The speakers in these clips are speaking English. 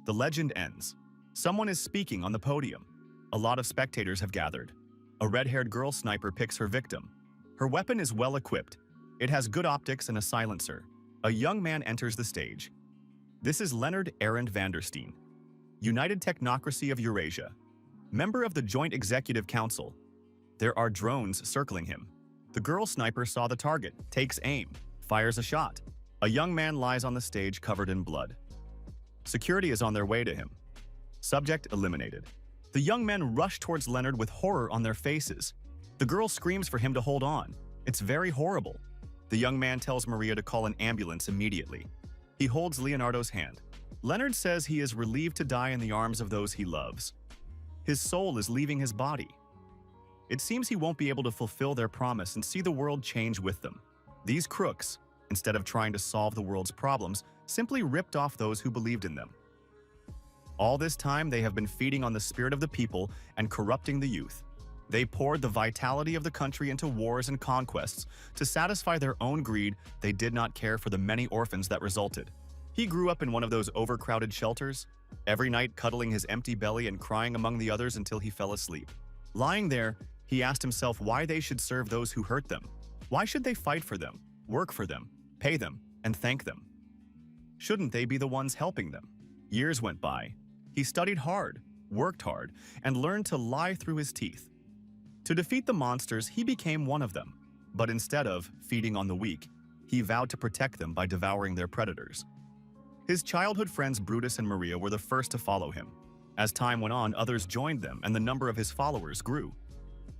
The legend ends. Someone is speaking on the podium. A lot of spectators have gathered. A red-haired girl sniper picks her victim. Her weapon is well equipped. It has good optics and a silencer. A young man enters the stage. This is Leonard Arend Vandersteen, United Technocracy of Eurasia, member of the Joint Executive Council. There are drones circling him. The girl sniper saw the target, takes aim, fires a shot. A young man lies on the stage covered in blood. Security is on their way to him. Subject eliminated. The young men rush towards Leonard with horror on their faces. The girl screams for him to hold on. It's very horrible. The young man tells Maria to call an ambulance immediately. He holds Leonardo's hand. Leonard says he is relieved to die in the arms of those he loves. His soul is leaving his body. It seems he won't be able to fulfill their promise and see the world change with them. These crooks, instead of trying to solve the world's problems, simply ripped off those who believed in them. All this time, they have been feeding on the spirit of the people and corrupting the youth. They poured the vitality of the country into wars and conquests. To satisfy their own greed, they did not care for the many orphans that resulted. He grew up in one of those overcrowded shelters, every night cuddling his empty belly and crying among the others until he fell asleep. Lying there, he asked himself why they should serve those who hurt them. Why should they fight for them, work for them, pay them, and thank them? Shouldn't they be the ones helping them? Years went by. He studied hard, worked hard, and learned to lie through his teeth. To defeat the monsters, he became one of them. But instead of feeding on the weak, he vowed to protect them by devouring their predators. His childhood friends Brutus and Maria were the first to follow him. As time went on, others joined them and the number of his followers grew.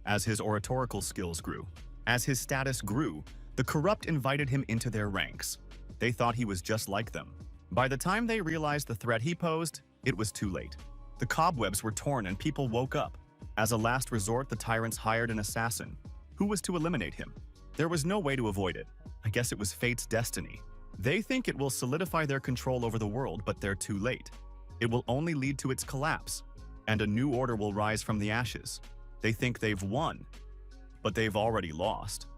As his oratorical skills grew, as his status grew, the corrupt invited him into their ranks. They thought he was just like them. By the time they realized the threat he posed, it was too late. The cobwebs were torn and people woke up. As a last resort, the tyrants hired an assassin. Who was to eliminate him? There was no way to avoid it. I guess it was fate's destiny. They think it will solidify their control over the world, but they're too late. It will only lead to its collapse, and a new order will rise from the ashes. They think they've won, but they've already lost.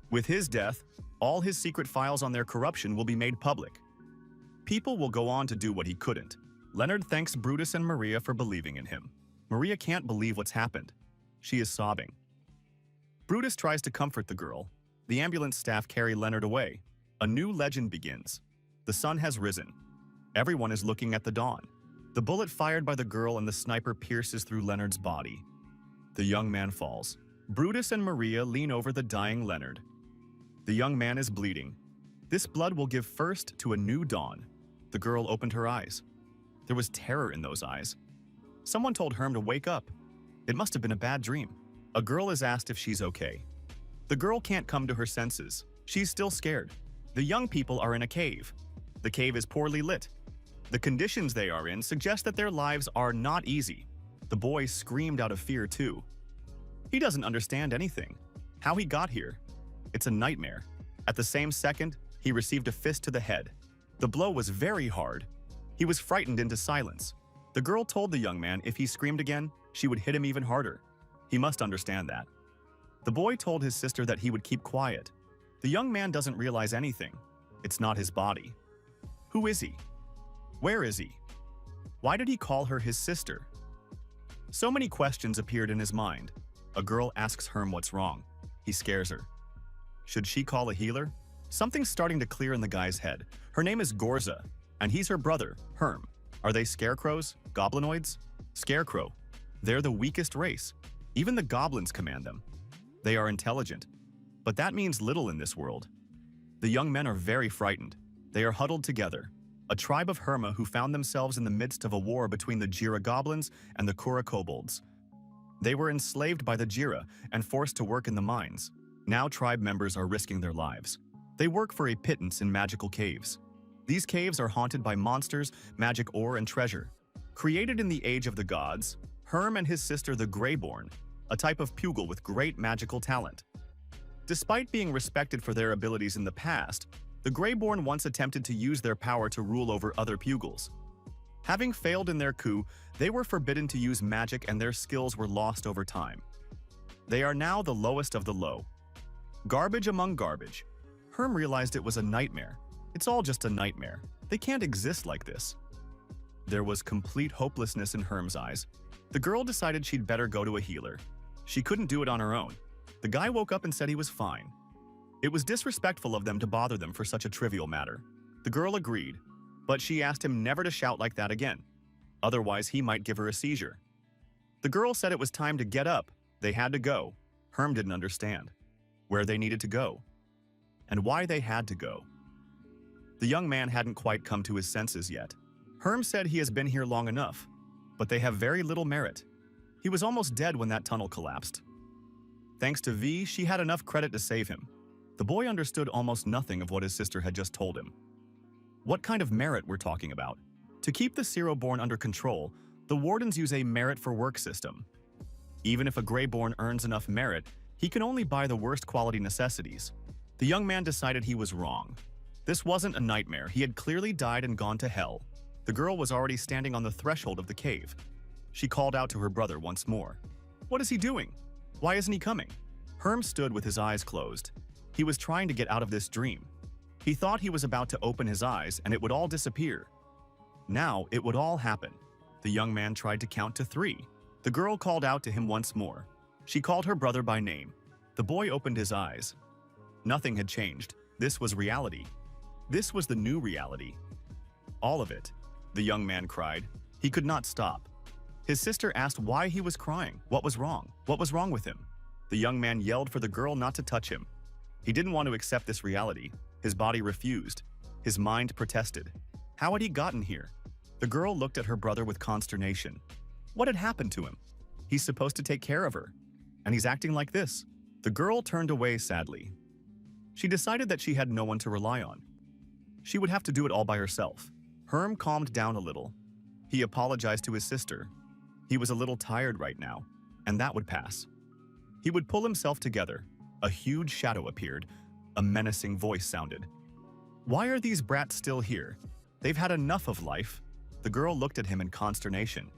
With his death, all his secret files on their corruption will be made public. People will go on to do what he couldn't. Leonard thanks Brutus and Maria for believing in him. Maria can't believe what's happened. She is sobbing. Brutus tries to comfort the girl. The ambulance staff carry Leonard away. A new legend begins. The sun has risen. Everyone is looking at the dawn. The bullet fired by the girl and the sniper pierces through Leonard's body. The young man falls. Brutus and Maria lean over the dying Leonard. The young man is bleeding. This blood will give first to a new dawn. The girl opened her eyes. There was terror in those eyes. Someone told Herm to wake up. It must have been a bad dream. A girl is asked if she's okay. The girl can't come to her senses. She's still scared. The young people are in a cave. The cave is poorly lit. The conditions they are in suggest that their lives are not easy. The boy screamed out of fear too. He doesn't understand anything. How he got here. It's a nightmare. At the same second, he received a fist to the head. The blow was very hard. He was frightened into silence. The girl told the young man if he screamed again, she would hit him even harder. He must understand that. The boy told his sister that he would keep quiet. The young man doesn't realize anything. It's not his body. Who is he? Where is he? Why did he call her his sister? So many questions appeared in his mind. A girl asks Herm what's wrong. He scares her. Should she call a healer? Something's starting to clear in the guy's head. Her name is Gorza, and he's her brother, Herm. Are they scarecrows? Goblinoids? Scarecrow. They're the weakest race. Even the goblins command them. They are intelligent. But that means little in this world. The young men are very frightened. They are huddled together. A tribe of Herma who found themselves in the midst of a war between the Jira goblins and the Kura kobolds. They were enslaved by the Jira and forced to work in the mines. Now tribe members are risking their lives. They work for a pittance in magical caves. These caves are haunted by monsters, magic ore, and treasure. Created in the Age of the Gods, Herm and his sister the Greyborn, a type of pugil with great magical talent. Despite being respected for their abilities in the past, the Greyborn once attempted to use their power to rule over other pugils. Having failed in their coup, they were forbidden to use magic and their skills were lost over time. They are now the lowest of the low. Garbage among garbage. Herm realized it was a nightmare. It's all just a nightmare. They can't exist like this. There was complete hopelessness in Herm's eyes. The girl decided she'd better go to a healer. She couldn't do it on her own. The guy woke up and said he was fine. It was disrespectful of them to bother them for such a trivial matter. The girl agreed, but she asked him never to shout like that again. Otherwise, he might give her a seizure. The girl said it was time to get up. They had to go. Herm didn't understand where they needed to go and why they had to go. The young man hadn't quite come to his senses yet. Herm said he has been here long enough, but they have very little merit. He was almost dead when that tunnel collapsed. Thanks to V, she had enough credit to save him. The boy understood almost nothing of what his sister had just told him. What kind of merit we're talking about? To keep the Zero-born under control, the wardens use a merit for work system. Even if a Greyborn earns enough merit, he can only buy the worst quality necessities. The young man decided he was wrong. This wasn't a nightmare. He had clearly died and gone to hell. The girl was already standing on the threshold of the cave. She called out to her brother once more. What is he doing? Why isn't he coming? Herm stood with his eyes closed. He was trying to get out of this dream. He thought he was about to open his eyes and it would all disappear. Now it would all happen. The young man tried to count to 3. The girl called out to him once more. She called her brother by name. The boy opened his eyes. Nothing had changed. This was reality. This was the new reality. All of it. The young man cried. He could not stop. His sister asked why he was crying. What was wrong? What was wrong with him? The young man yelled for the girl not to touch him. He didn't want to accept this reality. His body refused. His mind protested. How had he gotten here? The girl looked at her brother with consternation. What had happened to him? He's supposed to take care of her, and he's acting like this. The girl turned away sadly. She decided that she had no one to rely on. She would have to do it all by herself. Herm calmed down a little. He apologized to his sister. He was a little tired right now, and that would pass. He would pull himself together. A huge shadow appeared. A menacing voice sounded. Why are these brats still here? They've had enough of life. The girl looked at him in consternation.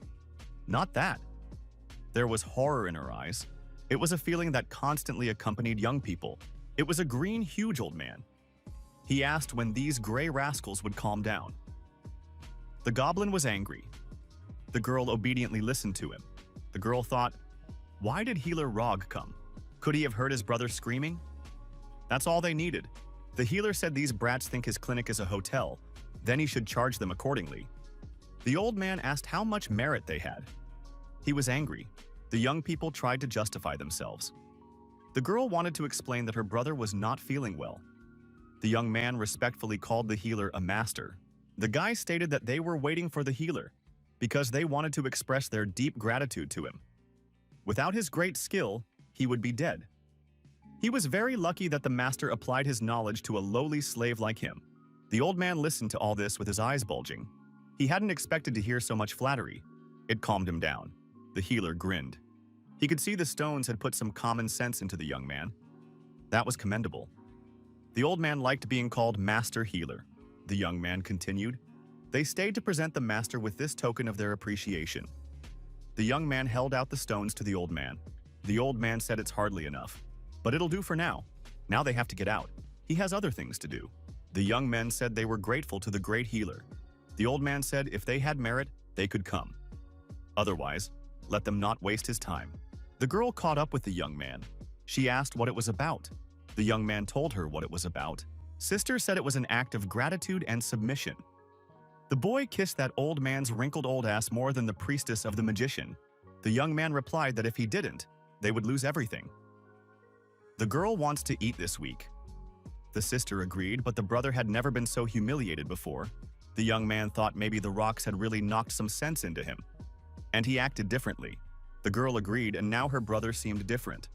Not that. There was horror in her eyes. It was a feeling that constantly accompanied young people. It was a green, huge old man. He asked when these gray rascals would calm down. The goblin was angry. The girl obediently listened to him. The girl thought, why did healer Rog come? Could he have heard his brother screaming? That's all they needed. The healer said these brats think his clinic is a hotel, then he should charge them accordingly. The old man asked how much merit they had. He was angry. The young people tried to justify themselves. The girl wanted to explain that her brother was not feeling well. The young man respectfully called the healer a master. The guy stated that they were waiting for the healer because they wanted to express their deep gratitude to him. Without his great skill, he would be dead. He was very lucky that the master applied his knowledge to a lowly slave like him. The old man listened to all this with his eyes bulging. He hadn't expected to hear so much flattery. It calmed him down. The healer grinned. He could see the stones had put some common sense into the young man. That was commendable. The old man liked being called Master Healer. The young man continued. They stayed to present the master with this token of their appreciation. The young man held out the stones to the old man. The old man said it's hardly enough. But it'll do for now. Now they have to get out. He has other things to do. The young men said they were grateful to the great healer. The old man said if they had merit, they could come. Otherwise, let them not waste his time. The girl caught up with the young man. She asked what it was about. The young man told her what it was about. Sister said it was an act of gratitude and submission. The boy kissed that old man's wrinkled old ass more than the priestess of the magician. The young man replied that if he didn't, they would lose everything. The girl wants to eat this week. The sister agreed, but the brother had never been so humiliated before. The young man thought maybe the rocks had really knocked some sense into him. And he acted differently. The girl agreed, and now her brother seemed different.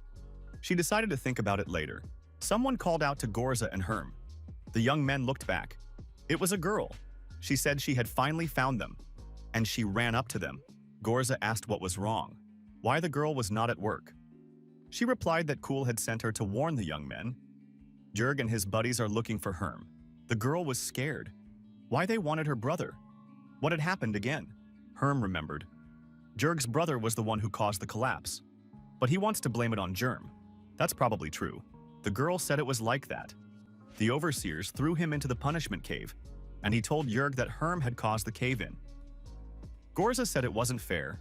She decided to think about it later. Someone called out to Gorza and Herm. The young men looked back. It was a girl. She said she had finally found them, and she ran up to them. Gorza asked what was wrong, why the girl was not at work. She replied that Cool had sent her to warn the young men. Jurg and his buddies are looking for Herm. The girl was scared. Why they wanted her brother? What had happened again? Herm remembered. Jurg's brother was the one who caused the collapse. But he wants to blame it on Germ. That's probably true. The girl said it was like that. The overseers threw him into the punishment cave, and he told Jurg that Herm had caused the cave-in. Gorza said it wasn't fair.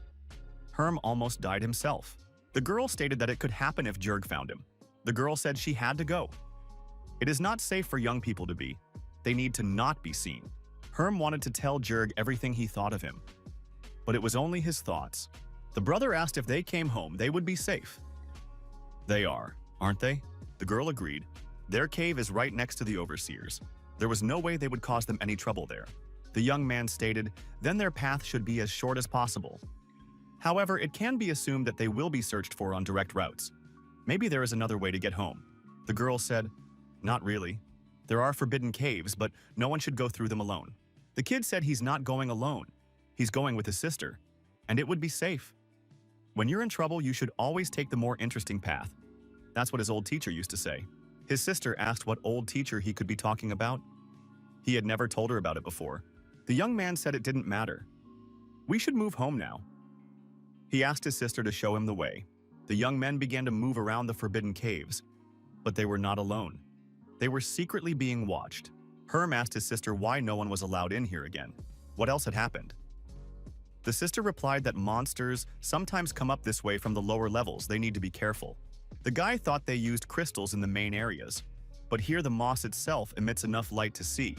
Herm almost died himself. The girl stated that it could happen if Jurg found him. The girl said she had to go. It is not safe for young people to be. They need to not be seen. Herm wanted to tell Jurg everything he thought of him. But it was only his thoughts. The brother asked if they came home, they would be safe. They are, aren't they? The girl agreed. Their cave is right next to the overseer's. There was no way they would cause them any trouble there. The young man stated, then their path should be as short as possible. However, it can be assumed that they will be searched for on direct routes. Maybe there is another way to get home. The girl said, not really. There are forbidden caves, but no one should go through them alone. The kid said he's not going alone. He's going with his sister, and it would be safe. When you're in trouble, you should always take the more interesting path. That's what his old teacher used to say. His sister asked what old teacher he could be talking about. He had never told her about it before. The young man said it didn't matter. We should move home now. He asked his sister to show him the way. The young men began to move around the forbidden caves, but they were not alone. They were secretly being watched. Herm asked his sister why no one was allowed in here again. What else had happened? The sister replied that monsters sometimes come up this way from the lower levels. They need to be careful. The guy thought they used crystals in the main areas, but here the moss itself emits enough light to see.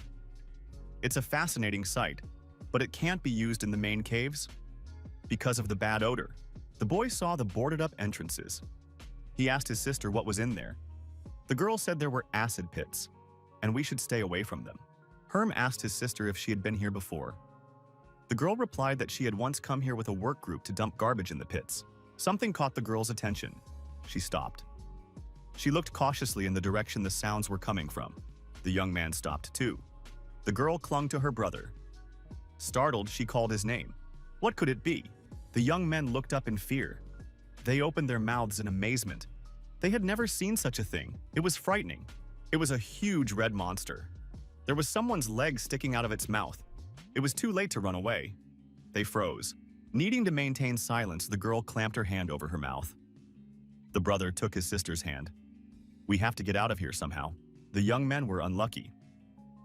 It's a fascinating sight, but it can't be used in the main caves because of the bad odor. The boy saw the boarded-up entrances. He asked his sister what was in there. The girl said there were acid pits, and we should stay away from them. Herm asked his sister if she had been here before. The girl replied that she had once come here with a work group to dump garbage in the pits. Something caught the girl's attention. She stopped. She looked cautiously in the direction the sounds were coming from. The young man stopped too. The girl clung to her brother. Startled, she called his name. What could it be? The young men looked up in fear. They opened their mouths in amazement. They had never seen such a thing. It was frightening. It was a huge red monster. There was someone's leg sticking out of its mouth. It was too late to run away. They froze. Needing to maintain silence, the girl clamped her hand over her mouth. The brother took his sister's hand. We have to get out of here somehow. The young men were unlucky.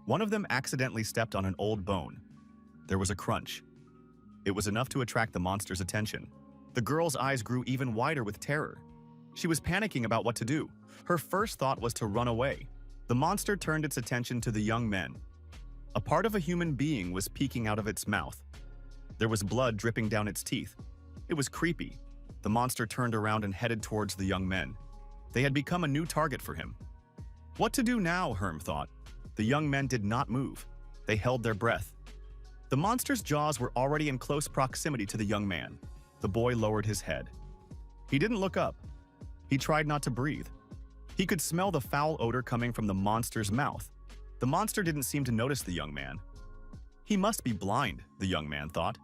One of them accidentally stepped on an old bone. There was a crunch. It was enough to attract the monster's attention. The girl's eyes grew even wider with terror. She was panicking about what to do. Her first thought was to run away. The monster turned its attention to the young men. A part of a human being was peeking out of its mouth. There was blood dripping down its teeth. It was creepy. The monster turned around and headed towards the young men. They had become a new target for him. What to do now, Herm thought. The young men did not move. They held their breath. The monster's jaws were already in close proximity to the young man. The boy lowered his head. He didn't look up. He tried not to breathe. He could smell the foul odor coming from the monster's mouth. The monster didn't seem to notice the young man. He must be blind, the young man thought.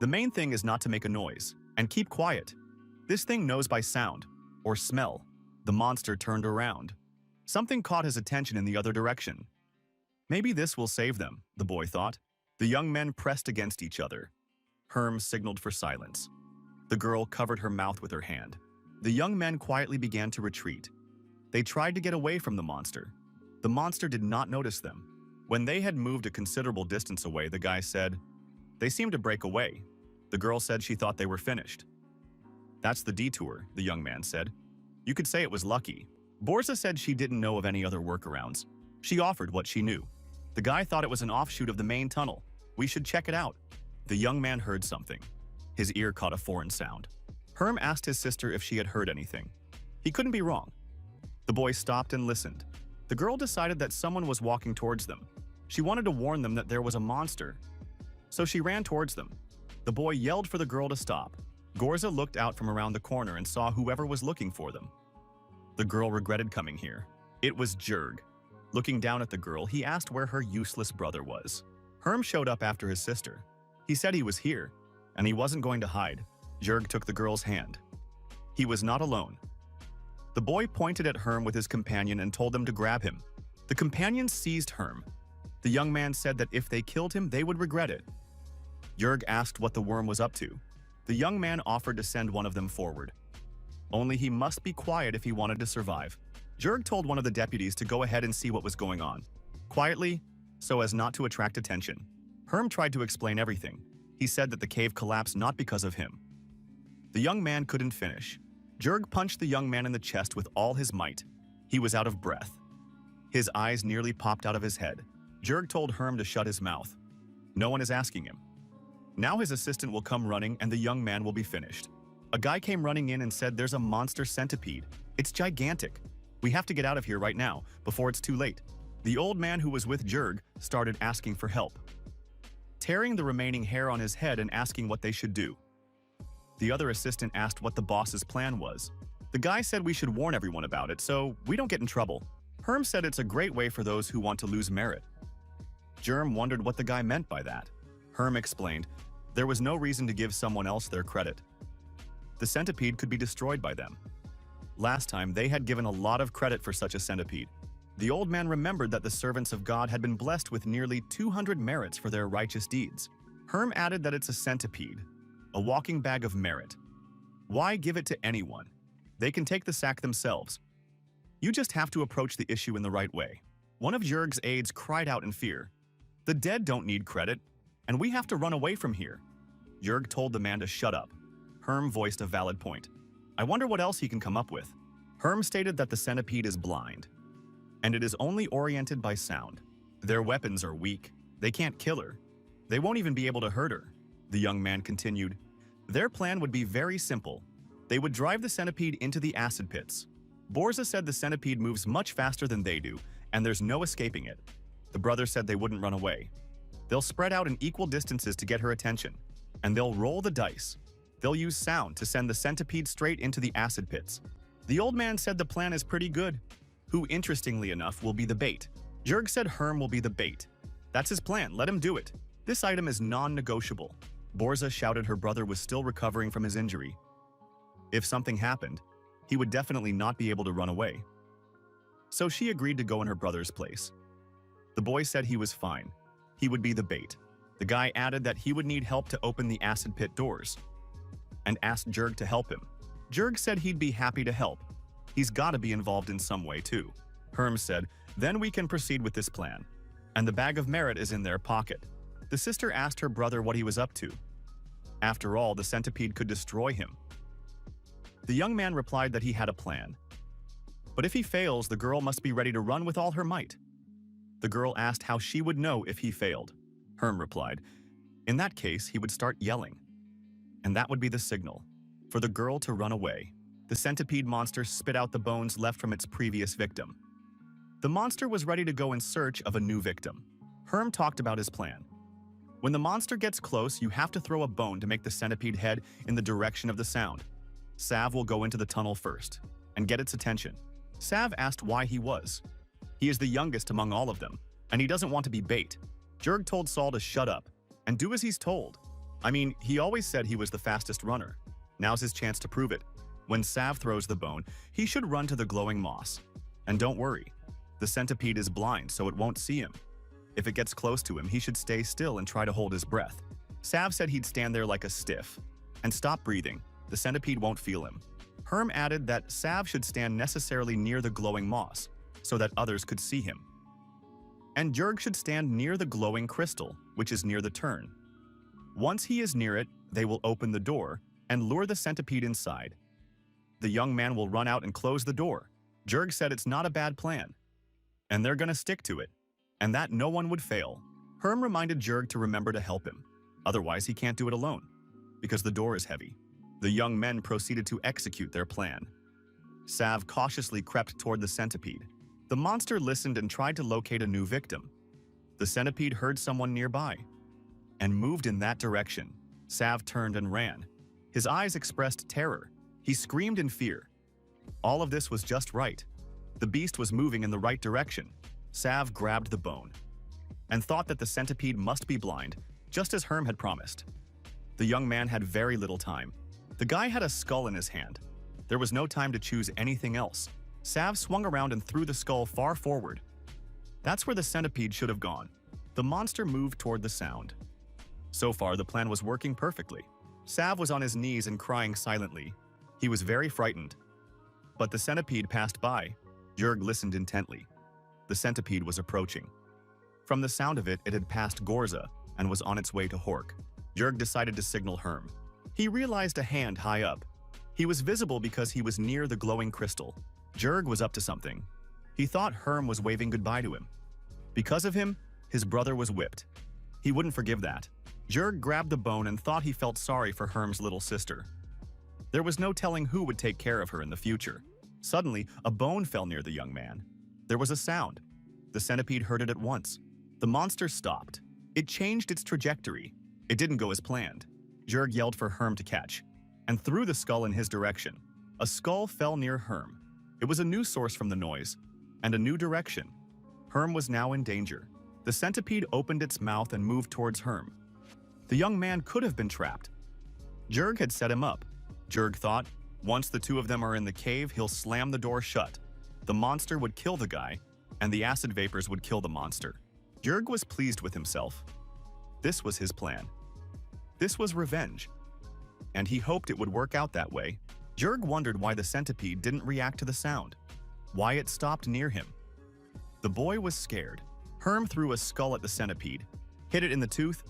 The main thing is not to make a noise, and keep quiet. This thing knows by sound, or smell. The monster turned around. Something caught his attention in the other direction. Maybe this will save them, the boy thought. The young men pressed against each other. Herm signaled for silence. The girl covered her mouth with her hand. The young men quietly began to retreat. They tried to get away from the monster. The monster did not notice them. When they had moved a considerable distance away, the guy said, "They seem to break away." The girl said she thought they were finished. "That's the detour," the young man said. "You could say it was lucky." Borza said she didn't know of any other workarounds. She offered what she knew. The guy thought it was an offshoot of the main tunnel. We should check it out. The young man heard something. His ear caught a foreign sound. Herm asked his sister if she had heard anything. He couldn't be wrong. The boy stopped and listened. The girl decided that someone was walking towards them. She wanted to warn them that there was a monster. So she ran towards them. The boy yelled for the girl to stop. Gorza looked out from around the corner and saw whoever was looking for them. The girl regretted coming here. It was Jurg. Looking down at the girl, he asked where her useless brother was. Herm showed up after his sister. He said he was here, and he wasn't going to hide. Jurg took the girl's hand. He was not alone. The boy pointed at Herm with his companion and told them to grab him. The companion seized Herm. The young man said that if they killed him, they would regret it. Jurg asked what the worm was up to. The young man offered to send one of them forward. Only he must be quiet if he wanted to survive. Jurg told one of the deputies to go ahead and see what was going on. Quietly, so as not to attract attention. Herm tried to explain everything. He said that the cave collapsed not because of him. The young man couldn't finish. Jurg punched the young man in the chest with all his might. He was out of breath. His eyes nearly popped out of his head. Jurg told Herm to shut his mouth. No one is asking him. Now his assistant will come running and the young man will be finished. A guy came running in and said there's a monster centipede. It's gigantic. We have to get out of here right now, before it's too late. The old man who was with Jurg started asking for help, tearing the remaining hair on his head and asking what they should do. The other assistant asked what the boss's plan was. The guy said we should warn everyone about it so we don't get in trouble. Herm said it's a great way for those who want to lose merit. Germ wondered what the guy meant by that. Herm explained there was no reason to give someone else their credit. The centipede could be destroyed by them. Last time, they had given a lot of credit for such a centipede. The old man remembered that the servants of God had been blessed with nearly 200 merits for their righteous deeds. Herm added that it's a centipede, a walking bag of merit. Why give it to anyone? They can take the sack themselves. You just have to approach the issue in the right way. One of Jurg's aides cried out in fear. The dead don't need credit, and we have to run away from here. Jurg told the man to shut up. Herm voiced a valid point. I wonder what else he can come up with. Herm stated that the centipede is blind, and it is only oriented by sound. Their weapons are weak. They can't kill her. They won't even be able to hurt her. The young man continued. Their plan would be very simple. They would drive the centipede into the acid pits. Borza said the centipede moves much faster than they do, and there's no escaping it. The brother said they wouldn't run away. They'll spread out in equal distances to get her attention, and they'll roll the dice. They'll use sound to send the centipede straight into the acid pits. The old man said the plan is pretty good. Who, interestingly enough, will be the bait. Jurg said Herm will be the bait. That's his plan, let him do it. This item is non-negotiable. Borza shouted her brother was still recovering from his injury. If something happened, he would definitely not be able to run away. So she agreed to go in her brother's place. The boy said he was fine. He would be the bait. The guy added that he would need help to open the acid pit doors, and asked Jurg to help him. Jurg said he'd be happy to help. He's gotta be involved in some way too. Herm said, then we can proceed with this plan. And the bag of merit is in their pocket. The sister asked her brother what he was up to. After all, the centipede could destroy him. The young man replied that he had a plan. But if he fails, the girl must be ready to run with all her might. The girl asked how she would know if he failed. Herm replied, in that case, he would start yelling. And that would be the signal for the girl to run away. The centipede monster spit out the bones left from its previous victim. The monster was ready to go in search of a new victim. Herm talked about his plan. When the monster gets close, you have to throw a bone to make the centipede head in the direction of the sound. Sav will go into the tunnel first and get its attention. Sav asked why he was. He is the youngest among all of them, and he doesn't want to be bait. Jurg told Saul to shut up and do as he's told. I mean, he always said he was the fastest runner. Now's his chance to prove it. When Sav throws the bone, he should run to the glowing moss. And don't worry, the centipede is blind, so it won't see him. If it gets close to him, he should stay still and try to hold his breath. Sav said he'd stand there like a stiff and stop breathing. The centipede won't feel him. Herm added that Sav should stand necessarily near the glowing moss so that others could see him. And Jurg should stand near the glowing crystal, which is near the turn. Once he is near it, they will open the door and lure the centipede inside. The young man will run out and close the door. Jurg said it's not a bad plan, and they're gonna stick to it, and that no one would fail. Herm reminded Jurg to remember to help him. Otherwise, he can't do it alone, because the door is heavy. The young men proceeded to execute their plan. Sav cautiously crept toward the centipede. The monster listened and tried to locate a new victim. The centipede heard someone nearby and moved in that direction. Sav turned and ran. His eyes expressed terror. He screamed in fear. All of this was just right. The beast was moving in the right direction. Sav grabbed the bone and thought that the centipede must be blind, just as Herm had promised. The young man had very little time. The guy had a skull in his hand. There was no time to choose anything else. Sav swung around and threw the skull far forward. That's where the centipede should have gone. The monster moved toward the sound. So far, the plan was working perfectly. Sav was on his knees and crying silently. He was very frightened. But the centipede passed by. Jurg listened intently. The centipede was approaching. From the sound of it, it had passed Gorza and was on its way to Hork. Jurg decided to signal Herm. He realized a hand high up. He was visible because he was near the glowing crystal. Jurg was up to something. He thought Herm was waving goodbye to him. Because of him, his brother was whipped. He wouldn't forgive that. Jurg grabbed the bone and thought he felt sorry for Herm's little sister. There was no telling who would take care of her in the future. Suddenly, a bone fell near the young man. There was a sound. The centipede heard it at once. The monster stopped. It changed its trajectory. It didn't go as planned. Jurg yelled for Herm to catch, and threw the skull in his direction. A skull fell near Herm. It was a new source from the noise, and a new direction. Herm was now in danger. The centipede opened its mouth and moved towards Herm. The young man could have been trapped. Jurg had set him up. Jurg thought, once the two of them are in the cave, he'll slam the door shut. The monster would kill the guy, and the acid vapors would kill the monster. Jurg was pleased with himself. This was his plan. This was revenge. And he hoped it would work out that way. Jurg wondered why the centipede didn't react to the sound, why it stopped near him. The boy was scared. Herm threw a skull at the centipede, hit it in the tooth.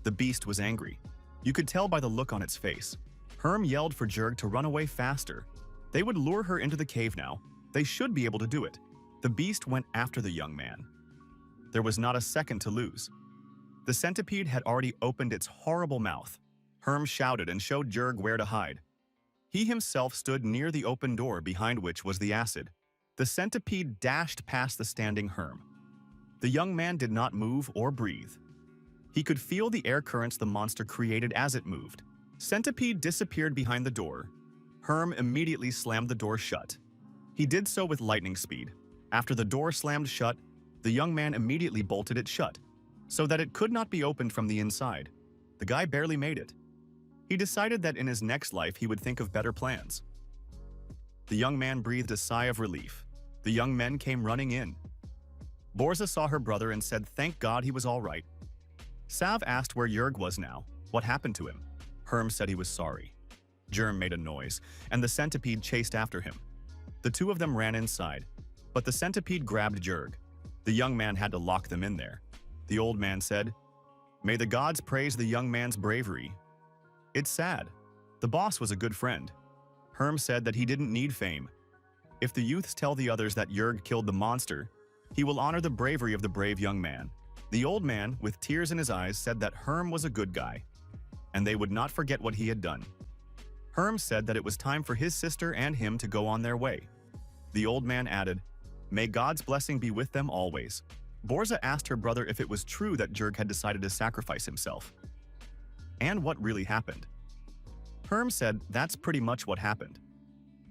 The beast was angry. You could tell by the look on its face. Herm yelled for Jurg to run away faster. They would lure her into the cave now. They should be able to do it. The beast went after the young man. There was not a second to lose. The centipede had already opened its horrible mouth. Herm shouted and showed Jurg where to hide. He himself stood near the open door behind which was the acid. The centipede dashed past the standing Herm. The young man did not move or breathe. He could feel the air currents the monster created as it moved. Centipede disappeared behind the door. Herm immediately slammed the door shut. He did so with lightning speed. After the door slammed shut, the young man immediately bolted it shut, so that it could not be opened from the inside. The guy barely made it. He decided that in his next life he would think of better plans. The young man breathed a sigh of relief. The young men came running in. Borza saw her brother and said thank God he was all right. Sav asked where Jurg was now, what happened to him. Herm said he was sorry. Germ made a noise, and the centipede chased after him. The two of them ran inside, but the centipede grabbed Jurg. The young man had to lock them in there. The old man said, "May the gods praise the young man's bravery." It's sad. The boss was a good friend. Herm said that he didn't need fame. If the youths tell the others that Jurg killed the monster, he will honor the bravery of the brave young man. The old man, with tears in his eyes, said that Herm was a good guy, and they would not forget what he had done. Herm said that it was time for his sister and him to go on their way. The old man added, "May God's blessing be with them always." Borza asked her brother if it was true that Jurg had decided to sacrifice himself, and what really happened. Herm said that's pretty much what happened.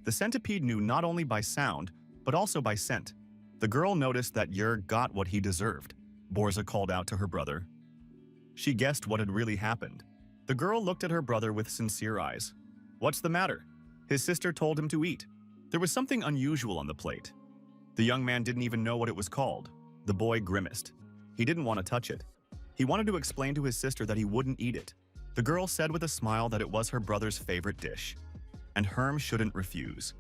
The centipede knew not only by sound, but also by scent. The girl noticed that Jurg got what he deserved. Borza called out to her brother. She guessed what had really happened. The girl looked at her brother with sincere eyes. What's the matter? His sister told him to eat. There was something unusual on the plate. The young man didn't even know what it was called. The boy grimaced. He didn't want to touch it. He wanted to explain to his sister that he wouldn't eat it. The girl said with a smile that it was her brother's favorite dish, and Herm shouldn't refuse.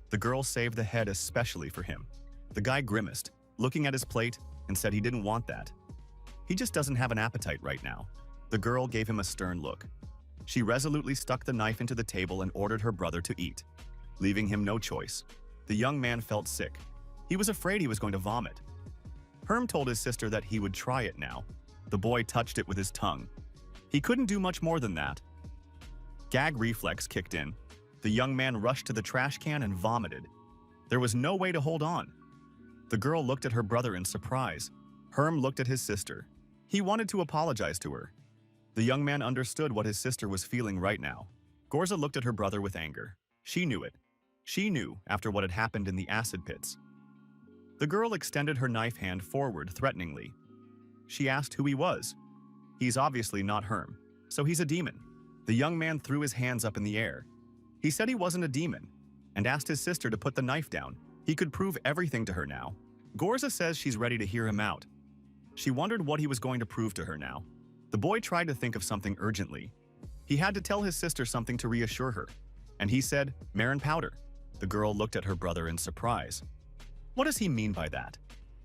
The girl saved the head especially for him. The guy grimaced, looking at his plate, and said he didn't want that. He just doesn't have an appetite right now. The girl gave him a stern look. She resolutely stuck the knife into the table and ordered her brother to eat, leaving him no choice. The young man felt sick. He was afraid he was going to vomit. Herm told his sister that he would try it now. The boy touched it with his tongue. He couldn't do much more than that. Gag reflex kicked in. The young man rushed to the trash can and vomited. There was no way to hold on. The girl looked at her brother in surprise. Herm looked at his sister. He wanted to apologize to her. The young man understood what his sister was feeling right now. Gorza looked at her brother with anger. She knew it. She knew after what had happened in the acid pits. The girl extended her knife hand forward threateningly. She asked who he was. He's obviously not Herm, so he's a demon. The young man threw his hands up in the air. He said he wasn't a demon, and asked his sister to put the knife down. He could prove everything to her now. Gorza says she's ready to hear him out. She wondered what he was going to prove to her now. The boy tried to think of something urgently. He had to tell his sister something to reassure her, and he said, "Marin powder." The girl looked at her brother in surprise. What does he mean by that?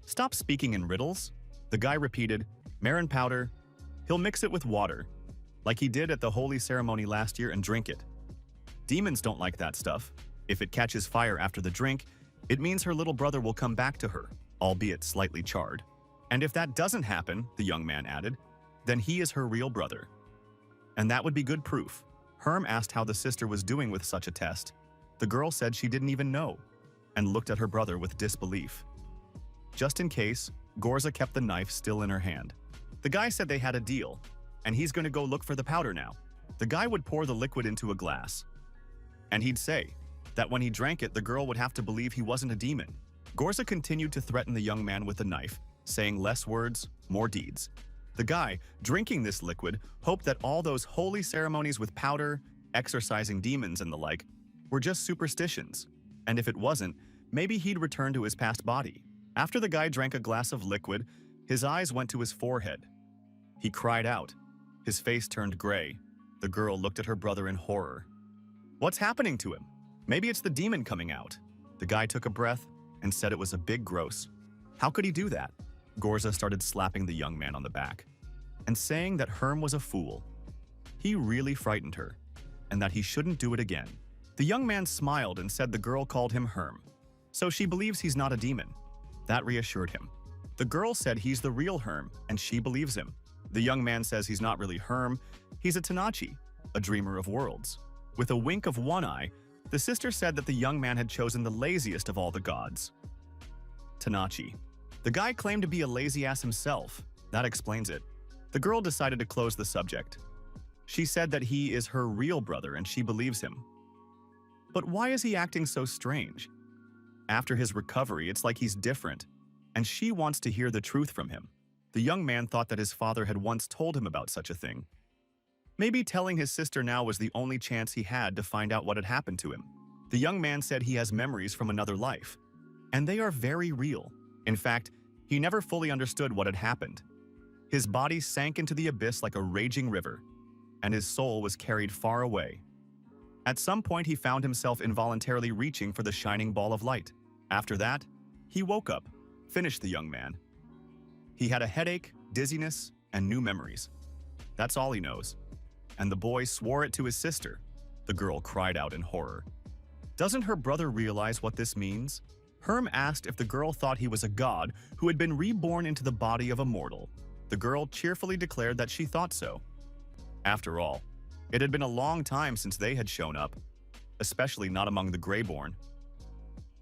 Stop speaking in riddles. The guy repeated, "Marin powder. He'll mix it with water. like he did at the holy ceremony last year, and drink it. Demons don't like that stuff. If it catches fire after the drink, it means her little brother will come back to her, albeit slightly charred. And if that doesn't happen, the young man added, then he is her real brother. And that would be good proof. Herm asked how the sister was doing with such a test. The girl said she didn't even know, and looked at her brother with disbelief. Just in case, Gorza kept the knife still in her hand. The guy said they had a deal, and he's going to go look for the powder now. The guy would pour the liquid into a glass, and he'd say that when he drank it, the girl would have to believe he wasn't a demon. Gorza continued to threaten the young man with the knife, saying less words, more deeds. The guy, drinking this liquid, hoped that all those holy ceremonies with powder, exorcising demons and the like, were just superstitions, and if it wasn't, maybe he'd return to his past body. After the guy drank a glass of liquid, his eyes went to his forehead. He cried out. His face turned gray. The girl looked at her brother in horror. What's happening to him? Maybe it's the demon coming out. The guy took a breath and said it was a big gross. How could he do that? Gorza started slapping the young man on the back and saying that Herm was a fool. He really frightened her, and that he shouldn't do it again. The young man smiled and said the girl called him Herm, so she believes he's not a demon. That reassured him. The girl said he's the real Herm, and she believes him. The young man says he's not really Herm, he's a Tanachi, a dreamer of worlds. With a wink of one eye, the sister said that the young man had chosen the laziest of all the gods. Tanachi. The guy claimed to be a lazy ass himself. That explains it. The girl decided to close the subject. She said that he is her real brother and she believes him. But why is he acting so strange? After his recovery, it's like he's different, and she wants to hear the truth from him. The young man thought that his father had once told him about such a thing. Maybe telling his sister now was the only chance he had to find out what had happened to him. The young man said he has memories from another life, and they are very real. In fact, he never fully understood what had happened. His body sank into the abyss like a raging river, and his soul was carried far away. At some point, he found himself involuntarily reaching for the shining ball of light. After that, he woke up, finished the young man. He had a headache, dizziness, and new memories. That's all he knows. And the boy swore it to his sister. The girl cried out in horror. Doesn't her brother realize what this means? Herm asked if the girl thought he was a god who had been reborn into the body of a mortal. The girl cheerfully declared that she thought so. After all, it had been a long time since they had shown up, especially not among the Greyborn.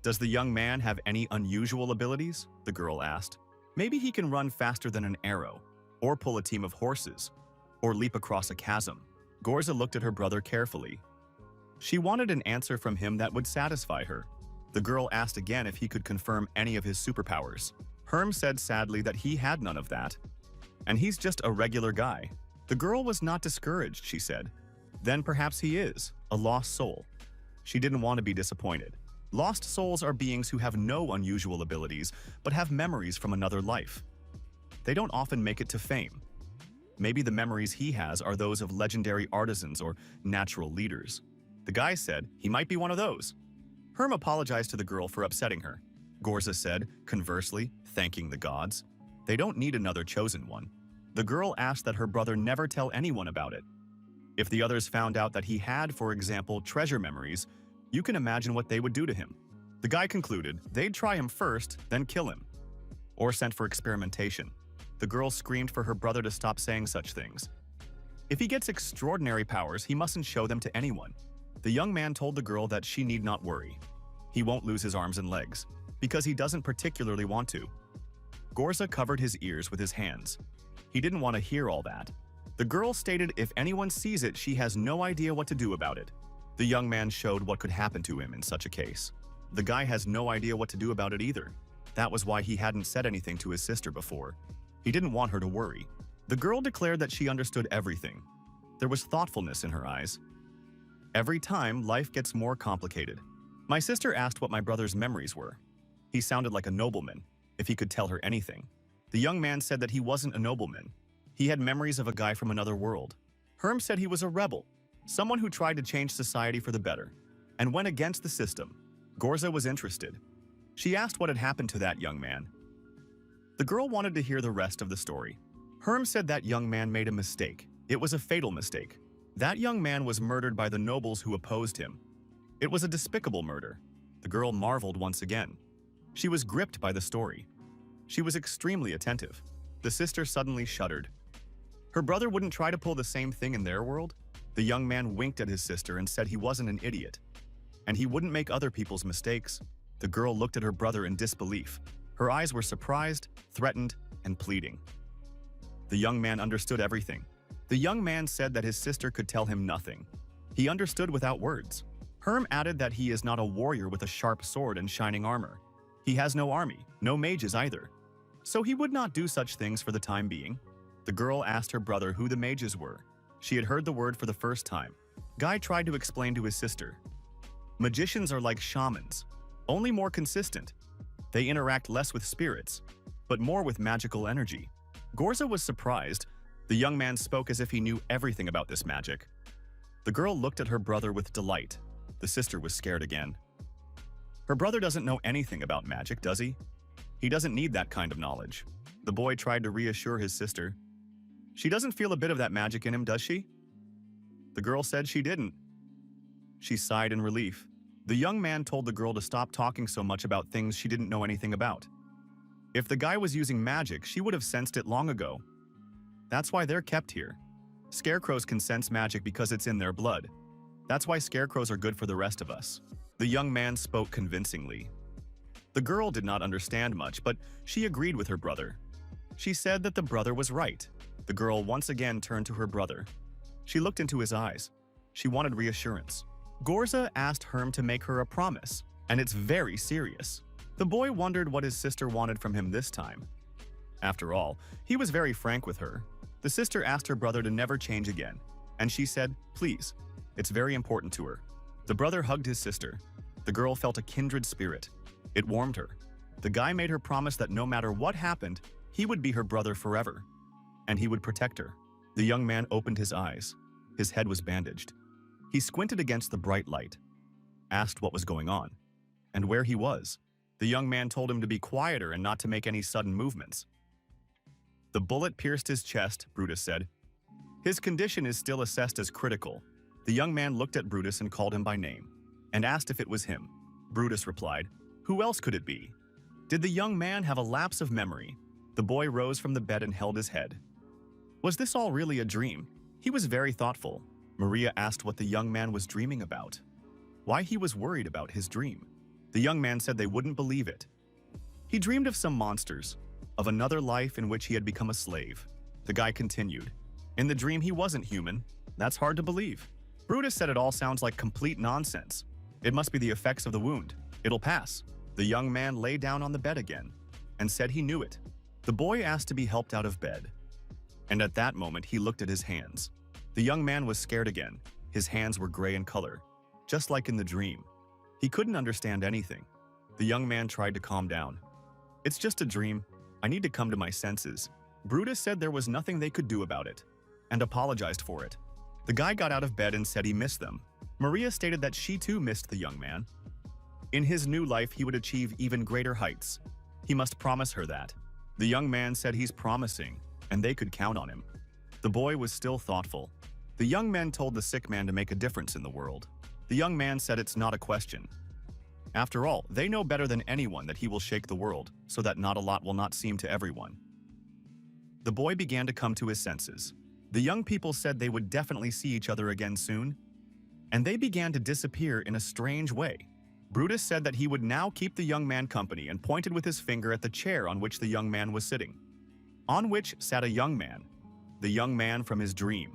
Does the young man have any unusual abilities? The girl asked. Maybe he can run faster than an arrow, or pull a team of horses, or leap across a chasm. Gorza looked at her brother carefully. She wanted an answer from him that would satisfy her. The girl asked again if he could confirm any of his superpowers. Herm said sadly that he had none of that, and he's just a regular guy. The girl was not discouraged, she said. Then perhaps he is, a lost soul. She didn't want to be disappointed. Lost souls are beings who have no unusual abilities, but have memories from another life. They don't often make it to fame. Maybe the memories he has are those of legendary artisans or natural leaders. The guy said he might be one of those. Herm apologized to the girl for upsetting her. Gorza said, conversely, thanking the gods. They don't need another chosen one. The girl asked that her brother never tell anyone about it. If the others found out that he had, for example, treasure memories, you can imagine what they would do to him. The guy concluded they'd try him first, then kill him. Or sent for experimentation. The girl screamed for her brother to stop saying such things. If he gets extraordinary powers, he mustn't show them to anyone. The young man told the girl that she need not worry. He won't lose his arms and legs, because he doesn't particularly want to. Gorza covered his ears with his hands. He didn't want to hear all that. The girl stated if anyone sees it, she has no idea what to do about it. The young man showed what could happen to him in such a case. The guy has no idea what to do about it either. That was why he hadn't said anything to his sister before. He didn't want her to worry. The girl declared that she understood everything. There was thoughtfulness in her eyes. Every time, life gets more complicated. My sister asked what my brother's memories were. He sounded like a nobleman, if he could tell her anything. The young man said that he wasn't a nobleman. He had memories of a guy from another world. Herm said he was a rebel, someone who tried to change society for the better, and went against the system. Gorza was interested. She asked what had happened to that young man. The girl wanted to hear the rest of the story. Herm said that young man made a mistake. It was a fatal mistake. That young man was murdered by the nobles who opposed him. It was a despicable murder. The girl marveled once again. She was gripped by the story. She was extremely attentive. The sister suddenly shuddered. Her brother wouldn't try to pull the same thing in their world? The young man winked at his sister and said he wasn't an idiot. And he wouldn't make other people's mistakes. The girl looked at her brother in disbelief. Her eyes were surprised, threatened, and pleading. The young man understood everything. The young man said that his sister could tell him nothing. He understood without words. Herm added that he is not a warrior with a sharp sword and shining armor. He has no army, no mages either. So he would not do such things for the time being. The girl asked her brother who the mages were. She had heard the word for the first time. Guy tried to explain to his sister. Magicians are like shamans, only more consistent. They interact less with spirits, but more with magical energy. Gorza was surprised. The young man spoke as if he knew everything about this magic. The girl looked at her brother with delight. The sister was scared again. Her brother doesn't know anything about magic, does he? He doesn't need that kind of knowledge. The boy tried to reassure his sister. She doesn't feel a bit of that magic in him, does she? The girl said she didn't. She sighed in relief. The young man told the girl to stop talking so much about things she didn't know anything about. If the guy was using magic, she would have sensed it long ago. That's why they're kept here. Scarecrows can sense magic because it's in their blood. That's why scarecrows are good for the rest of us. The young man spoke convincingly. The girl did not understand much, but she agreed with her brother. She said that the brother was right. The girl once again turned to her brother. She looked into his eyes. She wanted reassurance. Gorza asked Herm to make her a promise, and it's very serious. The boy wondered what his sister wanted from him this time. After all, he was very frank with her. The sister asked her brother to never change again, and she said, please. It's very important to her. The brother hugged his sister. The girl felt a kindred spirit. It warmed her. The guy made her promise that no matter what happened, he would be her brother forever, and he would protect her. The young man opened his eyes. His head was bandaged. He squinted against the bright light, asked what was going on, and where he was. The young man told him to be quieter and not to make any sudden movements. The bullet pierced his chest, Brutus said. His condition is still assessed as critical. The young man looked at Brutus and called him by name, and asked if it was him. Brutus replied, who else could it be? Did the young man have a lapse of memory? The boy rose from the bed and held his head. Was this all really a dream? He was very thoughtful. Maria asked what the young man was dreaming about. Why he was worried about his dream. The young man said they wouldn't believe it. He dreamed of some monsters, of another life in which he had become a slave. The guy continued. In the dream he wasn't human. That's hard to believe. Brutus said it all sounds like complete nonsense. It must be the effects of the wound. It'll pass. The young man lay down on the bed again and said he knew it. The boy asked to be helped out of bed. And at that moment he looked at his hands. The young man was scared again. His hands were gray in color, just like in the dream. He couldn't understand anything. The young man tried to calm down. It's just a dream. I need to come to my senses. Brutus said there was nothing they could do about it, and apologized for it. The guy got out of bed and said he missed them. Maria stated that she too missed the young man. In his new life, he would achieve even greater heights. He must promise her that. The young man said he's promising, and they could count on him. The boy was still thoughtful. The young men told the sick man to make a difference in the world. The young man said it's not a question. After all, they know better than anyone that he will shake the world, so that not a lot will not seem to everyone. The boy began to come to his senses. The young people said they would definitely see each other again soon, and they began to disappear in a strange way. Brutus said that he would now keep the young man company and pointed with his finger at the chair on which the young man was sitting, on which sat a young man from his dream.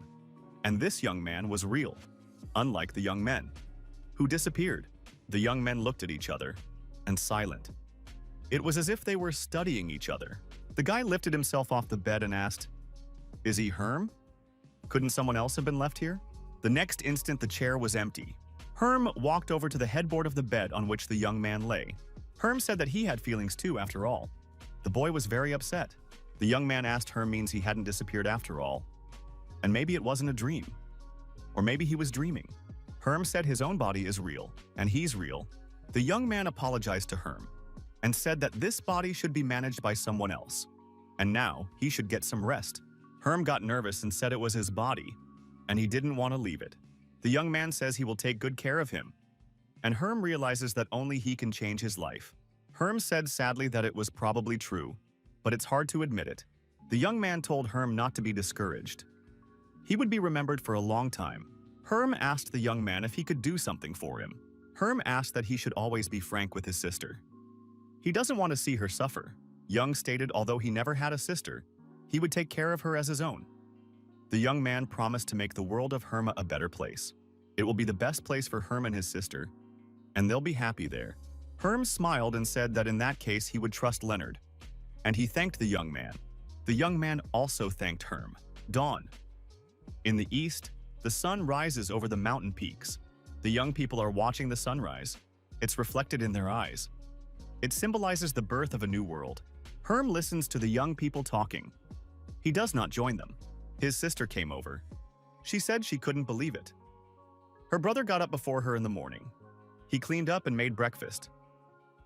And this young man was real, unlike the young men, who disappeared. The young men looked at each other, and silent. It was as if they were studying each other. The guy lifted himself off the bed and asked, "Is he Herm? Couldn't someone else have been left here?" The next instant the chair was empty. Herm walked over to the headboard of the bed on which the young man lay. Herm said that he had feelings too, after all. The boy was very upset. The young man asked Herm means he hadn't disappeared after all. And maybe it wasn't a dream. Or maybe he was dreaming. Herm said his own body is real, and he's real. The young man apologized to Herm and said that this body should be managed by someone else, and now he should get some rest. Herm got nervous and said it was his body, and he didn't want to leave it. The young man says he will take good care of him, and Herm realizes that only he can change his life. Herm said sadly that it was probably true, but it's hard to admit it. The young man told Herm not to be discouraged. He would be remembered for a long time. Herm asked the young man if he could do something for him. Herm asked that he should always be frank with his sister. He doesn't want to see her suffer. Young stated although he never had a sister, he would take care of her as his own. The young man promised to make the world of Herma a better place. It will be the best place for Herm and his sister, and they'll be happy there. Herm smiled and said that in that case he would trust Leonard, and he thanked the young man. The young man also thanked Herm. Dawn. In the east, the sun rises over the mountain peaks. The young people are watching the sunrise. It's reflected in their eyes. It symbolizes the birth of a new world. Herm listens to the young people talking. He does not join them. His sister came over. She said she couldn't believe it. Her brother got up before her in the morning. He cleaned up and made breakfast.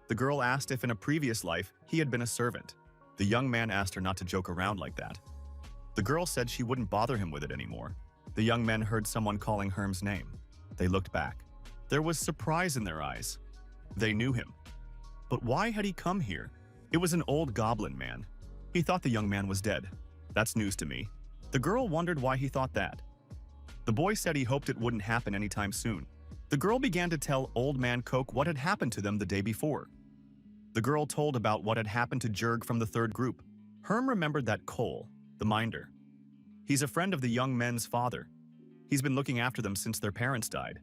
The girl asked if in a previous life he had been a servant. The young man asked her not to joke around like that. The girl said she wouldn't bother him with it anymore. The young men heard someone calling Herm's name. They looked back. There was surprise in their eyes. They knew him. But why had he come here? It was an old goblin man. He thought the young man was dead. That's news to me. The girl wondered why he thought that. The boy said he hoped it wouldn't happen anytime soon. The girl began to tell Old Man Coke what had happened to them the day before. The girl told about what had happened to Jurg from the third group. Herm remembered that Cole, the minder. He's a friend of the young men's father. He's been looking after them since their parents died.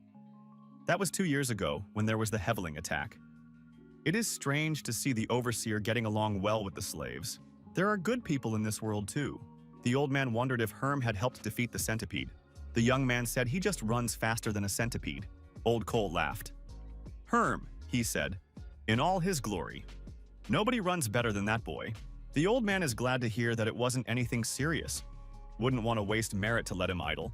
That was 2 years ago when there was the Heveling attack. It is strange to see the overseer getting along well with the slaves. There are good people in this world too. The old man wondered if Herm had helped defeat the centipede. The young man said he just runs faster than a centipede. Old Cole laughed. Herm, he said, in all his glory. Nobody runs better than that boy. The old man is glad to hear that it wasn't anything serious. Wouldn't want to waste merit to let him idle.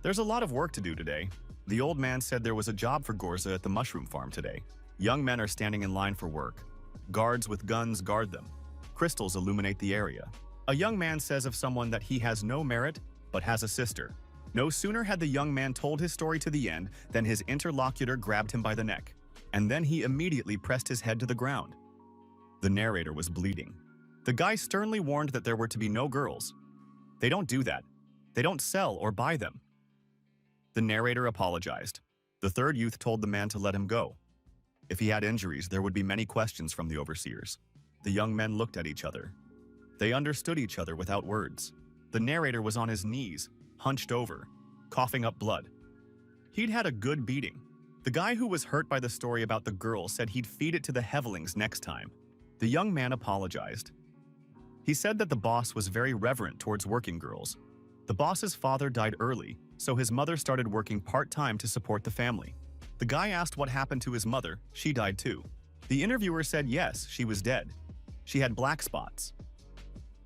There's a lot of work to do today. The old man said there was a job for Gorza at the mushroom farm today. Young men are standing in line for work. Guards with guns guard them. Crystals illuminate the area. A young man says of someone that he has no merit, but has a sister. No sooner had the young man told his story to the end than his interlocutor grabbed him by the neck, and then he immediately pressed his head to the ground. The narrator was bleeding. The guy sternly warned that there were to be no girls. They don't do that. They don't sell or buy them. The narrator apologized. The third youth told the man to let him go. If he had injuries, there would be many questions from the overseers. The young men looked at each other. They understood each other without words. The narrator was on his knees, hunched over, coughing up blood. He'd had a good beating. The guy who was hurt by the story about the girl said he'd feed it to the Hevelings next time. The young man apologized. He said that the boss was very reverent towards working girls. The boss's father died early, so his mother started working part-time to support the family. The guy asked what happened to his mother. She died too. The interviewer said yes, she was dead. She had black spots.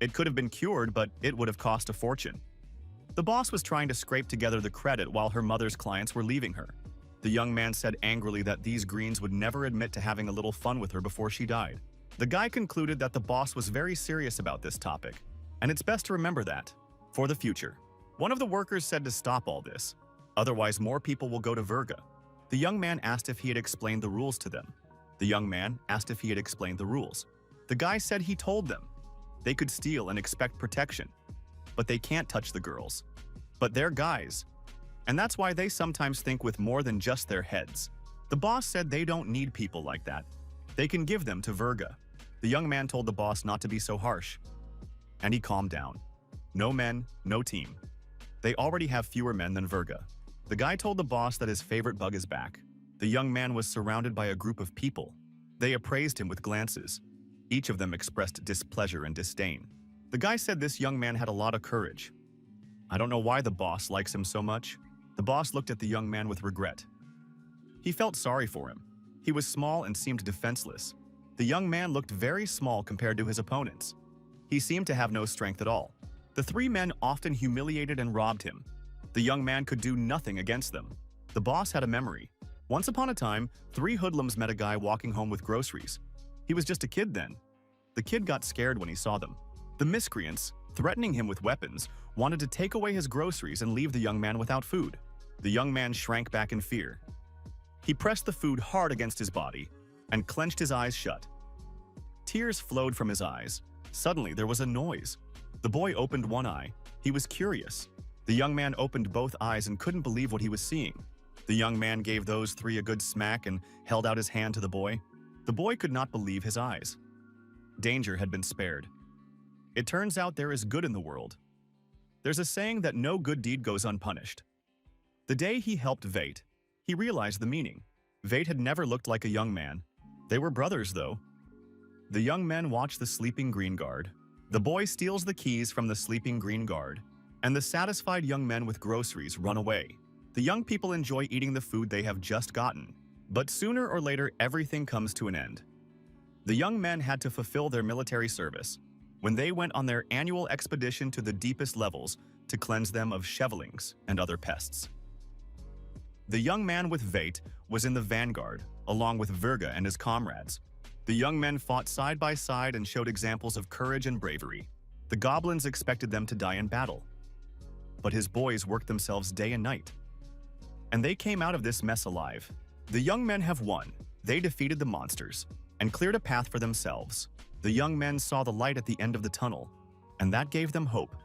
It could have been cured, but it would have cost a fortune. The boss was trying to scrape together the credit while her mother's clients were leaving her. The young man said angrily that these greens would never admit to having a little fun with her before she died. The guy concluded that the boss was very serious about this topic, and it's best to remember that for the future. One of the workers said to stop all this, otherwise more people will go to Virga. The young man asked if he had explained the rules to them. The young man asked if he had explained the rules. The guy said he told them. They could steal and expect protection, but they can't touch the girls. But they're guys, and that's why they sometimes think with more than just their heads. The boss said they don't need people like that. They can give them to Virga. The young man told the boss not to be so harsh, and he calmed down. No men, no team. They already have fewer men than Virga. The guy told the boss that his favorite bug is back. The young man was surrounded by a group of people. They appraised him with glances. Each of them expressed displeasure and disdain. The guy said this young man had a lot of courage. I don't know why the boss likes him so much. The boss looked at the young man with regret. He felt sorry for him. He was small and seemed defenseless. The young man looked very small compared to his opponents. He seemed to have no strength at all. The three men often humiliated and robbed him. The young man could do nothing against them. The boss had a memory. Once upon a time, 3 hoodlums met a guy walking home with groceries. He was just a kid then. The kid got scared when he saw them. The miscreants, threatening him with weapons, wanted to take away his groceries and leave the young man without food. The young man shrank back in fear. He pressed the food hard against his body and clenched his eyes shut. Tears flowed from his eyes. Suddenly, there was a noise. The boy opened one eye. He was curious. The young man opened both eyes and couldn't believe what he was seeing. The young man gave those three a good smack and held out his hand to the boy. The boy could not believe his eyes. Danger had been spared. It turns out there is good in the world. There's a saying that no good deed goes unpunished. The day he helped Vate, he realized the meaning. Vate had never looked like a young man. They were brothers, though. The young men watch the sleeping green guard. The boy steals the keys from the sleeping green guard, and the satisfied young men with groceries run away. The young people enjoy eating the food they have just gotten, but sooner or later everything comes to an end. The young men had to fulfill their military service when they went on their annual expedition to the deepest levels to cleanse them of shovelings and other pests. The young man with Vate was in the vanguard, along with Virga and his comrades. The young men fought side by side and showed examples of courage and bravery. The goblins expected them to die in battle. But his boys worked themselves day and night. And they came out of this mess alive. The young men have won. They defeated the monsters and cleared a path for themselves. The young men saw the light at the end of the tunnel, and that gave them hope.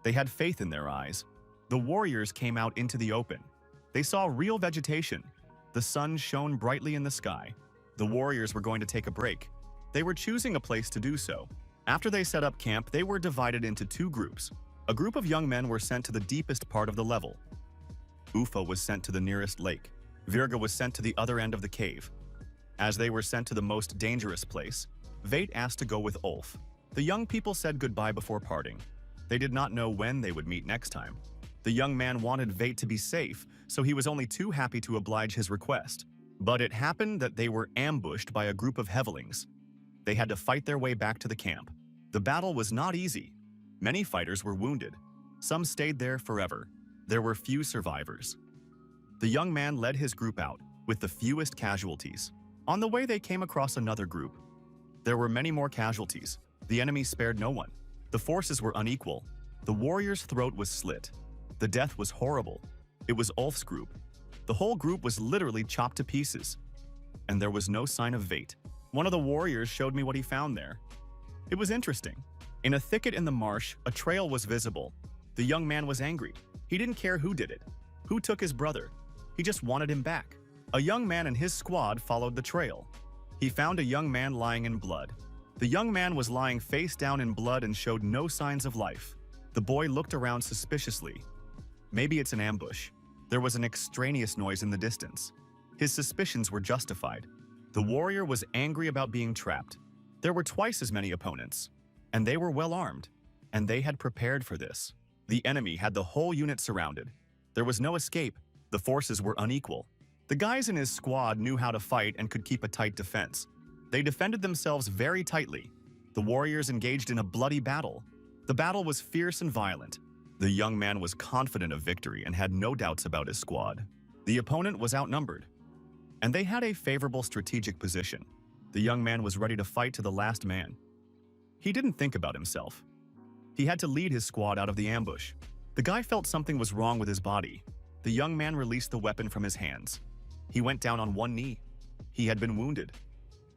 They had faith in their eyes. The warriors came out into the open. They saw real vegetation. The sun shone brightly in the sky. The warriors were going to take a break. They were choosing a place to do so. After they set up camp, they were divided into two groups. A group of young men were sent to the deepest part of the level. Ufa was sent to the nearest lake. Virga was sent to the other end of the cave. As they were sent to the most dangerous place, Vate asked to go with Ulf. The young people said goodbye before parting. They did not know when they would meet next time. The young man wanted Vate to be safe, so he was only too happy to oblige his request. But it happened that they were ambushed by a group of Hevelings. They had to fight their way back to the camp. The battle was not easy. Many fighters were wounded. Some stayed there forever. There were few survivors. The young man led his group out, with the fewest casualties. On the way, they came across another group. There were many more casualties. The enemy spared no one. The forces were unequal. The warrior's throat was slit. The death was horrible. It was Ulf's group. The whole group was literally chopped to pieces. And there was no sign of Vate. One of the warriors showed me what he found there. It was interesting. In a thicket in the marsh, a trail was visible. The young man was angry. He didn't care who did it, who took his brother. He just wanted him back. A young man and his squad followed the trail. He found a young man lying in blood. The young man was lying face down in blood and showed no signs of life. The boy looked around suspiciously. Maybe it's an ambush. There was an extraneous noise in the distance. His suspicions were justified. The warrior was angry about being trapped. There were twice as many opponents, and they were well armed, and they had prepared for this. The enemy had the whole unit surrounded. There was no escape. The forces were unequal. The guys in his squad knew how to fight and could keep a tight defense. They defended themselves very tightly. The warriors engaged in a bloody battle. The battle was fierce and violent. The young man was confident of victory and had no doubts about his squad. The opponent was outnumbered, and they had a favorable strategic position. The young man was ready to fight to the last man. He didn't think about himself. He had to lead his squad out of the ambush. The guy felt something was wrong with his body. The young man released the weapon from his hands. He went down on one knee. He had been wounded.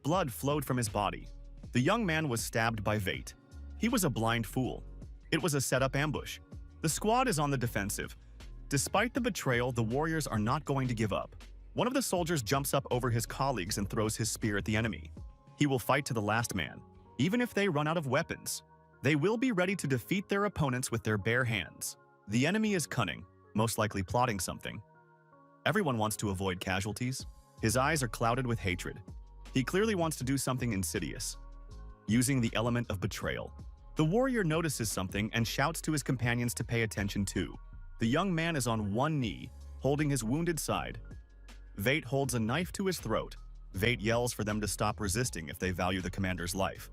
Blood flowed from his body. The young man was stabbed by Vate. He was a blind fool. It was a set-up ambush. The squad is on the defensive. Despite the betrayal, the warriors are not going to give up. One of the soldiers jumps up over his colleagues and throws his spear at the enemy. He will fight to the last man, even if they run out of weapons. They will be ready to defeat their opponents with their bare hands. The enemy is cunning, most likely plotting something. Everyone wants to avoid casualties. His eyes are clouded with hatred. He clearly wants to do something insidious, using the element of betrayal. The warrior notices something and shouts to his companions to pay attention too. The young man is on one knee, holding his wounded side. Vate holds a knife to his throat. Vate yells for them to stop resisting if they value the commander's life.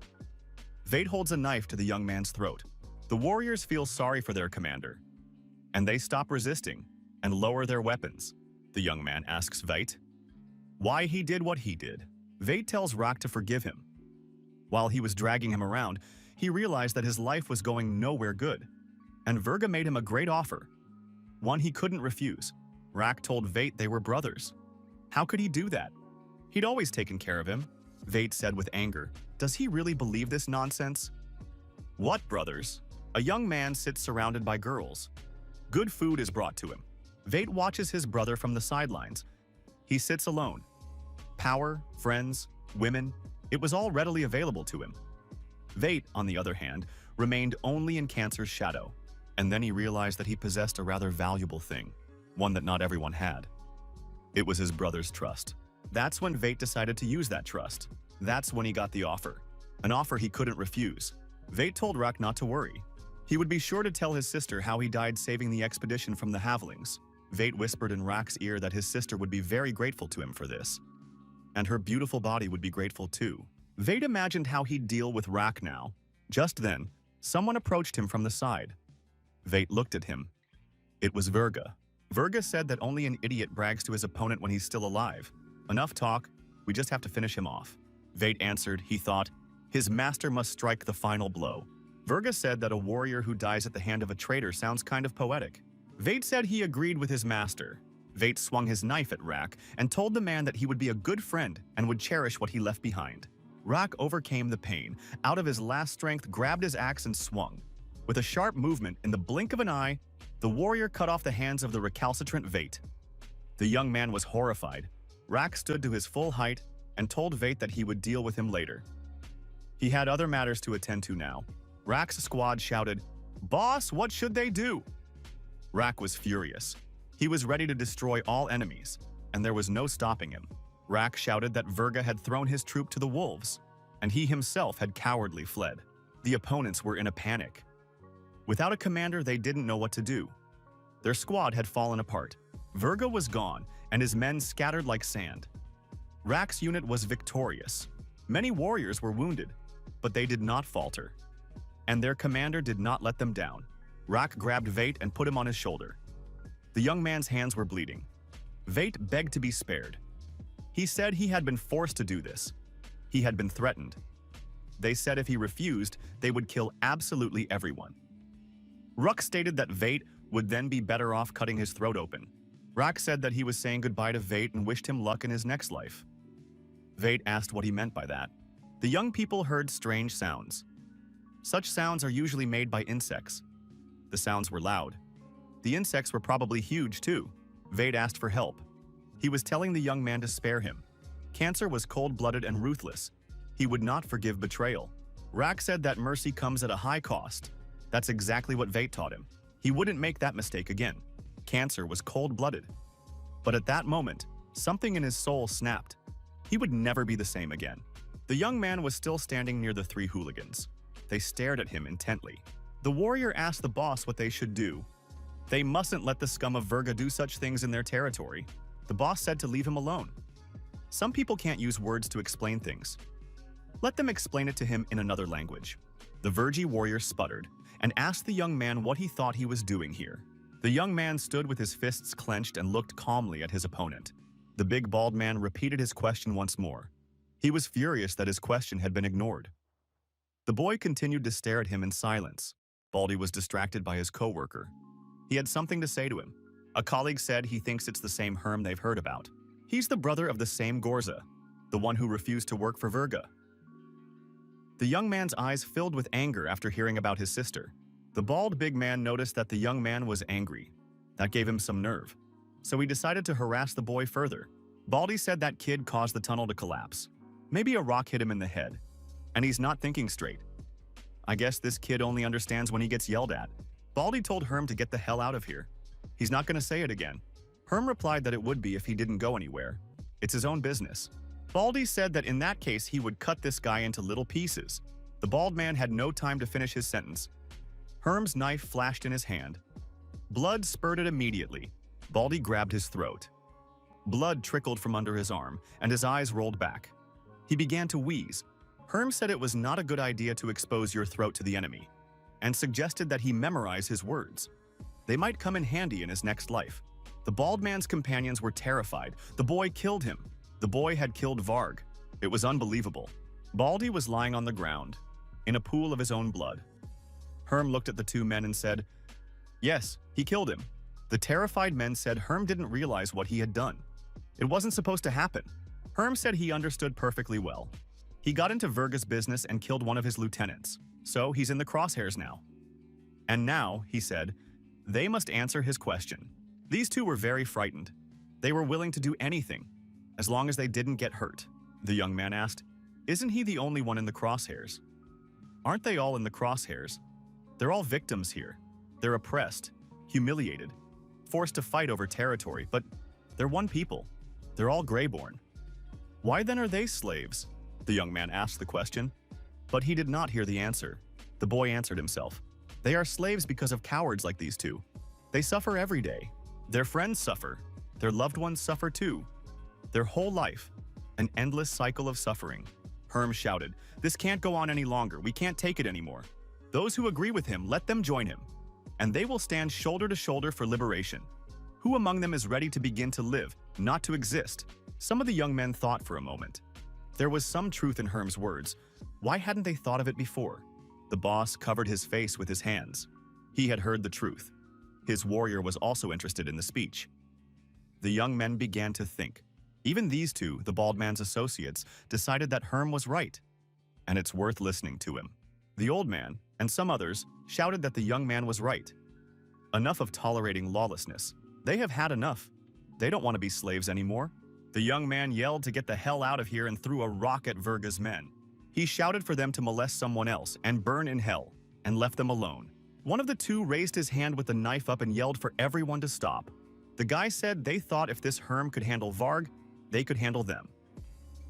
Vate holds a knife to the young man's throat. The warriors feel sorry for their commander, and they stop resisting and lower their weapons. The young man asks Vate why he did what he did. Vate tells Rock to forgive him. While he was dragging him around, He realized that his life was going nowhere good, and Verga made him a great offer, one he couldn't refuse. Rak told Vate they were brothers. How could he do that? He'd always taken care of him. Vate said with anger, "Does he really believe this nonsense?" "What brothers?" A young man sits surrounded by girls. Good food is brought to him. Vate watches his brother from the sidelines. He sits alone. Power, friends, women, it was all readily available to him. Vate, on the other hand, remained only in Cancer's shadow. And then he realized that he possessed a rather valuable thing, one that not everyone had. It was his brother's trust. That's when Vate decided to use that trust. That's when he got the offer. An offer he couldn't refuse. Vate told Rak not to worry. He would be sure to tell his sister how he died saving the expedition from the Havelings. Vate whispered in Rak's ear that his sister would be very grateful to him for this. And her beautiful body would be grateful too. Vate imagined how he'd deal with Rak now. Just then, someone approached him from the side. Vate looked at him. It was Verga. Verga said that only an idiot brags to his opponent when he's still alive. Enough talk, we just have to finish him off. Vate answered, he thought, his master must strike the final blow. Verga said that a warrior who dies at the hand of a traitor sounds kind of poetic. Vate said he agreed with his master. Vate swung his knife at Rak and told the man that he would be a good friend and would cherish what he left behind. Rak overcame the pain, out of his last strength grabbed his axe and swung. With a sharp movement, in the blink of an eye, the warrior cut off the hands of the recalcitrant Vate. The young man was horrified. Rak stood to his full height and told Vate that he would deal with him later. He had other matters to attend to now. Rak's squad shouted, "Boss, what should they do?" Rak was furious. He was ready to destroy all enemies, and there was no stopping him. Rak shouted that Verga had thrown his troop to the wolves, and he himself had cowardly fled. The opponents were in a panic. Without a commander, they didn't know what to do. Their squad had fallen apart. Verga was gone, and his men scattered like sand. Rak's unit was victorious. Many warriors were wounded, but they did not falter. And their commander did not let them down. Rak grabbed Vate and put him on his shoulder. The young man's hands were bleeding. Vate begged to be spared. He said he had been forced to do this. He had been threatened. They said if he refused, they would kill absolutely everyone. Rak stated that Vate would then be better off cutting his throat open. Rak said that he was saying goodbye to Vate and wished him luck in his next life. Vate asked what he meant by that. The young people heard strange sounds. Such sounds are usually made by insects. The sounds were loud. The insects were probably huge too. Vate asked for help. He was telling the young man to spare him. Cancer was cold-blooded and ruthless. He would not forgive betrayal. Rak said that mercy comes at a high cost. That's exactly what Vate taught him. He wouldn't make that mistake again. Cancer was cold-blooded. But at that moment, something in his soul snapped. He would never be the same again. The young man was still standing near the three hooligans. They stared at him intently. The warrior asked the boss what they should do. They mustn't let the scum of Verga do such things in their territory. The boss said to leave him alone. Some people can't use words to explain things. Let them explain it to him in another language. The Vergi warrior sputtered and asked the young man what he thought he was doing here. The young man stood with his fists clenched and looked calmly at his opponent. The big bald man repeated his question once more. He was furious that his question had been ignored. The boy continued to stare at him in silence. Baldy was distracted by his co-worker. He had something to say to him. A colleague said he thinks it's the same Herm they've heard about. He's the brother of the same Gorza, the one who refused to work for Verga. The young man's eyes filled with anger after hearing about his sister. The bald big man noticed that the young man was angry. That gave him some nerve. So he decided to harass the boy further. Baldy said that kid caused the tunnel to collapse. Maybe a rock hit him in the head. And he's not thinking straight. I guess this kid only understands when he gets yelled at. Baldy told Herm to get the hell out of here. He's not going to say it again. Herm replied that it would be if he didn't go anywhere. It's his own business. Baldy said that in that case he would cut this guy into little pieces. The bald man had no time to finish his sentence. Herm's knife flashed in his hand. Blood spurted immediately. Baldy grabbed his throat. Blood trickled from under his arm, and his eyes rolled back. He began to wheeze. Herm said it was not a good idea to expose your throat to the enemy, and suggested that he memorize his words. They might come in handy in his next life. The bald man's companions were terrified. The boy killed him. The boy had killed Varg. It was unbelievable. Baldy was lying on the ground. in a pool of his own blood. Herm looked at the two men and said, "Yes, he killed him." The terrified men said Herm didn't realize what he had done. It wasn't supposed to happen. Herm said he understood perfectly well. He got into Verga's business and killed one of his lieutenants, so he's in the crosshairs now. And now, he said, they must answer his question. These two were very frightened. They were willing to do anything, as long as they didn't get hurt. The young man asked, "Isn't he the only one in the crosshairs?" "Aren't they all in the crosshairs? They're all victims here. They're oppressed, humiliated, forced to fight over territory, but they're one people. They're all Greyborn. Why then are they slaves?" The young man asked the question, but he did not hear the answer. The boy answered himself. "They are slaves because of cowards like these two. They suffer every day. Their friends suffer. Their loved ones suffer too. Their whole life, an endless cycle of suffering." Herm shouted, "This can't go on any longer. We can't take it anymore. Those who agree with him, let them join him, and they will stand shoulder to shoulder for liberation. Who among them is ready to begin to live, not to exist?" Some of the young men thought for a moment. There was some truth in Herm's words. Why hadn't they thought of it before? The boss covered his face with his hands. He had heard the truth. His warrior was also interested in the speech. The young men began to think. Even these two, the bald man's associates, decided that Herm was right, and it's worth listening to him. The old man, and some others, shouted that the young man was right. Enough of tolerating lawlessness. They have had enough. They don't want to be slaves anymore. The young man yelled to get the hell out of here and threw a rock at Verga's men. He shouted for them to molest someone else and burn in hell, and left them alone. One of the two raised his hand with the knife up and yelled for everyone to stop. The guy said they thought if this Herm could handle Varg, they could handle them.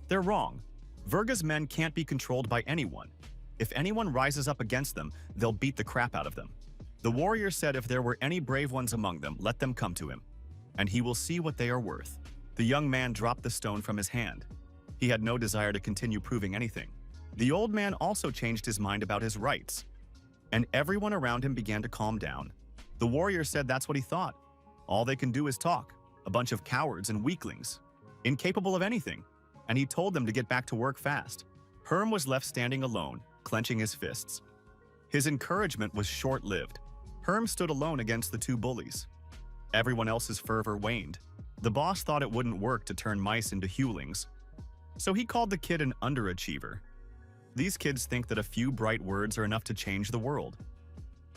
They're wrong. Verga's men can't be controlled by anyone. If anyone rises up against them, they'll beat the crap out of them. The warrior said if there were any brave ones among them, let them come to him, and he will see what they are worth. The young man dropped the stone from his hand. He had no desire to continue proving anything. The old man also changed his mind about his rights, and everyone around him began to calm down. The warrior said that's what he thought. All they can do is talk, a bunch of cowards and weaklings, incapable of anything, and he told them to get back to work fast. Herm was left standing alone, clenching his fists. His encouragement was short-lived. Herm stood alone against the two bullies. Everyone else's fervor waned. The boss thought it wouldn't work to turn mice into hulings, so he called the kid an underachiever. These kids think that a few bright words are enough to change the world.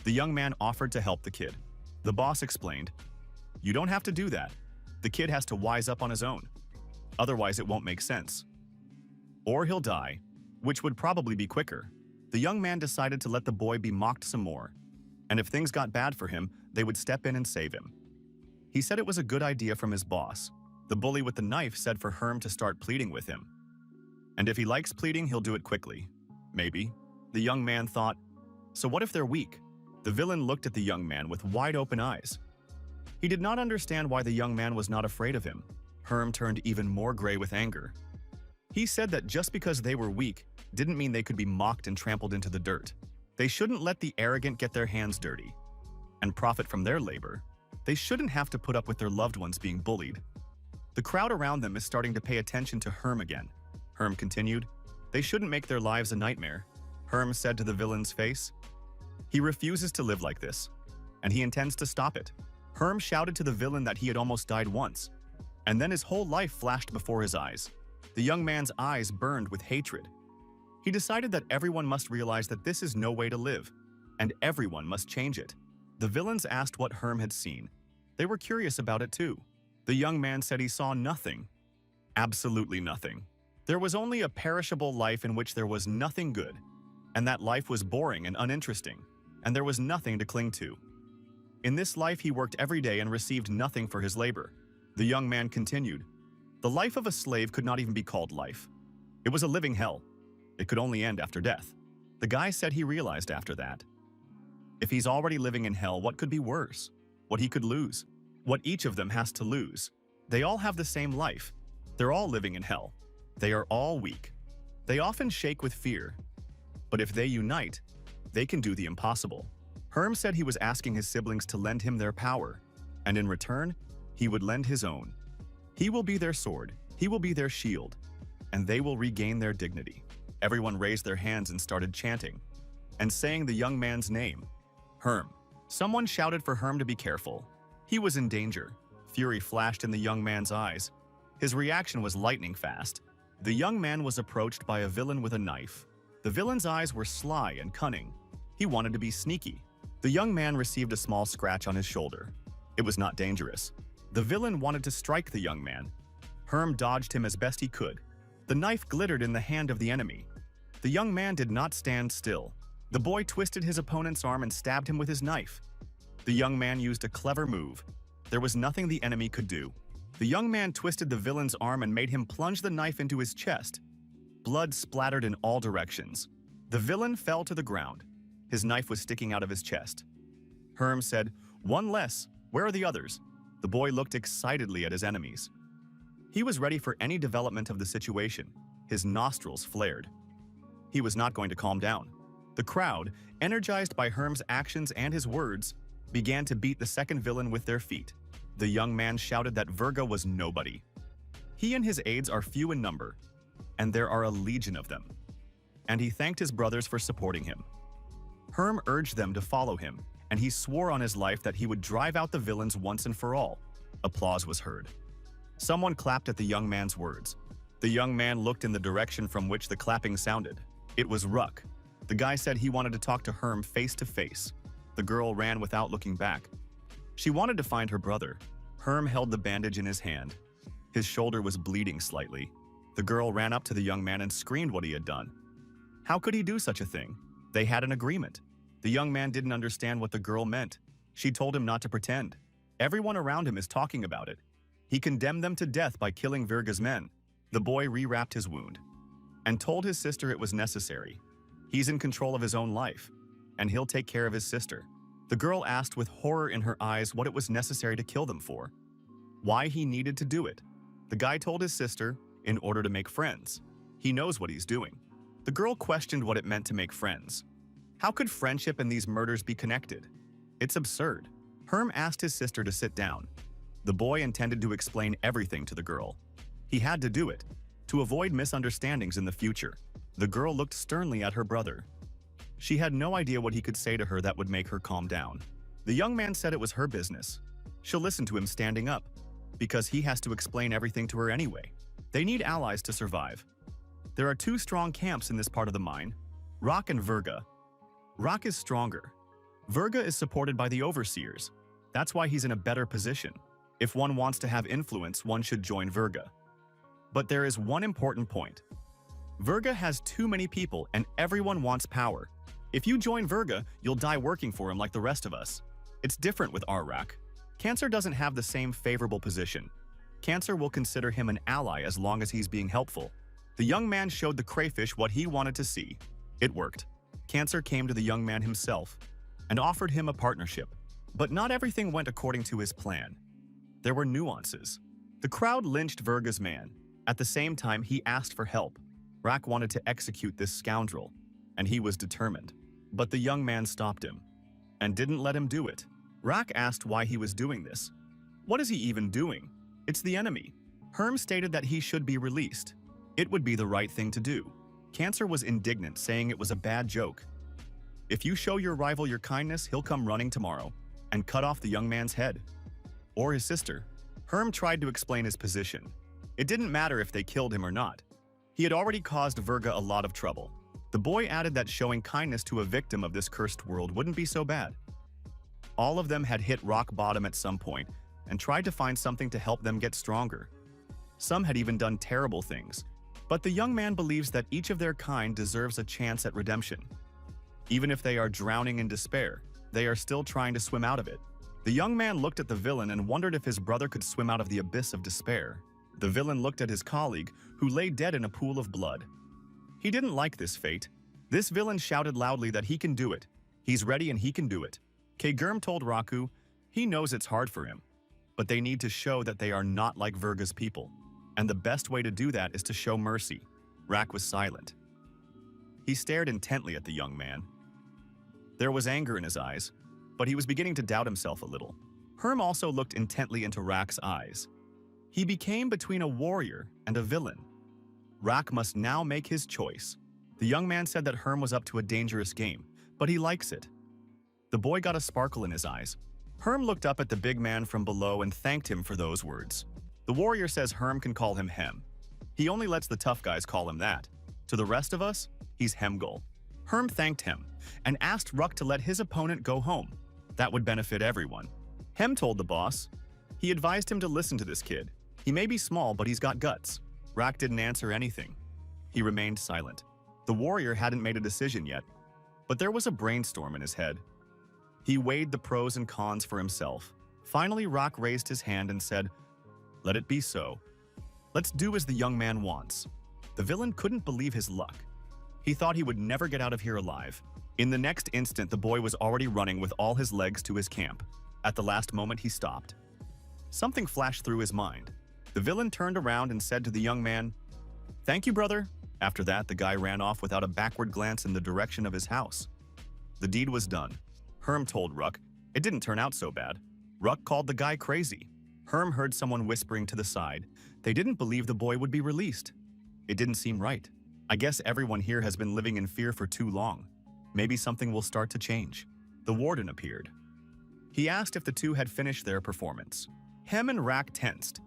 The young man offered to help the kid. The boss explained, "You don't have to do that. The kid has to wise up on his own. Otherwise, it won't make sense. Or he'll die, which would probably be quicker." The young man decided to let the boy be mocked some more, and if things got bad for him, they would step in and save him. He said it was a good idea from his boss. The bully with the knife said for Herm to start pleading with him. And if he likes pleading, he'll do it quickly. Maybe. The young man thought, so what if they're weak? The villain looked at the young man with wide-open eyes. He did not understand why the young man was not afraid of him. Herm turned even more gray with anger. He said that just because they were weak didn't mean they could be mocked and trampled into the dirt. They shouldn't let the arrogant get their hands dirty and profit from their labor. They shouldn't have to put up with their loved ones being bullied. The crowd around them is starting to pay attention to Herm again. Herm continued, "They shouldn't make their lives a nightmare." Herm said to the villain's face, "He refuses to live like this, and he intends to stop it." Herm shouted to the villain that he had almost died once, and then his whole life flashed before his eyes. The young man's eyes burned with hatred. He decided that everyone must realize that this is no way to live, and everyone must change it. The villains asked what Herm had seen. They were curious about it too. The young man said he saw nothing. Absolutely nothing. There was only a perishable life in which there was nothing good, and that life was boring and uninteresting, and there was nothing to cling to. In this life he worked every day and received nothing for his labor. The young man continued, "The life of a slave could not even be called life. It was a living hell. It could only end after death." The guy said he realized after that. If he's already living in hell, what could be worse? What he could lose? What each of them has to lose? They all have the same life. They're all living in hell. They are all weak. They often shake with fear. But if they unite, they can do the impossible. Herm said he was asking his siblings to lend him their power, and in return, he would lend his own. He will be their sword, he will be their shield, and they will regain their dignity. Everyone raised their hands and started chanting. and saying the young man's name. Herm. Someone shouted for Herm to be careful. He was in danger. Fury flashed in the young man's eyes. His reaction was lightning fast. The young man was approached by a villain with a knife. The villain's eyes were sly and cunning. He wanted to be sneaky. The young man received a small scratch on his shoulder. It was not dangerous. The villain wanted to strike the young man. Herm dodged him as best he could. The knife glittered in the hand of the enemy. The young man did not stand still. The boy twisted his opponent's arm and stabbed him with his knife. The young man used a clever move. There was nothing the enemy could do. The young man twisted the villain's arm and made him plunge the knife into his chest. Blood splattered in all directions. The villain fell to the ground. His knife was sticking out of his chest. Herm said, "One less. Where are the others?" The boy looked excitedly at his enemies. He was ready for any development of the situation. His nostrils flared. He was not going to calm down. The crowd, energized by Herm's actions and his words, began to beat the second villain with their feet. The young man shouted that Virga was nobody. He and his aides are few in number, and there are a legion of them. And he thanked his brothers for supporting him. Herm urged them to follow him, and he swore on his life that he would drive out the villains once and for all. Applause was heard. Someone clapped at the young man's words. The young man looked in the direction from which the clapping sounded. It was Ruck. The guy said he wanted to talk to Herm face to face. The girl ran without looking back. She wanted to find her brother. Herm held the bandage in his hand. His shoulder was bleeding slightly. The girl ran up to the young man and screamed what he had done. How could he do such a thing? They had an agreement. The young man didn't understand what the girl meant. She told him not to pretend. Everyone around him is talking about it. He condemned them to death by killing Virga's men. The boy rewrapped his wound and told his sister it was necessary. He's in control of his own life, and he'll take care of his sister. The girl asked with horror in her eyes what it was necessary to kill them for. Why he needed to do it. The guy told his sister, in order to make friends. He knows what he's doing. The girl questioned what it meant to make friends. How could friendship and these murders be connected? It's absurd. Herm asked his sister to sit down. The boy intended to explain everything to the girl. He had to do it, to avoid misunderstandings in the future. The girl looked sternly at her brother. She had no idea what he could say to her that would make her calm down. The young man said it was her business. She'll listen to him standing up, because he has to explain everything to her anyway. They need allies to survive. There are two strong camps in this part of the mine, Rock and Virga. Rock is stronger. Virga is supported by the overseers. That's why he's in a better position. If one wants to have influence, one should join Virga. But there is one important point. Virga has too many people and everyone wants power. If you join Virga, you'll die working for him like the rest of us. It's different with Arrak. Cancer doesn't have the same favorable position. Cancer will consider him an ally as long as he's being helpful. The young man showed the crayfish what he wanted to see. It worked. Cancer came to the young man himself and offered him a partnership. But not everything went according to his plan. There were nuances. The crowd lynched Virga's man. At the same time, he asked for help. Rack wanted to execute this scoundrel, and he was determined. But the young man stopped him and didn't let him do it. Rack asked why he was doing this. What is he even doing? It's the enemy. Herm stated that he should be released. It would be the right thing to do. Cancer was indignant, saying it was a bad joke. If you show your rival your kindness, he'll come running tomorrow and cut off the young man's head. Or his sister. Herm tried to explain his position. It didn't matter if they killed him or not. He had already caused Virga a lot of trouble. The boy added that showing kindness to a victim of this cursed world wouldn't be so bad. All of them had hit rock bottom at some point and tried to find something to help them get stronger. Some had even done terrible things. But the young man believes that each of their kind deserves a chance at redemption. Even if they are drowning in despair, they are still trying to swim out of it. The young man looked at the villain and wondered if his brother could swim out of the abyss of despair. The villain looked at his colleague, who lay dead in a pool of blood. He didn't like this fate. This villain shouted loudly that he can do it. He's ready and he can do it. Kagurm told Raku he knows it's hard for him, but they need to show that they are not like Virga's people. And the best way to do that is to show mercy. Rack was silent. He stared intently at the young man. There was anger in his eyes, but he was beginning to doubt himself a little. Herm also looked intently into Rack's eyes. He became between a warrior and a villain. Rack must now make his choice. The young man said that Herm was up to a dangerous game, but he likes it. The boy got a sparkle in his eyes. Herm looked up at the big man from below and thanked him for those words. The warrior says Herm can call him Hem. He only lets the tough guys call him that. To the rest of us, he's Hemgul. Herm thanked him and asked Ruck to let his opponent go home. That would benefit everyone. Hem told the boss. He advised him to listen to this kid. He may be small, but he's got guts. Rack didn't answer anything. He remained silent. The warrior hadn't made a decision yet, but there was a brainstorm in his head. He weighed the pros and cons for himself. Finally, Rock raised his hand and said, "Let it be so. Let's do as the young man wants." The villain couldn't believe his luck. He thought he would never get out of here alive. In the next instant, the boy was already running with all his legs to his camp. At the last moment, he stopped. Something flashed through his mind. The villain turned around and said to the young man, "Thank you, brother." After that, the guy ran off without a backward glance in the direction of his house. The deed was done. Herm told Ruck. It didn't turn out so bad. Ruck called the guy crazy. Herm heard someone whispering to the side. They didn't believe the boy would be released. It didn't seem right. I guess everyone here has been living in fear for too long. Maybe something will start to change. The warden appeared. He asked if the two had finished their performance. Hem and Rack tensed.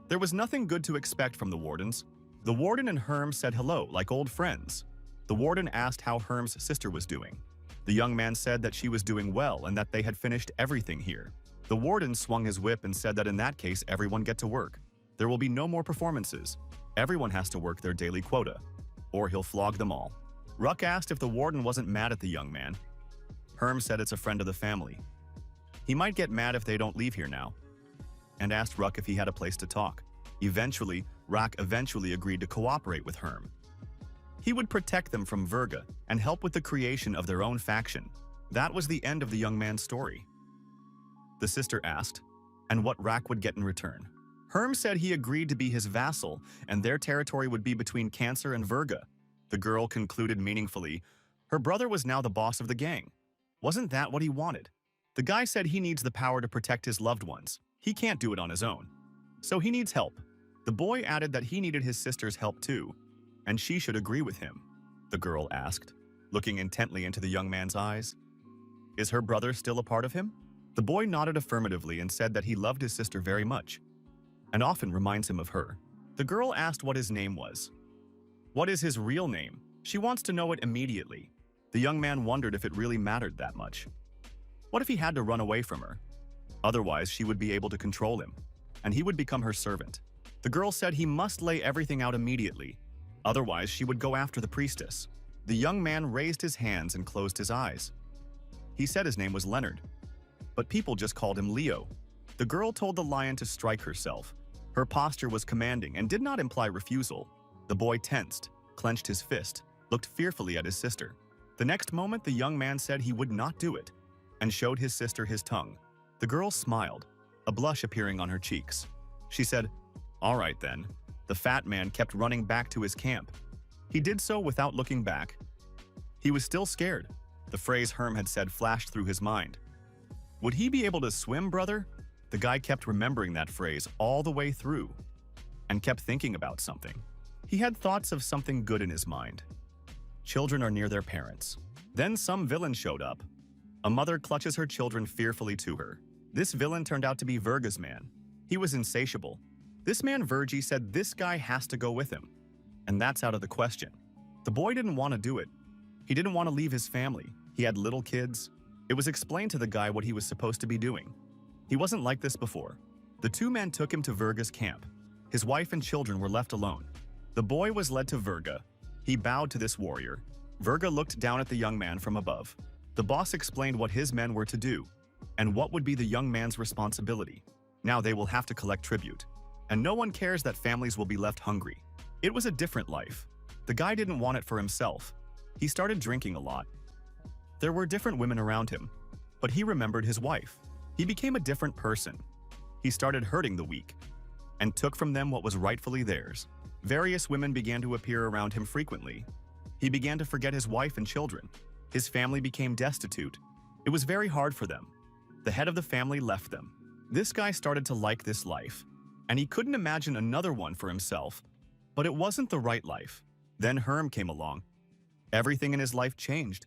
There was nothing good to expect from the wardens. The warden and Herm said hello like old friends. The warden asked how Herm's sister was doing. The young man said that she was doing well and that they had finished everything here. The warden swung his whip and said that in that case everyone get to work. There will be no more performances. Everyone has to work their daily quota, or he'll flog them all. Ruck asked if the warden wasn't mad at the young man. Herm said it's a friend of the family. He might get mad if they don't leave here now, and asked Ruck if he had a place to talk. Eventually, Rack agreed to cooperate with Herm. He would protect them from Verga and help with the creation of their own faction. That was the end of the young man's story. The sister asked, and what Rack would get in return. Herm said he agreed to be his vassal and their territory would be between Cancer and Verga. The girl concluded meaningfully, her brother was now the boss of the gang. Wasn't that what he wanted? The guy said he needs the power to protect his loved ones. He can't do it on his own. So he needs help. The boy added that he needed his sister's help too, and she should agree with him. The girl asked, looking intently into the young man's eyes. Is her brother still a part of him? The boy nodded affirmatively and said that he loved his sister very much, and often reminds him of her. The girl asked what his name was. What is his real name? She wants to know it immediately. The young man wondered if it really mattered that much. What if he had to run away from her? Otherwise, she would be able to control him, and he would become her servant. The girl said he must lay everything out immediately. Otherwise, she would go after the priestess. The young man raised his hands and closed his eyes. He said his name was Leonard, but people just called him Leo. The girl told the lion to strike herself. Her posture was commanding and did not imply refusal. The boy tensed, clenched his fist, looked fearfully at his sister. The next moment, the young man said he would not do it, and showed his sister his tongue. The girl smiled, a blush appearing on her cheeks. She said, "All right then." The fat man kept running back to his camp. He did so without looking back. He was still scared. The phrase Herm had said flashed through his mind. Would he be able to swim, brother? The guy kept remembering that phrase all the way through, and kept thinking about something. He had thoughts of something good in his mind. Children are near their parents. Then some villain showed up. A mother clutches her children fearfully to her. This villain turned out to be Verga's man. He was insatiable. This man Vergi said this guy has to go with him, and that's out of the question. The boy didn't want to do it. He didn't want to leave his family. He had little kids. It was explained to the guy what he was supposed to be doing. He wasn't like this before. The two men took him to Verga's camp. His wife and children were left alone. The boy was led to Verga. He bowed to this warrior. Verga looked down at the young man from above. The boss explained what his men were to do, and what would be the young man's responsibility. Now they will have to collect tribute. And no one cares that families will be left hungry. It was a different life. The guy didn't want it for himself. He started drinking a lot. There were different women around him, but he remembered his wife. He became a different person. He started hurting the weak, and took from them what was rightfully theirs. Various women began to appear around him frequently. He began to forget his wife and children. His family became destitute. It was very hard for them. The head of the family left them. This guy started to like this life, and he couldn't imagine another one for himself, but it wasn't the right life. Then Herm came along. Everything in his life changed.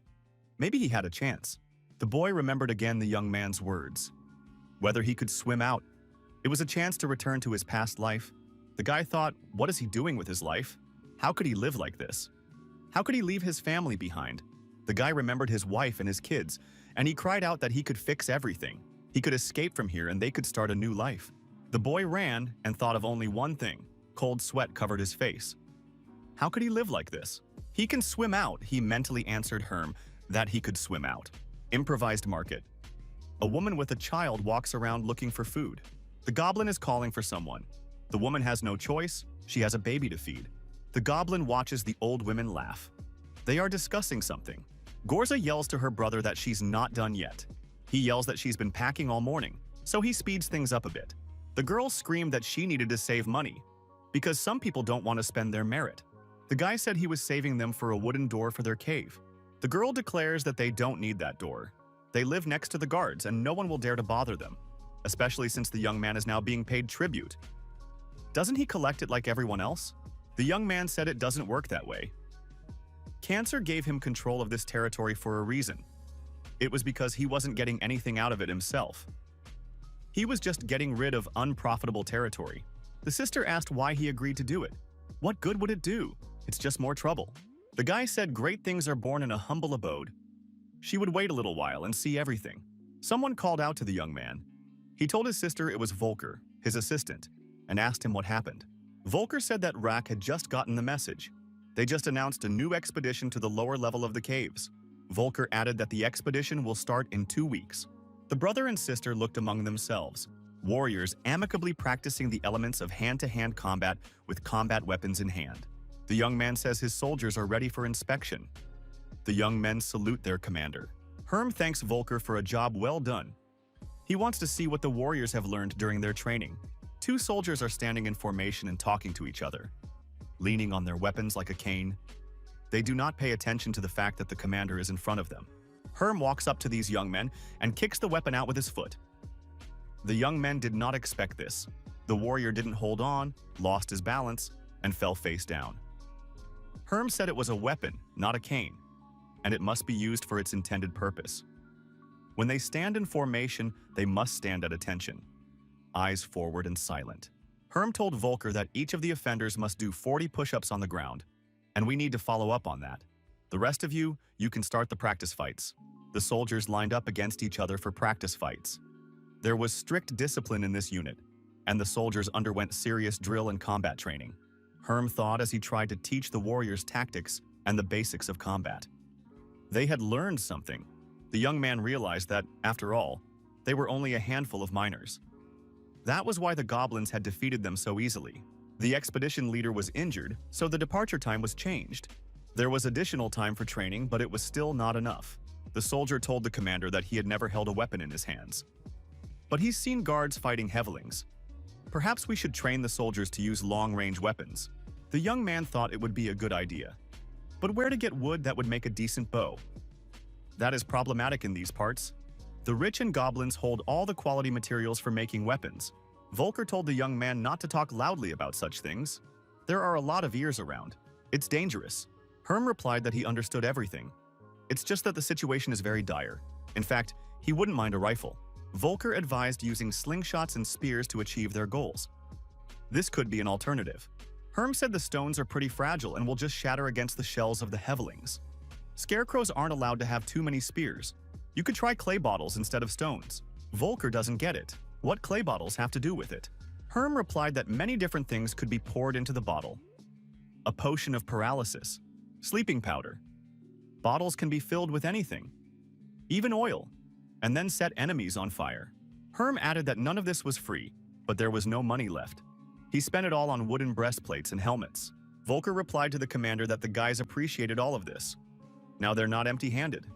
Maybe he had a chance. The boy remembered again the young man's words. Whether he could swim out. It was a chance to return to his past life. The guy thought, what is he doing with his life? How could he live like this? How could he leave his family behind? The guy remembered his wife and his kids, and he cried out that he could fix everything. He could escape from here and they could start a new life. The boy ran and thought of only one thing. Cold sweat covered his face. How could he live like this? He can swim out, he mentally answered Herm that he could swim out. Improvised market. A woman with a child walks around looking for food. The goblin is calling for someone. The woman has no choice, she has a baby to feed. The goblin watches the old women laugh. They are discussing something. Gorza yells to her brother that she's not done yet. He yells that she's been packing all morning, so he speeds things up a bit. The girl screamed that she needed to save money, because some people don't want to spend their merit. The guy said he was saving them for a wooden door for their cave. The girl declares that they don't need that door. They live next to the guards and no one will dare to bother them, especially since the young man is now being paid tribute. Doesn't he collect it like everyone else? The young man said it doesn't work that way. Cancer gave him control of this territory for a reason. It was because he wasn't getting anything out of it himself. He was just getting rid of unprofitable territory. The sister asked why he agreed to do it. What good would it do? It's just more trouble. The guy said great things are born in a humble abode. She would wait a little while and see everything. Someone called out to the young man. He told his sister it was Volker, his assistant, and asked him what happened. Volker said that Rack had just gotten the message. They just announced a new expedition to the lower level of the caves. Volker added that the expedition will start in 2 weeks. The brother and sister looked among themselves, warriors amicably practicing the elements of hand-to-hand combat with combat weapons in hand. The young man says his soldiers are ready for inspection. The young men salute their commander. Herm thanks Volker for a job well done. He wants to see what the warriors have learned during their training. 2 soldiers are standing in formation and talking to each other, leaning on their weapons like a cane. They do not pay attention to the fact that the commander is in front of them. Herm walks up to these young men and kicks the weapon out with his foot. The young men did not expect this. The warrior didn't hold on, lost his balance, and fell face down. Herm said it was a weapon, not a cane, and it must be used for its intended purpose. When they stand in formation, they must stand at attention, eyes forward and silent. Herm told Volker that each of the offenders must do 40 push-ups on the ground, and we need to follow up on that. The rest of you can start the practice fights. The soldiers lined up against each other for practice fights. There was strict discipline in this unit, and the soldiers underwent serious drill and combat training. Herm thought as he tried to teach the warriors tactics and the basics of combat. They had learned something. The young man realized that, after all, they were only a handful of miners. That was why the goblins had defeated them so easily. The expedition leader was injured, so the departure time was changed. There was additional time for training, but it was still not enough. The soldier told the commander that he had never held a weapon in his hands. But he's seen guards fighting Hevelings. Perhaps we should train the soldiers to use long-range weapons. The young man thought it would be a good idea. But where to get wood that would make a decent bow? That is problematic in these parts. The rich and goblins hold all the quality materials for making weapons. Volker told the young man not to talk loudly about such things. There are a lot of ears around. It's dangerous. Herm replied that he understood everything. It's just that the situation is very dire. In fact, he wouldn't mind a rifle. Volker advised using slingshots and spears to achieve their goals. This could be an alternative. Herm said the stones are pretty fragile and will just shatter against the shells of the Hevelings. Scarecrows aren't allowed to have too many spears. You could try clay bottles instead of stones. Volker doesn't get it. What clay bottles have to do with it? Herm replied that many different things could be poured into the bottle. A potion of paralysis, sleeping powder. Bottles can be filled with anything, even oil, and then set enemies on fire. Herm added that none of this was free, but there was no money left. He spent it all on wooden breastplates and helmets. Volker replied to the commander that the guys appreciated all of this. Now they're not empty-handed.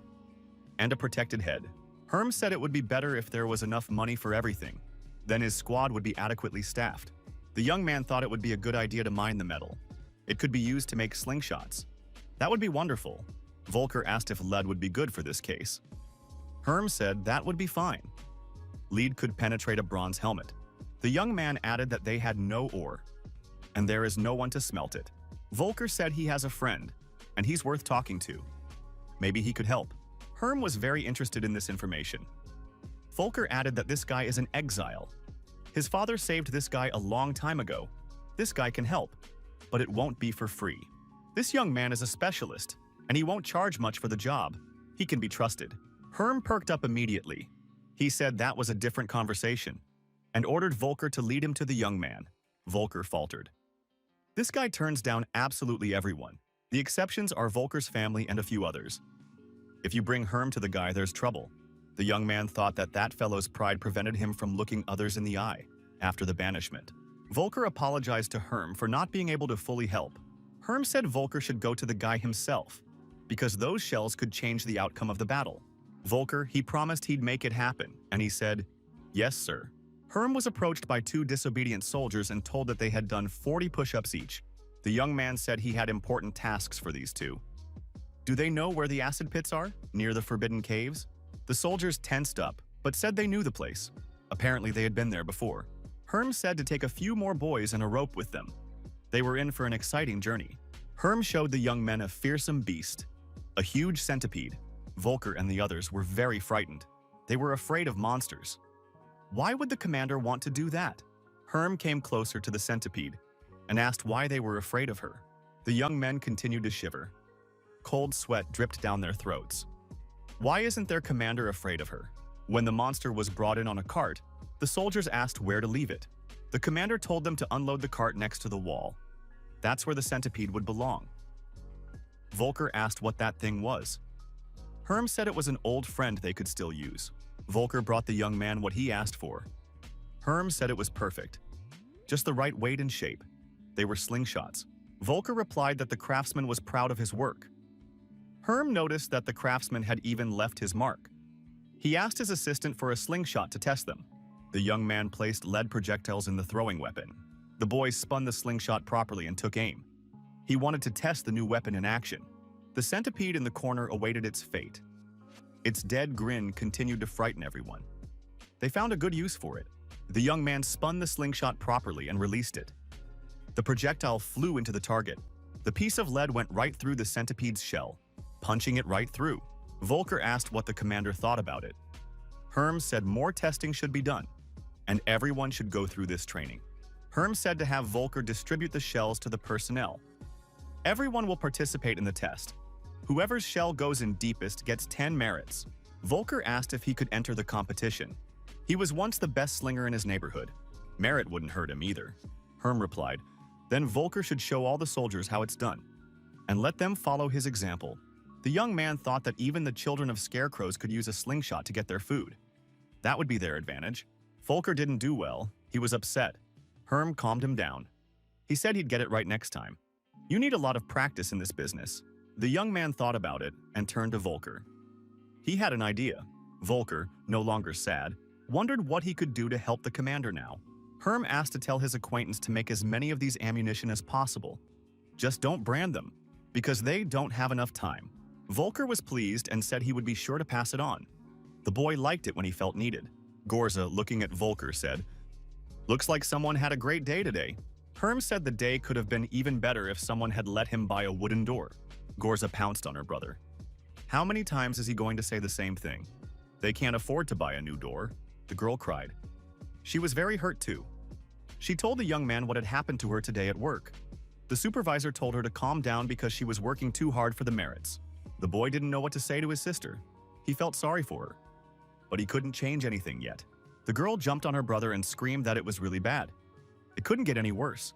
And a protected head. Herm said it would be better if there was enough money for everything. Then his squad would be adequately staffed. The young man thought it would be a good idea to mine the metal. It could be used to make slingshots. That would be wonderful. Volker asked if lead would be good for this case. Herm said that would be fine. Lead could penetrate a bronze helmet. The young man added that they had no ore, and there is no one to smelt it. Volker said he has a friend, and he's worth talking to. Maybe he could help. Herm was very interested in this information. Volker added that this guy is an exile. His father saved this guy a long time ago. This guy can help, but it won't be for free. This young man is a specialist, and he won't charge much for the job. He can be trusted. Herm perked up immediately. He said that was a different conversation, and ordered Volker to lead him to the young man. Volker faltered. This guy turns down absolutely everyone. The exceptions are Volker's family and a few others. If you bring Herm to the guy, there's trouble. The young man thought that that fellow's pride prevented him from looking others in the eye after the banishment. Volker apologized to Herm for not being able to fully help. Herm said Volker should go to the guy himself, because those shells could change the outcome of the battle. Volker, he promised he'd make it happen, and he said, "Yes, sir." Herm was approached by two disobedient soldiers and told that they had done 40 push-ups each. The young man said he had important tasks for these two. Do they know where the acid pits are? Near the forbidden caves? The soldiers tensed up, but said they knew the place. Apparently they had been there before. Herm said to take a few more boys and a rope with them. They were in for an exciting journey. Herm showed the young men a fearsome beast, a huge centipede. Volker and the others were very frightened. They were afraid of monsters. Why would the commander want to do that? Herm came closer to the centipede and asked why they were afraid of her. The young men continued to shiver. Cold sweat dripped down their throats. Why isn't their commander afraid of her? When the monster was brought in on a cart, the soldiers asked where to leave it. The commander told them to unload the cart next to the wall. That's where the centipede would belong. Volker asked what that thing was. Herm said it was an old friend they could still use. Volker brought the young man what he asked for. Herm said it was perfect. Just the right weight and shape. They were slingshots. Volker replied that the craftsman was proud of his work. Herm noticed that the craftsman had even left his mark. He asked his assistant for a slingshot to test them. The young man placed lead projectiles in the throwing weapon. The boys spun the slingshot properly and took aim. He wanted to test the new weapon in action. The centipede in the corner awaited its fate. Its dead grin continued to frighten everyone. They found a good use for it. The young man spun the slingshot properly and released it. The projectile flew into the target. The piece of lead went right through the centipede's shell, punching it right through. Volker asked what the commander thought about it. Herm said more testing should be done, and everyone should go through this training. Herm said to have Volker distribute the shells to the personnel. Everyone will participate in the test. Whoever's shell goes in deepest gets 10 merits. Volker asked if he could enter the competition. He was once the best slinger in his neighborhood. Merit wouldn't hurt him either. Herm replied, then Volker should show all the soldiers how it's done, and let them follow his example. The young man thought that even the children of scarecrows could use a slingshot to get their food. That would be their advantage. Volker didn't do well. He was upset. Herm calmed him down. He said he'd get it right next time. You need a lot of practice in this business. The young man thought about it and turned to Volker. He had an idea. Volker, no longer sad, wondered what he could do to help the commander now. Herm asked to tell his acquaintance to make as many of these ammunition as possible. Just don't brand them, because they don't have enough time. Volker was pleased and said he would be sure to pass it on. The boy liked it when he felt needed. Gorza, looking at Volker, said, "Looks like someone had a great day today." Herm said the day could have been even better if someone had let him buy a wooden door. Gorza pounced on her brother. How many times is he going to say the same thing? They can't afford to buy a new door, the girl cried. She was very hurt too. She told the young man what had happened to her today at work. The supervisor told her to calm down because she was working too hard for the merits. The boy didn't know what to say to his sister. He felt sorry for her, but he couldn't change anything yet. The girl jumped on her brother and screamed that it was really bad. It couldn't get any worse.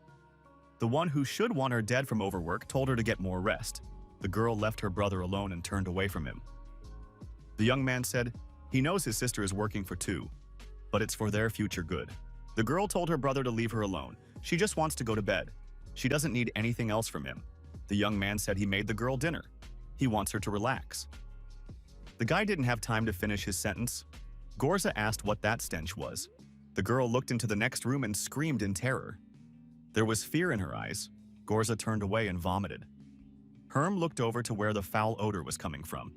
The one who should want her dead from overwork told her to get more rest. The girl left her brother alone and turned away from him. The young man said he knows his sister is working for two, but it's for their future good. The girl told her brother to leave her alone. She just wants to go to bed. She doesn't need anything else from him. The young man said he made the girl dinner. He wants her to relax. The guy didn't have time to finish his sentence. Gorza asked what that stench was. The girl looked into the next room and screamed in terror. There was fear in her eyes. Gorza turned away and vomited. Herm looked over to where the foul odor was coming from.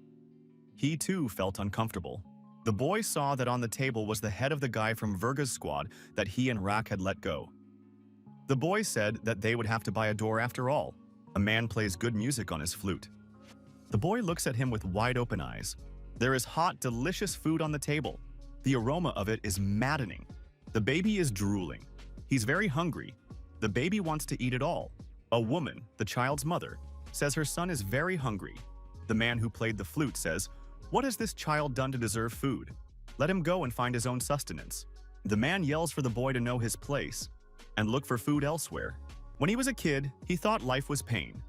He too felt uncomfortable. The boy saw that on the table was the head of the guy from Verga's squad that he and Rak had let go. The boy said that they would have to buy a door after all. A man plays good music on his flute. The boy looks at him with wide-open eyes. There is hot, delicious food on the table. The aroma of it is maddening. The baby is drooling. He's very hungry. The baby wants to eat it all. A woman, the child's mother, says her son is very hungry. The man who played the flute says, "What has this child done to deserve food? Let him go and find his own sustenance." The man yells for the boy to know his place and look for food elsewhere. When he was a kid, he thought life was pain.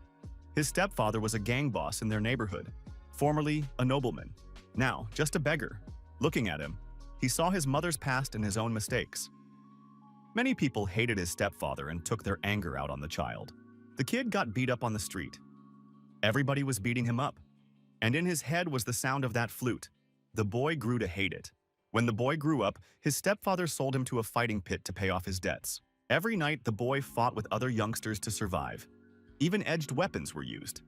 His stepfather was a gang boss in their neighborhood, formerly a nobleman, now just a beggar. Looking at him, he saw his mother's past and his own mistakes. Many people hated his stepfather and took their anger out on the child. The kid got beat up on the street. Everybody was beating him up, and in his head was the sound of that flute. The boy grew to hate it. When the boy grew up, his stepfather sold him to a fighting pit to pay off his debts. Every night, the boy fought with other youngsters to survive. Even edged weapons were used.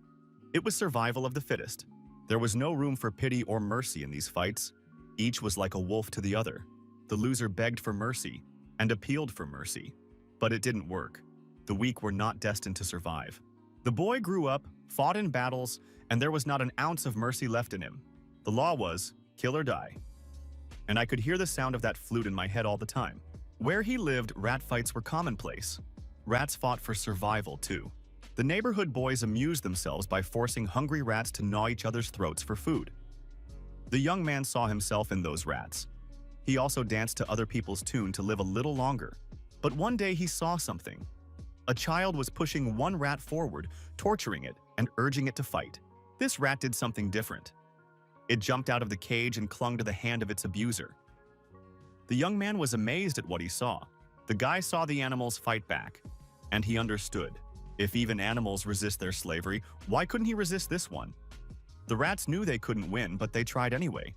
It was survival of the fittest. There was no room for pity or mercy in these fights. Each was like a wolf to the other. The loser begged for mercy and appealed for mercy, but it didn't work. The weak were not destined to survive. The boy grew up, fought in battles, and there was not an ounce of mercy left in him. The law was, kill or die. And I could hear the sound of that flute in my head all the time. Where he lived, rat fights were commonplace. Rats fought for survival, too. The neighborhood boys amused themselves by forcing hungry rats to gnaw each other's throats for food. The young man saw himself in those rats. He also danced to other people's tune to live a little longer. But one day he saw something. A child was pushing one rat forward, torturing it and urging it to fight. This rat did something different. It jumped out of the cage and clung to the hand of its abuser. The young man was amazed at what he saw. The guy saw the animals fight back, and he understood. If even animals resist their slavery, why couldn't he resist this one? The rats knew they couldn't win, but they tried anyway.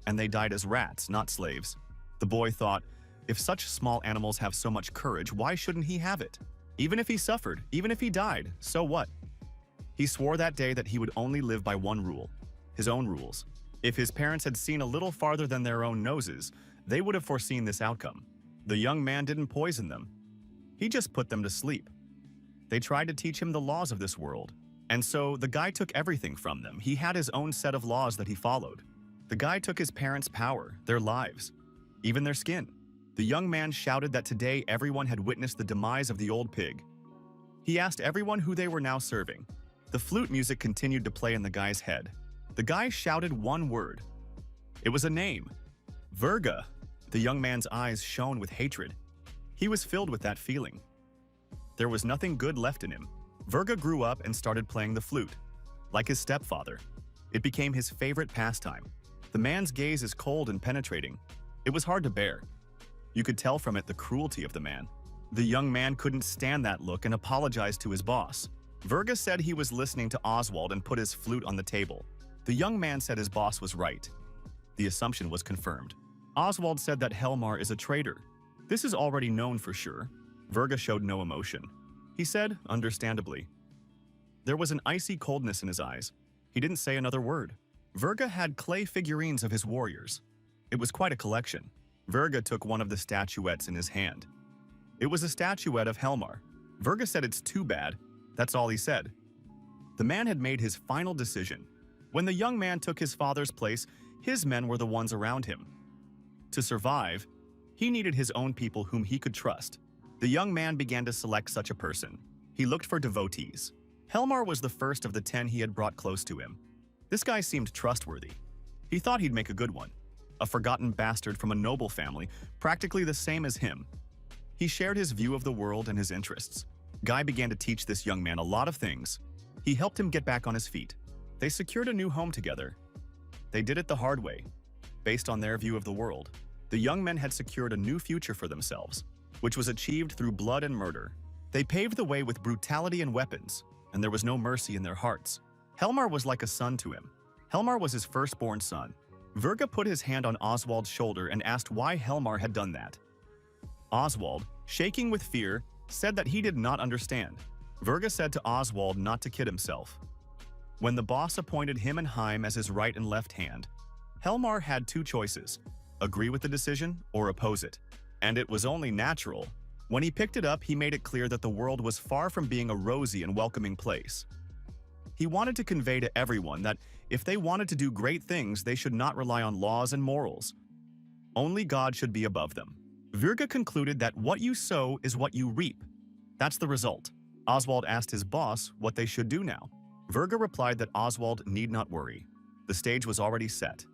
And they died as rats, not slaves. The boy thought, if such small animals have so much courage, why shouldn't he have it? Even if he suffered, even if he died, so what? He swore that day that he would only live by one rule. His own rules. If his parents had seen a little farther than their own noses, they would have foreseen this outcome. The young man didn't poison them. He just put them to sleep. They tried to teach him the laws of this world. And so the guy took everything from them. He had his own set of laws that he followed. The guy took his parents' power, their lives, even their skin. The young man shouted that today everyone had witnessed the demise of the old pig. He asked everyone who they were now serving. The flute music continued to play in the guy's head. The guy shouted one word. It was a name. Virga. The young man's eyes shone with hatred. He was filled with that feeling. There was nothing good left in him. Virga grew up and started playing the flute. Like his stepfather, it became his favorite pastime. The man's gaze is cold and penetrating. It was hard to bear. You could tell from it the cruelty of the man. The young man couldn't stand that look and apologized to his boss. Virga said he was listening to Oswald and put his flute on the table. The young man said his boss was right. The assumption was confirmed. Oswald said that Helmar is a traitor. This is already known for sure. Virga showed no emotion. He said, understandably. There was an icy coldness in his eyes. He didn't say another word. Virga had clay figurines of his warriors. It was quite a collection. Virga took one of the statuettes in his hand. It was a statuette of Helmar. Virga said it's too bad. That's all he said. The man had made his final decision. When the young man took his father's place, his men were the ones around him. To survive, he needed his own people whom he could trust. The young man began to select such a person. He looked for devotees. Helmar was the first of the 10 he had brought close to him. This guy seemed trustworthy. He thought he'd make a good one. A forgotten bastard from a noble family, practically the same as him. He shared his view of the world and his interests. Guy began to teach this young man a lot of things. He helped him get back on his feet. They secured a new home together. They did it the hard way, based on their view of the world. The young men had secured a new future for themselves, which was achieved through blood and murder. They paved the way with brutality and weapons, and there was no mercy in their hearts. Helmar was like a son to him. Helmar was his firstborn son. Virga put his hand on Oswald's shoulder and asked why Helmar had done that. Oswald, shaking with fear, said that he did not understand. Virga said to Oswald not to kid himself. When the boss appointed him and Heim as his right and left hand, Helmar had two choices: agree with the decision or oppose it. And it was only natural. When he picked it up, he made it clear that the world was far from being a rosy and welcoming place. He wanted to convey to everyone that if they wanted to do great things, they should not rely on laws and morals. Only God should be above them. Virga concluded that what you sow is what you reap. That's the result. Oswald asked his boss what they should do now. Virga replied that Oswald need not worry. The stage was already set.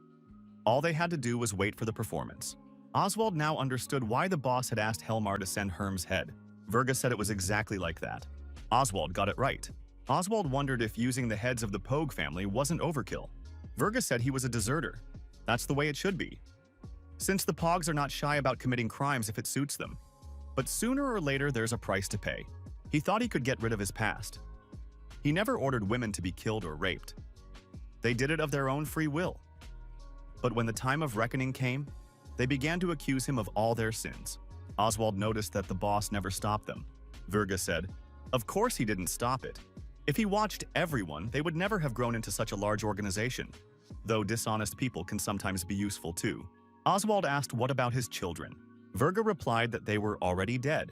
All they had to do was wait for the performance. Oswald now understood why the boss had asked Helmar to send Herm's head. Virga said it was exactly like that. Oswald got it right. Oswald wondered if using the heads of the Pogue family wasn't overkill. Virga said he was a deserter. That's the way it should be, since the Pogs are not shy about committing crimes if it suits them. But sooner or later, there's a price to pay. He thought he could get rid of his past. He never ordered women to be killed or raped. They did it of their own free will. But when the time of reckoning came, they began to accuse him of all their sins. Oswald noticed that the boss never stopped them. Virga said, of course he didn't stop it. If he watched everyone, they would never have grown into such a large organization, though dishonest people can sometimes be useful too. Oswald asked what about his children. Virga replied that they were already dead,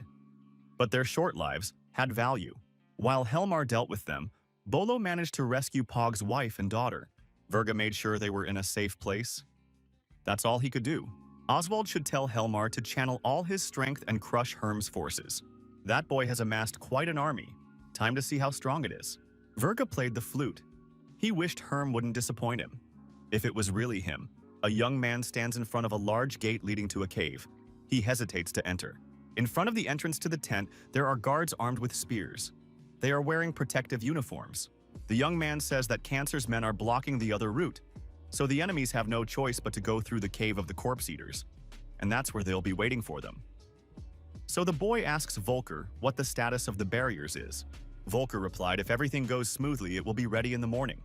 but their short lives had value. While Helmar dealt with them, Bolo managed to rescue Pog's wife and daughter. Virga made sure they were in a safe place. That's all he could do. Oswald should tell Helmar to channel all his strength and crush Herm's forces. That boy has amassed quite an army. Time to see how strong it is. Virga played the flute. He wished Herm wouldn't disappoint him. If it was really him, a young man stands in front of a large gate leading to a cave. He hesitates to enter. In front of the entrance to the tent, there are guards armed with spears. They are wearing protective uniforms. The young man says that Cancer's men are blocking the other route, so the enemies have no choice but to go through the cave of the corpse eaters, and that's where they'll be waiting for them. So the boy asks Volker what the status of the barriers is. Volker replied if everything goes smoothly, it will be ready in the morning.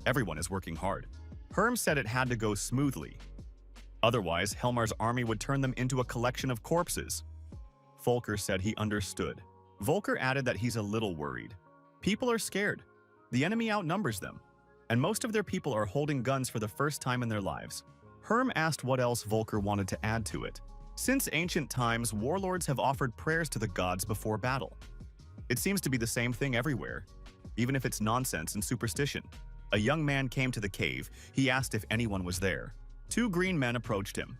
Everyone is working hard. Herm said it had to go smoothly. Otherwise, Helmar's army would turn them into a collection of corpses. Volker said he understood. Volker added that he's a little worried. People are scared. The enemy outnumbers them, and most of their people are holding guns for the first time in their lives. Herm asked what else Volker wanted to add to it. Since ancient times, warlords have offered prayers to the gods before battle. It seems to be the same thing everywhere, even if it's nonsense and superstition. A young man came to the cave. He asked if anyone was there. 2 green men approached him.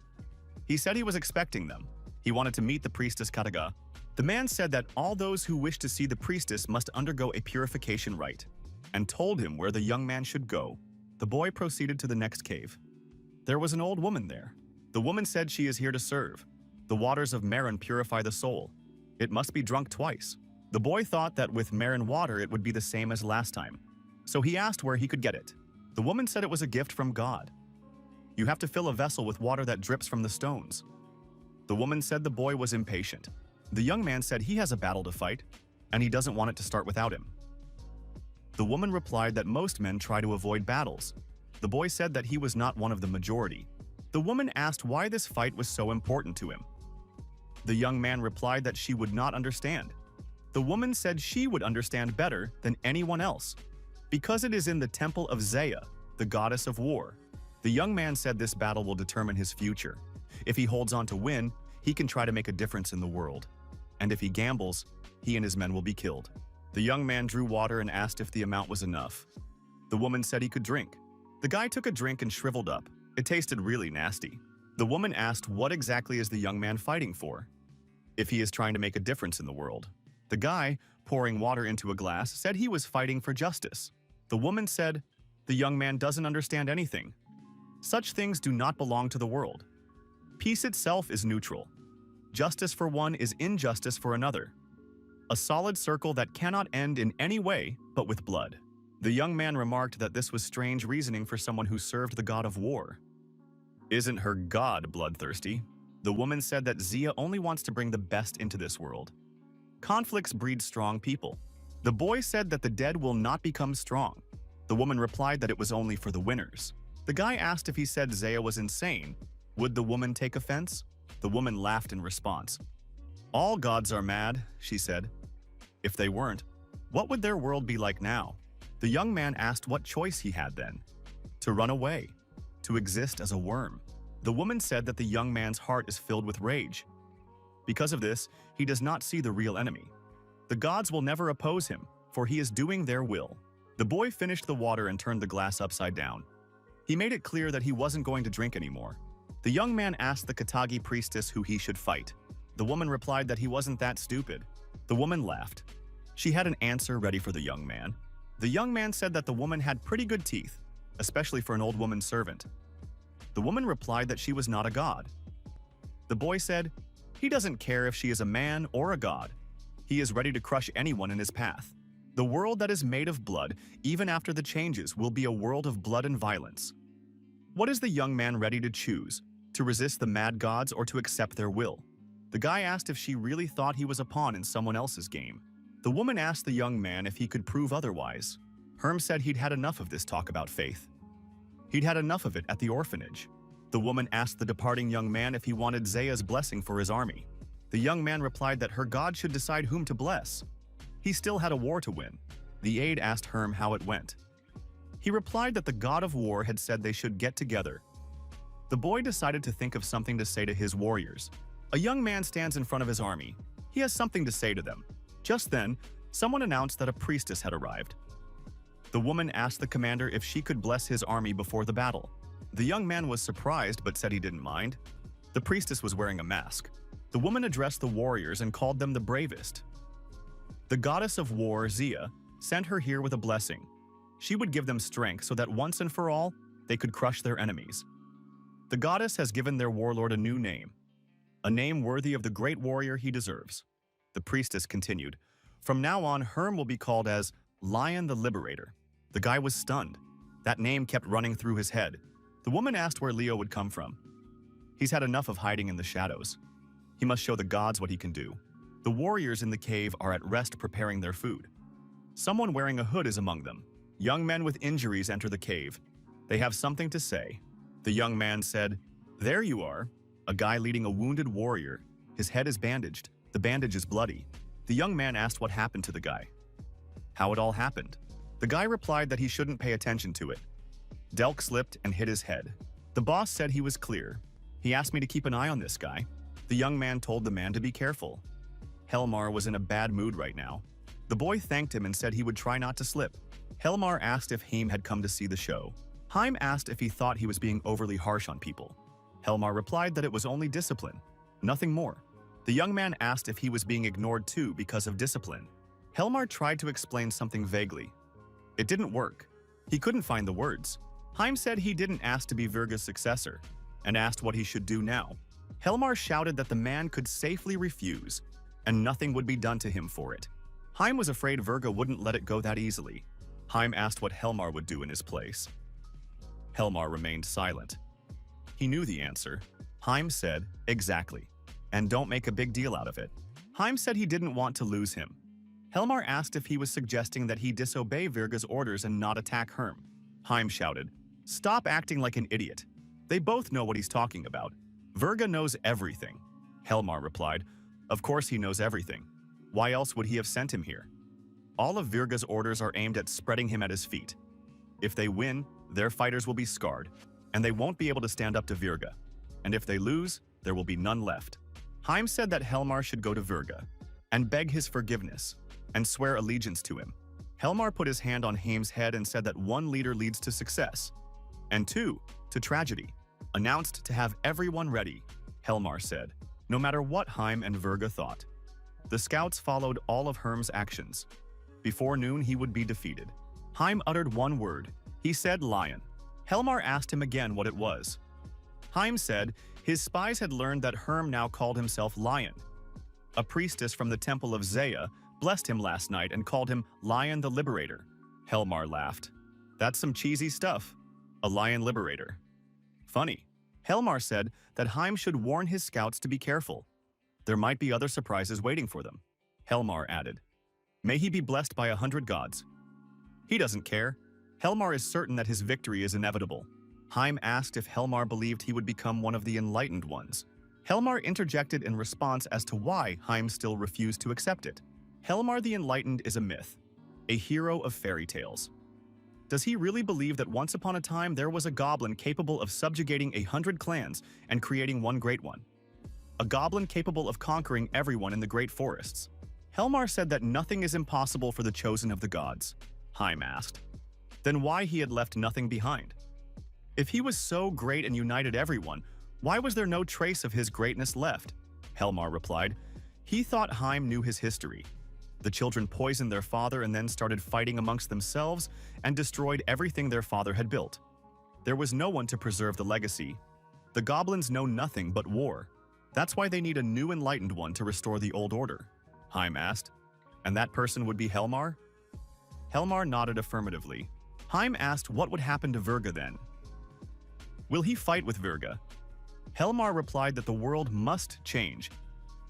He said he was expecting them. He wanted to meet the priestess Kataga. The man said that all those who wish to see the priestess must undergo a purification rite, and told him where the young man should go. The boy proceeded to the next cave. There was an old woman there. The woman said she is here to serve. The waters of Marin purify the soul. It must be drunk twice. The boy thought that with Marin water it would be the same as last time, so he asked where he could get it. The woman said it was a gift from God. You have to fill a vessel with water that drips from the stones. The woman said the boy was impatient. The young man said he has a battle to fight, and he doesn't want it to start without him. The woman replied that most men try to avoid battles. The boy said that he was not one of the majority. The woman asked why this fight was so important to him. The young man replied that she would not understand. The woman said she would understand better than anyone else, because it is in the temple of Zaya, the goddess of war. The young man said this battle will determine his future. If he holds on to win, he can try to make a difference in the world. And if he gambles, he and his men will be killed. The young man drew water and asked if the amount was enough. The woman said he could drink. The guy took a drink and shriveled up. It tasted really nasty. The woman asked what exactly is the young man fighting for, if he is trying to make a difference in the world. The guy, pouring water into a glass, said he was fighting for justice. The woman said, the young man doesn't understand anything. Such things do not belong to the world. Peace itself is neutral. Justice for one is injustice for another. A solid circle that cannot end in any way but with blood. The young man remarked that this was strange reasoning for someone who served the god of war. Isn't her god bloodthirsty? The woman said that Zia only wants to bring the best into this world. Conflicts breed strong people. The boy said that the dead will not become strong. The woman replied that it was only for the winners. The guy asked if he said Zaya was insane. Would the woman take offense? The woman laughed in response. All gods are mad, she said. If they weren't, what would their world be like now? The young man asked what choice he had then. To run away. To exist as a worm. The woman said that the young man's heart is filled with rage. Because of this, he does not see the real enemy. The gods will never oppose him, for he is doing their will. The boy finished the water and turned the glass upside down. He made it clear that he wasn't going to drink anymore. The young man asked the Katagi priestess who he should fight. The woman replied that he wasn't that stupid. The woman laughed. She had an answer ready for the young man. The young man said that the woman had pretty good teeth, especially for an old woman servant. The woman replied that she was not a god. The boy said, he doesn't care if she is a man or a god. He is ready to crush anyone in his path. The world that is made of blood, even after the changes, will be a world of blood and violence. What is the young man ready to choose? To resist the mad gods or to accept their will? The guy asked if she really thought he was a pawn in someone else's game. The woman asked the young man if he could prove otherwise. Herm said he'd had enough of this talk about faith. He'd had enough of it at the orphanage. The woman asked the departing young man if he wanted Zea's blessing for his army. The young man replied that her god should decide whom to bless. He still had a war to win. The aide asked Herm how it went. He replied that the god of war had said they should get together. The boy decided to think of something to say to his warriors. A young man stands in front of his army. He has something to say to them. Just then, someone announced that a priestess had arrived. The woman asked the commander if she could bless his army before the battle. The young man was surprised but said he didn't mind. The priestess was wearing a mask. The woman addressed the warriors and called them the bravest. The goddess of war, Zea, sent her here with a blessing. She would give them strength so that once and for all, they could crush their enemies. The goddess has given their warlord a new name, a name worthy of the great warrior he deserves. The priestess continued, from now on, Herm will be called as Lion the Liberator. The guy was stunned. That name kept running through his head. The woman asked where Leo would come from. He's had enough of hiding in the shadows. He must show the gods what he can do. The warriors in the cave are at rest preparing their food. Someone wearing a hood is among them. Young men with injuries enter the cave. They have something to say. The young man said, there you are, a guy leading a wounded warrior. His head is bandaged. The bandage is bloody. The young man asked what happened to the guy. How it all happened. The guy replied that he shouldn't pay attention to it. Delk slipped and hit his head. The boss said he was clear. He asked me to keep an eye on this guy. The young man told the man to be careful. Helmar was in a bad mood right now. The boy thanked him and said he would try not to slip. Helmar asked if Haim had come to see the show. Haim asked if he thought he was being overly harsh on people. Helmar replied that it was only discipline, nothing more. The young man asked if he was being ignored too because of discipline. Helmar tried to explain something vaguely. It didn't work. He couldn't find the words. Haim said he didn't ask to be Virga's successor and asked what he should do now. Helmar shouted that the man could safely refuse and nothing would be done to him for it. Haim was afraid Virga wouldn't let it go that easily. Haim asked what Helmar would do in his place. Helmar remained silent. He knew the answer. Haim said, exactly, and don't make a big deal out of it. Haim said he didn't want to lose him. Helmar asked if he was suggesting that he disobey Virga's orders and not attack Herm. Haim shouted, stop acting like an idiot. They both know what he's talking about. Virga knows everything. Helmar replied, of course he knows everything. Why else would he have sent him here? All of Virga's orders are aimed at spreading him at his feet. If they win, their fighters will be scarred, and they won't be able to stand up to Virga. And if they lose, there will be none left. Haim said that Helmar should go to Virga and beg his forgiveness and swear allegiance to him. Helmar put his hand on Haim's head and said that 1 leader leads to success, and 2, to tragedy. Announced to have everyone ready, Helmar said, no matter what Haim and Virga thought. The scouts followed all of Herm's actions. Before noon, he would be defeated. Haim uttered 1 word. He said lion. Helmar asked him again what it was. Haim said his spies had learned that Herm now called himself Lion. A priestess from the temple of Zea blessed him last night and called him Lion the Liberator. Helmar laughed. That's some cheesy stuff. A lion liberator. Funny. Helmar said that Haim should warn his scouts to be careful. There might be other surprises waiting for them. Helmar added, may he be blessed by 100 gods. He doesn't care. Helmar is certain that his victory is inevitable. Haim asked if Helmar believed he would become one of the enlightened ones. Helmar interjected in response as to why Haim still refused to accept it. Helmar the Enlightened is a myth, a hero of fairy tales. Does he really believe that once upon a time there was a goblin capable of subjugating 100 clans and creating one great one? A goblin capable of conquering everyone in the great forests? Helmar said that nothing is impossible for the chosen of the gods. Haim asked. Then why he had left nothing behind? If he was so great and united everyone, why was there no trace of his greatness left? Helmar replied. He thought Haim knew his history. The children poisoned their father and then started fighting amongst themselves and destroyed everything their father had built. There was no one to preserve the legacy. The goblins know nothing but war. That's why they need a new enlightened one to restore the old order. Haim asked. And that person would be Helmar? Helmar nodded affirmatively. Haim asked what would happen to Virga then. Will he fight with Virga? Helmar replied that the world must change,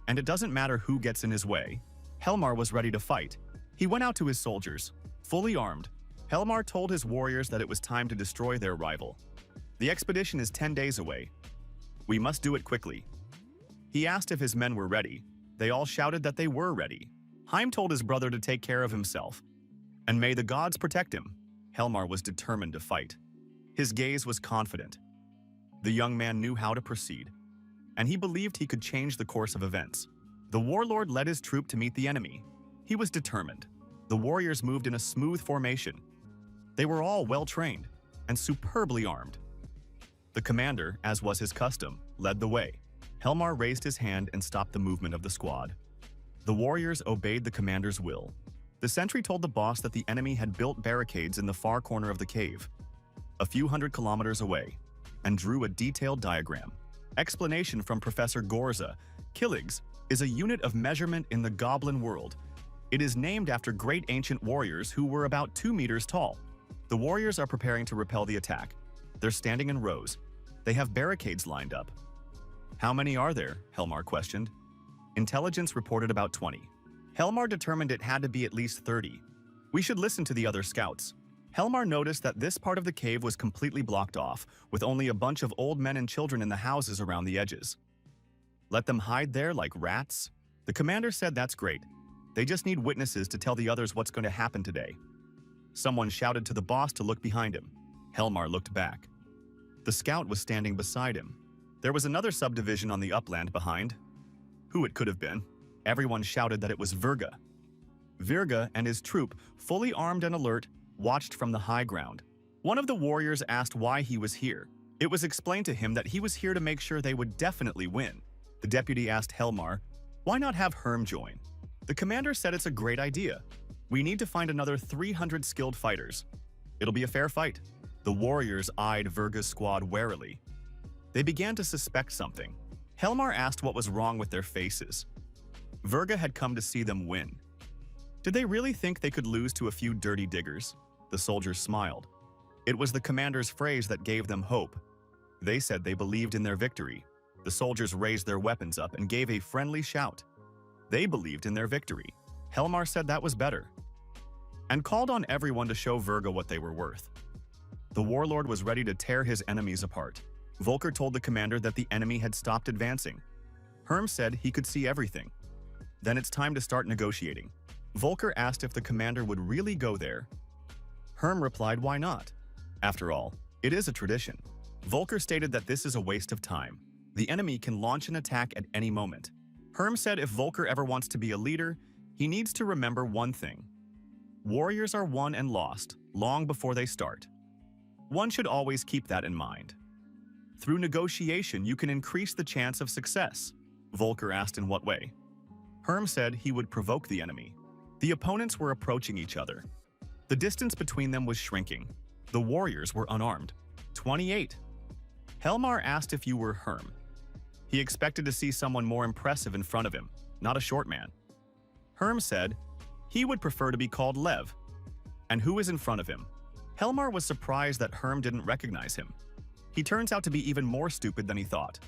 and it doesn't matter who gets in his way. Helmar was ready to fight. He went out to his soldiers, fully armed. Helmar told his warriors that it was time to destroy their rival. The expedition is 10 days away. We must do it quickly. He asked if his men were ready. They all shouted that they were ready. Haim told his brother to take care of himself. And may the gods protect him. Helmar was determined to fight. His gaze was confident. The young man knew how to proceed, and he believed he could change the course of events. The warlord led his troop to meet the enemy. He was determined. The warriors moved in a smooth formation. They were all well-trained and superbly armed. The commander, as was his custom, led the way. Helmar raised his hand and stopped the movement of the squad. The warriors obeyed the commander's will. The sentry told the boss that the enemy had built barricades in the far corner of the cave, a few hundred kilometers away, and drew a detailed diagram. Explanation from Professor Gorza. Killigs is a unit of measurement in the Goblin world. It is named after great ancient warriors who were about 2 meters tall. The warriors are preparing to repel the attack. They're standing in rows. They have barricades lined up. How many are there? Helmar questioned. Intelligence reported about 20. Helmar determined it had to be at least 30. We should listen to the other scouts. Helmar noticed that this part of the cave was completely blocked off, with only a bunch of old men and children in the houses around the edges. Let them hide there like rats? The commander said that's great. They just need witnesses to tell the others what's going to happen today. Someone shouted to the boss to look behind him. Helmar looked back. The scout was standing beside him. There was another subdivision on the upland behind. Who it could have been. Everyone shouted that it was Virga. Virga and his troop, fully armed and alert, watched from the high ground. One of the warriors asked why he was here. It was explained to him that he was here to make sure they would definitely win. The deputy asked Helmar, why not have Herm join? The commander said it's a great idea. We need to find another 300 skilled fighters. It'll be a fair fight. The warriors eyed Virga's squad warily. They began to suspect something. Helmar asked what was wrong with their faces. Virga had come to see them win. Did they really think they could lose to a few dirty diggers? The soldiers smiled. It was the commander's phrase that gave them hope. They said they believed in their victory. The soldiers raised their weapons up and gave a friendly shout. They believed in their victory. Helmar said that was better, and called on everyone to show Virga what they were worth. The warlord was ready to tear his enemies apart. Volker told the commander that the enemy had stopped advancing. Herm said he could see everything. Then it's time to start negotiating. Volker asked if the commander would really go there. Herm replied, why not? After all, it is a tradition. Volker stated that this is a waste of time. The enemy can launch an attack at any moment. Herm said if Volker ever wants to be a leader, he needs to remember one thing. Warriors are won and lost long before they start. One should always keep that in mind. Through negotiation, you can increase the chance of success. Volker asked in what way. Herm said he would provoke the enemy. The opponents were approaching each other. The distance between them was shrinking. The warriors were unarmed. 28. Helmar asked if you were Herm. He expected to see someone more impressive in front of him, not a short man. Herm said he would prefer to be called Lev. And who is in front of him? Helmar was surprised that Herm didn't recognize him. He turns out to be even more stupid than he thought.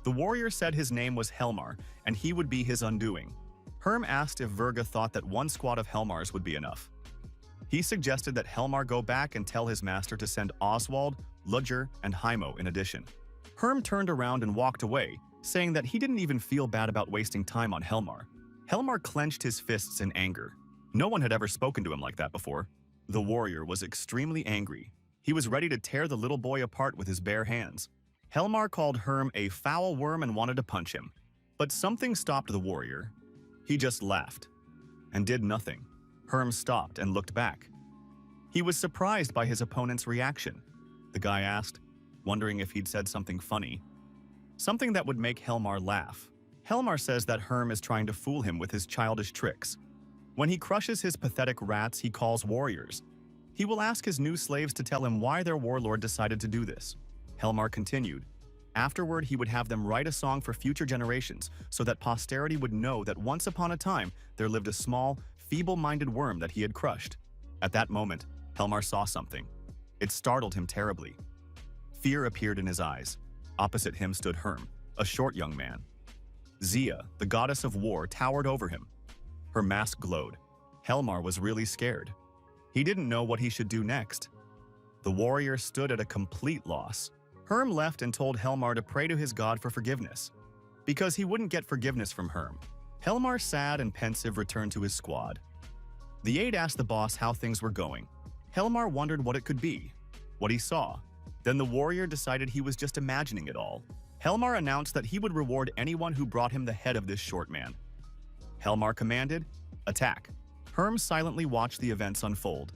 The warrior said his name was Helmar, and he would be his undoing. Herm asked if Virga thought that one squad of Helmars would be enough. He suggested that Helmar go back and tell his master to send Oswald, Ludger, and Haimo in addition. Herm turned around and walked away, saying that he didn't even feel bad about wasting time on Helmar. Helmar clenched his fists in anger. No one had ever spoken to him like that before. The warrior was extremely angry. He was ready to tear the little boy apart with his bare hands. Helmar called Herm a foul worm and wanted to punch him. But something stopped the warrior. He just laughed and did nothing. Herm stopped and looked back. He was surprised by his opponent's reaction. The guy asked, wondering if he'd said something funny. Something that would make Helmar laugh. Helmar says that Herm is trying to fool him with his childish tricks. When he crushes his pathetic rats he calls warriors, he will ask his new slaves to tell him why their warlord decided to do this. Helmar continued. Afterward, he would have them write a song for future generations so that posterity would know that once upon a time there lived a small, feeble-minded worm that he had crushed. At that moment, Helmar saw something. It startled him terribly. Fear appeared in his eyes. Opposite him stood Herm, a short young man. Zia, the goddess of war, towered over him. Her mask glowed. Helmar was really scared. He didn't know what he should do next. The warrior stood at a complete loss. Herm left and told Helmar to pray to his god for forgiveness. Because he wouldn't get forgiveness from Herm, Helmar, sad and pensive, returned to his squad. The aide asked the boss how things were going. Helmar wondered what it could be, what he saw. Then the warrior decided he was just imagining it all. Helmar announced that he would reward anyone who brought him the head of this short man. Helmar commanded, "Attack." Herm silently watched the events unfold.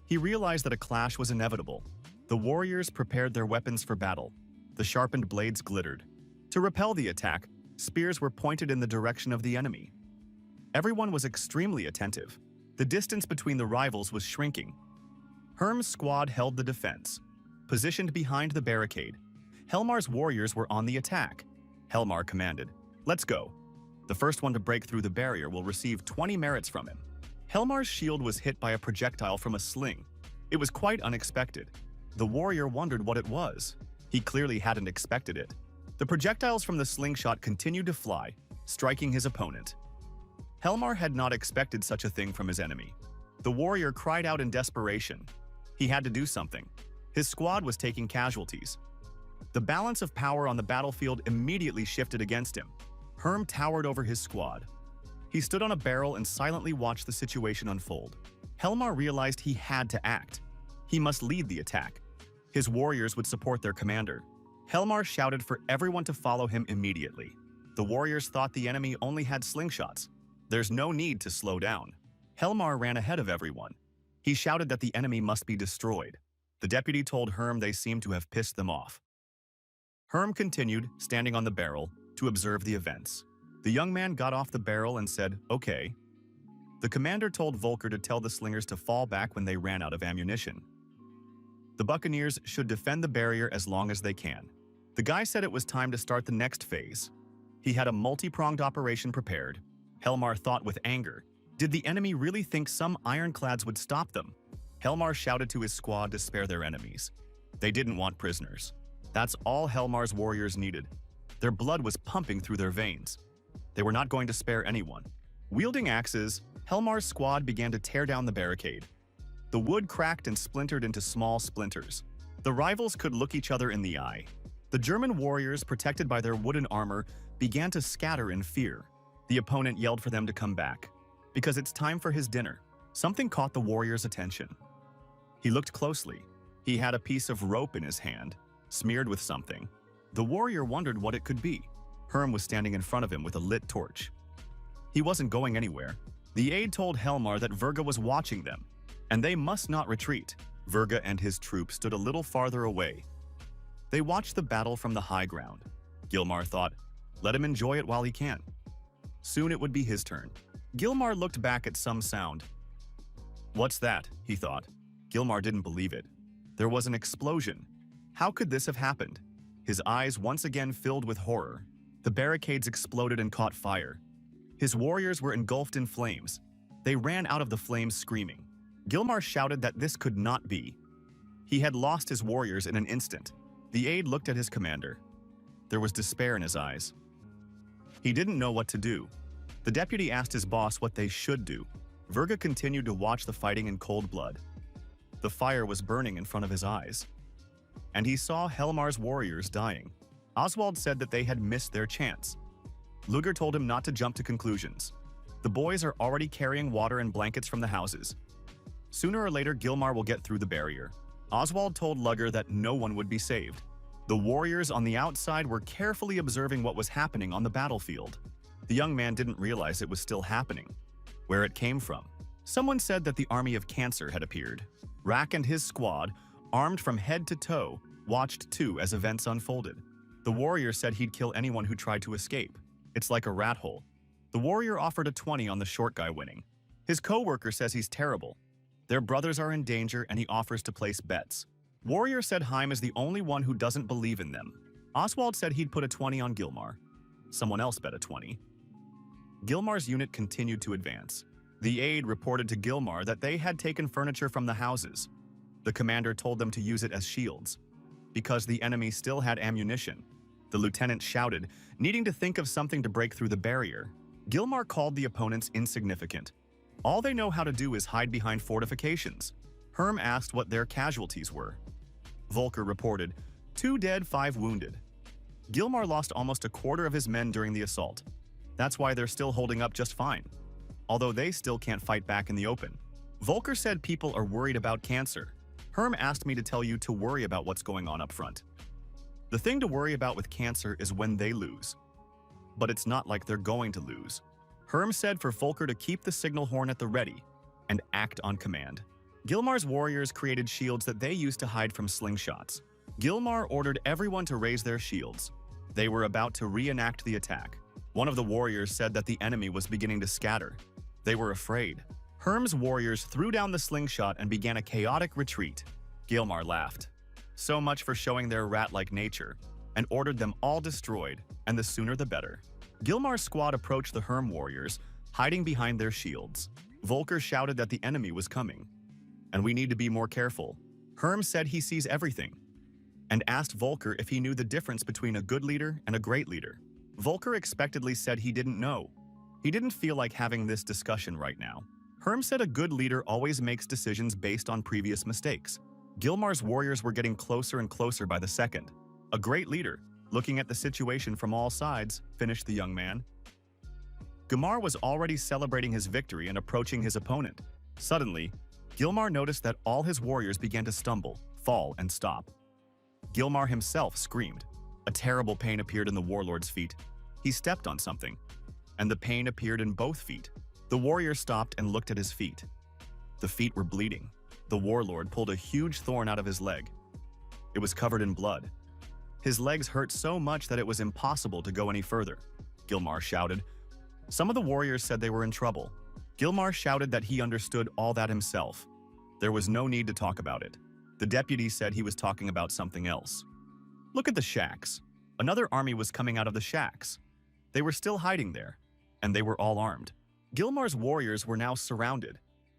He realized that a clash was inevitable. The warriors prepared their weapons for battle. The sharpened blades glittered. To repel the attack, spears were pointed in the direction of the enemy. Everyone was extremely attentive. The distance between the rivals was shrinking. Herm's squad held the defense. Positioned behind the barricade, Helmar's warriors were on the attack. Helmar commanded, "Let's go." The first one to break through the barrier will receive 20 merits from him. Helmar's shield was hit by a projectile from a sling. It was quite unexpected. The warrior wondered what it was. He clearly hadn't expected it. The projectiles from the slingshot continued to fly, striking his opponent. Helmar had not expected such a thing from his enemy. The warrior cried out in desperation. He had to do something. His squad was taking casualties. The balance of power on the battlefield immediately shifted against him. Herm towered over his squad. He stood on a barrel and silently watched the situation unfold. Helmar realized he had to act. He must lead the attack. His warriors would support their commander. Helmar shouted for everyone to follow him immediately. The warriors thought the enemy only had slingshots. There's no need to slow down. Helmar ran ahead of everyone. He shouted that the enemy must be destroyed. The deputy told Herm they seemed to have pissed them off. Herm continued, standing on the barrel, to observe the events. The young man got off the barrel and said, "Okay." The commander told Volker to tell the slingers to fall back when they ran out of ammunition. The buccaneers should defend the barrier as long as they can. The guy said it was time to start the next phase. He had a multi-pronged operation prepared. Helmar thought with anger. Did the enemy really think some ironclads would stop them? Helmar shouted to his squad to spare their enemies. They didn't want prisoners. That's all Helmar's warriors needed. Their blood was pumping through their veins. They were not going to spare anyone. Wielding axes, Helmar's squad began to tear down the barricade. The wood cracked and splintered into small splinters. The rivals could look each other in the eye. The German warriors, protected by their wooden armor, began to scatter in fear. The opponent yelled for them to come back, because it's time for his dinner. Something caught the warrior's attention. He looked closely. He had a piece of rope in his hand, smeared with something. The warrior wondered what it could be. Herm was standing in front of him with a lit torch. He wasn't going anywhere. The aide told Helmar that Verga was watching them, and they must not retreat. Verga and his troop stood a little farther away. They watched the battle from the high ground. Gilmar thought, let him enjoy it while he can. Soon it would be his turn. Gilmar looked back at some sound. What's that? He thought. Gilmar didn't believe it. There was an explosion. How could this have happened? His eyes once again filled with horror. The barricades exploded and caught fire. His warriors were engulfed in flames. They ran out of the flames screaming. Gilmar shouted that this could not be. He had lost his warriors in an instant. The aide looked at his commander. There was despair in his eyes. He didn't know what to do. The deputy asked his boss what they should do. Verga continued to watch the fighting in cold blood. The fire was burning in front of his eyes. And he saw Helmar's warriors dying. Oswald said that they had missed their chance. Luger told him not to jump to conclusions. The boys are already carrying water and blankets from the houses. Sooner or later, Gilmar will get through the barrier. Oswald told Luger that no one would be saved. The warriors on the outside were carefully observing what was happening on the battlefield. The young man didn't realize it was still happening, where it came from. Someone said that the army of Cancer had appeared. Rack and his squad, armed from head to toe, watched too as events unfolded. The warrior said he'd kill anyone who tried to escape. It's like a rat hole. The warrior offered a 20 on the short guy winning. His co-worker says he's terrible. Their brothers are in danger and he offers to place bets. Warrior said Heim is the only one who doesn't believe in them. Oswald said he'd put a 20 on Gilmar. Someone else bet a 20. Gilmar's unit continued to advance. The aide reported to Gilmar that they had taken furniture from the houses. The commander told them to use it as shields. Because the enemy still had ammunition, the lieutenant shouted, needing to think of something to break through the barrier. Gilmar called the opponents insignificant. All they know how to do is hide behind fortifications. Herm asked what their casualties were. Volker reported, 2 dead, 5 wounded. Gilmar lost almost a quarter of his men during the assault. That's why they're still holding up just fine, although they still can't fight back in the open. Volker said people are worried about Cancer. Herm asked me to tell you to worry about what's going on up front. The thing to worry about with Cancer is when they lose. But it's not like they're going to lose. Herm said for Volker to keep the signal horn at the ready and act on command. Gilmar's warriors created shields that they used to hide from slingshots. Gilmar ordered everyone to raise their shields. They were about to reenact the attack. One of the warriors said that the enemy was beginning to scatter. They were afraid. Herm's warriors threw down the slingshot and began a chaotic retreat. Gilmar laughed. So much for showing their rat-like nature, and ordered them all destroyed, and the sooner the better. Gilmar's squad approached the Herm warriors, hiding behind their shields. Volker shouted that the enemy was coming. And we need to be more careful. Herm said he sees everything, and asked Volker if he knew the difference between a good leader and a great leader. Volker expectedly said he didn't know. He didn't feel like having this discussion right now. Herm said a good leader always makes decisions based on previous mistakes. Gilmar's warriors were getting closer and closer by the second. A great leader, looking at the situation from all sides, finished the young man. Gilmar was already celebrating his victory and approaching his opponent. Suddenly, Gilmar noticed that all his warriors began to stumble, fall, and stop. Gilmar himself screamed. A terrible pain appeared in the warlord's feet. He stepped on something, and the pain appeared in both feet. The warrior stopped and looked at his feet. The feet were bleeding. The warlord pulled a huge thorn out of his leg. It was covered in blood. His legs hurt so much that it was impossible to go any further. Gilmar shouted. Some of the warriors said they were in trouble. Gilmar shouted that he understood all that himself. There was no need to talk about it. The deputy said he was talking about something else. Look at the shacks. Another army was coming out of the shacks. They were still hiding there, and they were all armed. Gilmar's warriors were now surrounded.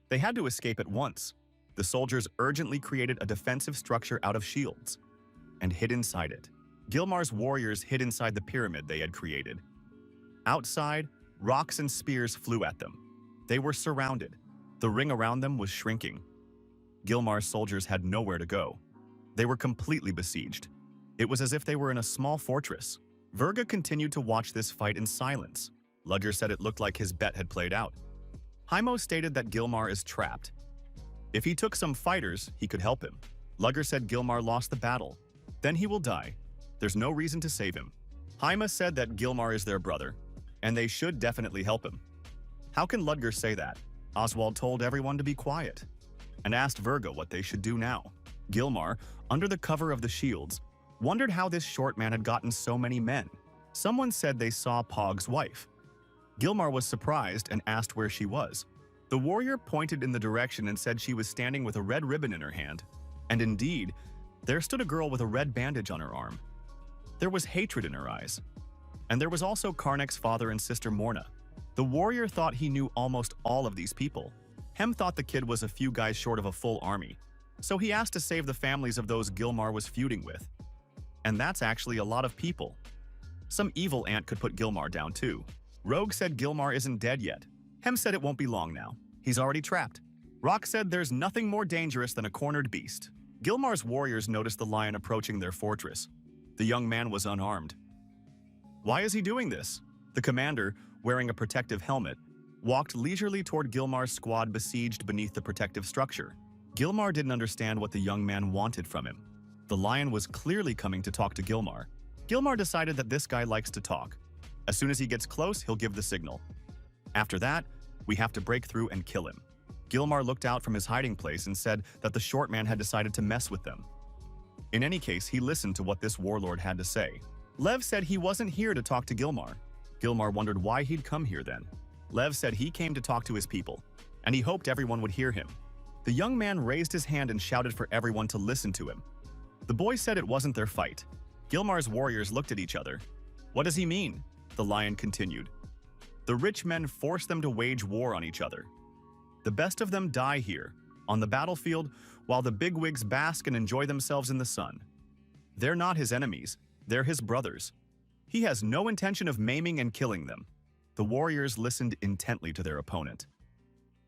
They had to escape at once. The soldiers urgently created a defensive structure out of shields and hid inside it. Gilmar's warriors hid inside the pyramid they had created. Outside, rocks and spears flew at them. They were surrounded. The ring around them was shrinking. Gilmar's soldiers had nowhere to go. They were completely besieged. It was as if they were in a small fortress. Verga continued to watch this fight in silence. Ludger said it looked like his bet had played out. Heimo stated that Gilmar is trapped. If he took some fighters, he could help him. Ludger said Gilmar lost the battle. Then he will die. There's no reason to save him. Heima said that Gilmar is their brother, and they should definitely help him. How can Ludger say that? Oswald told everyone to be quiet and asked Verga what they should do now. Gilmar, under the cover of the shields, wondered how this short man had gotten so many men. Someone said they saw Pog's wife. Gilmar was surprised and asked where she was. The warrior pointed in the direction and said she was standing with a red ribbon in her hand. And indeed, there stood a girl with a red bandage on her arm. There was hatred in her eyes. And there was also Karnek's father and sister Morna. The warrior thought he knew almost all of these people. Hem thought the kid was a few guys short of a full army, so he asked to save the families of those Gilmar was feuding with. And that's actually a lot of people. Some evil ant could put Gilmar down too. Rogue said Gilmar isn't dead yet. Hem said it won't be long now. He's already trapped. Rock said there's nothing more dangerous than a cornered beast. Gilmar's warriors noticed the lion approaching their fortress. The young man was unarmed. Why is he doing this? The commander, wearing a protective helmet, walked leisurely toward Gilmar's squad besieged beneath the protective structure. Gilmar didn't understand what the young man wanted from him. The lion was clearly coming to talk to Gilmar. Gilmar decided that this guy likes to talk. As soon as he gets close, he'll give the signal. After that, we have to break through and kill him. Gilmar looked out from his hiding place and said that the short man had decided to mess with them. In any case, he listened to what this warlord had to say. Lev said he wasn't here to talk to Gilmar. Gilmar wondered why he'd come here then. Lev said he came to talk to his people, and he hoped everyone would hear him. The young man raised his hand and shouted for everyone to listen to him. The boys said it wasn't their fight. Gilmar's warriors looked at each other. What does he mean? The lion continued. The rich men force them to wage war on each other. The best of them die here, on the battlefield, while the bigwigs bask and enjoy themselves in the sun. They're not his enemies, they're his brothers. He has no intention of maiming and killing them. The warriors listened intently to their opponent.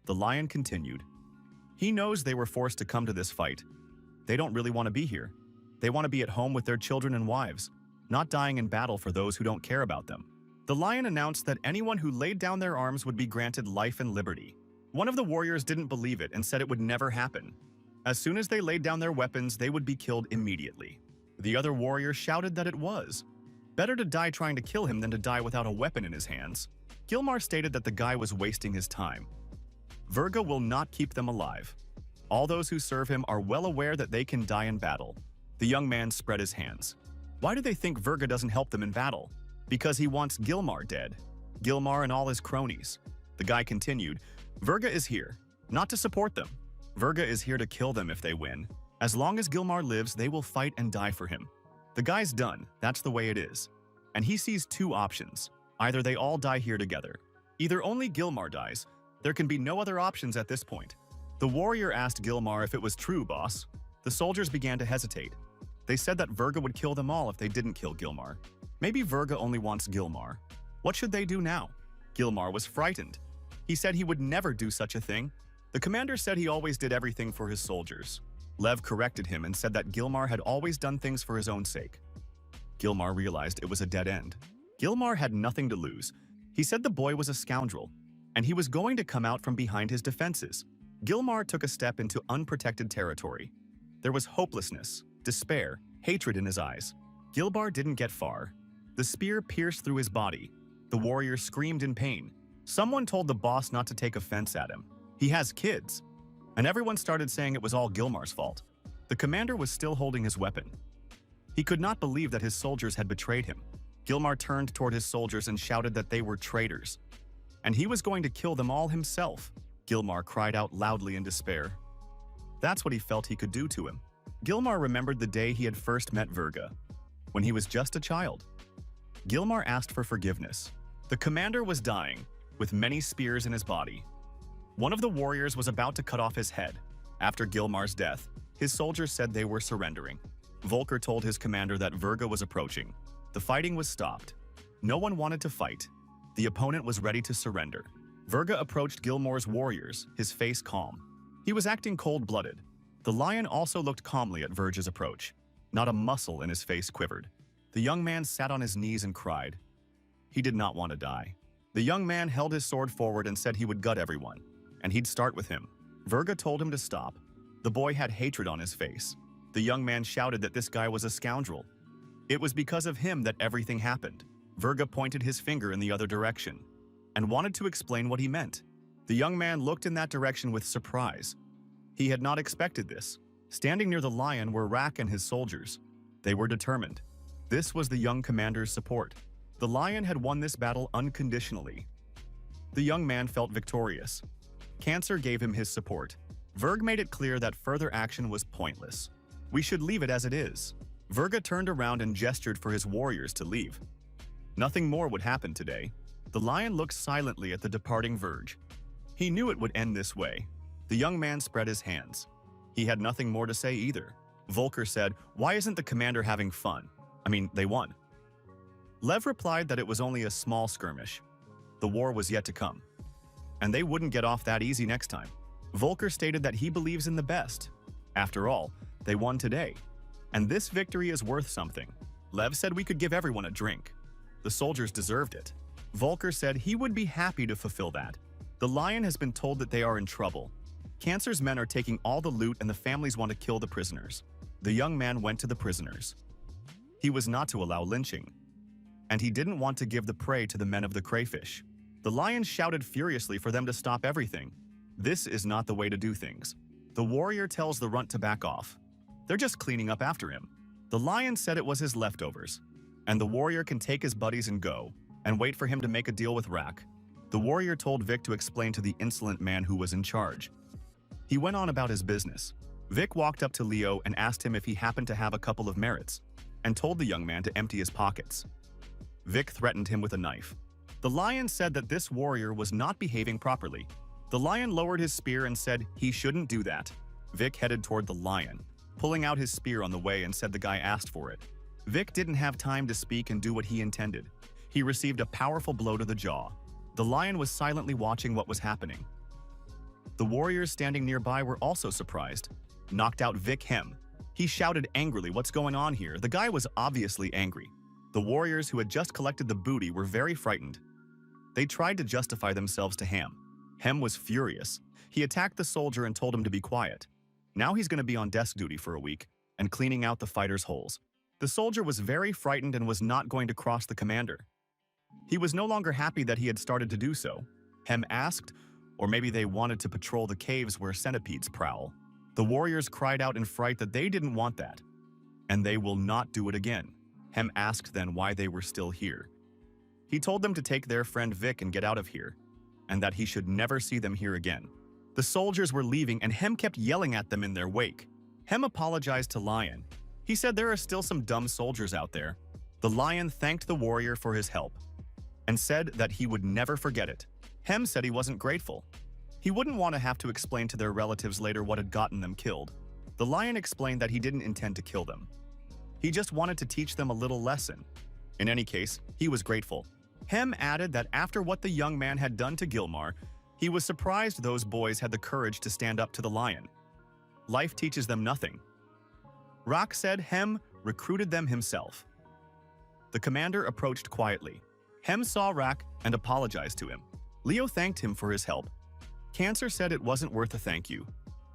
The lion continued. He knows they were forced to come to this fight. They don't really want to be here. They want to be at home with their children and wives, not dying in battle for those who don't care about them. The lion announced that anyone who laid down their arms would be granted life and liberty. One of the warriors didn't believe it and said it would never happen. As soon as they laid down their weapons, they would be killed immediately. The other warrior shouted that it was. Better to die trying to kill him than to die without a weapon in his hands. Gilmar stated that the guy was wasting his time. Virga will not keep them alive. All those who serve him are well aware that they can die in battle. The young man spread his hands. Why do they think Virga doesn't help them in battle? Because he wants Gilmar dead. Gilmar and all his cronies. The guy continued, Virga is here, not to support them. Virga is here to kill them if they win. As long as Gilmar lives, they will fight and die for him. The guy's done, that's the way it is. And he sees two options. Either they all die here together. Either only Gilmar dies. There can be no other options at this point. The warrior asked Gilmar if it was true, boss. The soldiers began to hesitate. They said that Virga would kill them all if they didn't kill Gilmar. Maybe Virga only wants Gilmar. What should they do now? Gilmar was frightened. He said he would never do such a thing. The commander said he always did everything for his soldiers. Lev corrected him and said that Gilmar had always done things for his own sake. Gilmar realized it was a dead end. Gilmar had nothing to lose. He said the boy was a scoundrel, and he was going to come out from behind his defenses. Gilmar took a step into unprotected territory. There was hopelessness, despair, hatred in his eyes. Gilmar didn't get far. The spear pierced through his body. The warrior screamed in pain. Someone told the boss not to take offense at him. He has kids. And everyone started saying it was all Gilmar's fault. The commander was still holding his weapon. He could not believe that his soldiers had betrayed him. Gilmar turned toward his soldiers and shouted that they were traitors. And he was going to kill them all himself. Gilmar cried out loudly in despair. That's what he felt he could do to him. Gilmar remembered the day he had first met Virga, when he was just a child. Gilmar asked for forgiveness. The commander was dying, with many spears in his body. One of the warriors was about to cut off his head. After Gilmar's death, his soldiers said they were surrendering. Volker told his commander that Virga was approaching. The fighting was stopped. No one wanted to fight. The opponent was ready to surrender. Virga approached Gilmar's warriors, his face calm. He was acting cold-blooded. The lion also looked calmly at Virga's approach. Not a muscle in his face quivered. The young man sat on his knees and cried. He did not want to die. The young man held his sword forward and said he would gut everyone, and he'd start with him. Virga told him to stop. The boy had hatred on his face. The young man shouted that this guy was a scoundrel. It was because of him that everything happened. Virga pointed his finger in the other direction and wanted to explain what he meant. The young man looked in that direction with surprise. He had not expected this. Standing near the lion were Rak and his soldiers. They were determined. This was the young commander's support. The lion had won this battle unconditionally. The young man felt victorious. Cancer gave him his support. Virg made it clear that further action was pointless. We should leave it as it is. Virga turned around and gestured for his warriors to leave. Nothing more would happen today. The lion looked silently at the departing Verge. He knew it would end this way. The young man spread his hands. He had nothing more to say either. Volker said, "Why isn't the commander having fun? I mean, they won." Lev replied that it was only a small skirmish. The war was yet to come, and they wouldn't get off that easy next time. Volker stated that he believes in the best. After all, they won today, and this victory is worth something. Lev said we could give everyone a drink. The soldiers deserved it. Volker said he would be happy to fulfill that. The lion has been told that they are in trouble. Cancer's men are taking all the loot and the families want to kill the prisoners. The young man went to the prisoners. He was not to allow lynching, and he didn't want to give the prey to the men of the crayfish. The lion shouted furiously for them to stop everything. This is not the way to do things. The warrior tells the runt to back off. They're just cleaning up after him. The lion said it was his leftovers, and the warrior can take his buddies and go, and wait for him to make a deal with Rak. The warrior told Vic to explain to the insolent man who was in charge. He went on about his business. Vic walked up to Leo and asked him if he happened to have a couple of merits, and told the young man to empty his pockets. Vic threatened him with a knife. The lion said that this warrior was not behaving properly. The lion lowered his spear and said he shouldn't do that. Vic headed toward the lion, pulling out his spear on the way, and said the guy asked for it. Vic didn't have time to speak and do what he intended. He received a powerful blow to the jaw. The lion was silently watching what was happening. The warriors standing nearby were also surprised. Knocked out Vic Hem. He shouted angrily, "What's going on here?" The guy was obviously angry. The warriors who had just collected the booty were very frightened. They tried to justify themselves to Hem. Hem was furious. He attacked the soldier and told him to be quiet. Now he's going to be on desk duty for a week and cleaning out the fighters' holes. The soldier was very frightened and was not going to cross the commander. He was no longer happy that he had started to do so. Hem asked, or maybe they wanted to patrol the caves where centipedes prowl. The warriors cried out in fright that they didn't want that, and they will not do it again. Hem asked then why they were still here. He told them to take their friend Vic and get out of here, and that he should never see them here again. The soldiers were leaving, and Hem kept yelling at them in their wake. Hem apologized to Lion. He said there are still some dumb soldiers out there. The lion thanked the warrior for his help and said that he would never forget it. Hem said he wasn't grateful. He wouldn't want to have to explain to their relatives later what had gotten them killed. The lion explained that he didn't intend to kill them. He just wanted to teach them a little lesson. In any case, he was grateful. Hem added that after what the young man had done to Gilmar, he was surprised those boys had the courage to stand up to the lion. Life teaches them nothing. Rak said Hem recruited them himself. The commander approached quietly. Hem saw Rak and apologized to him. Leo thanked him for his help. Cancer said it wasn't worth a thank you.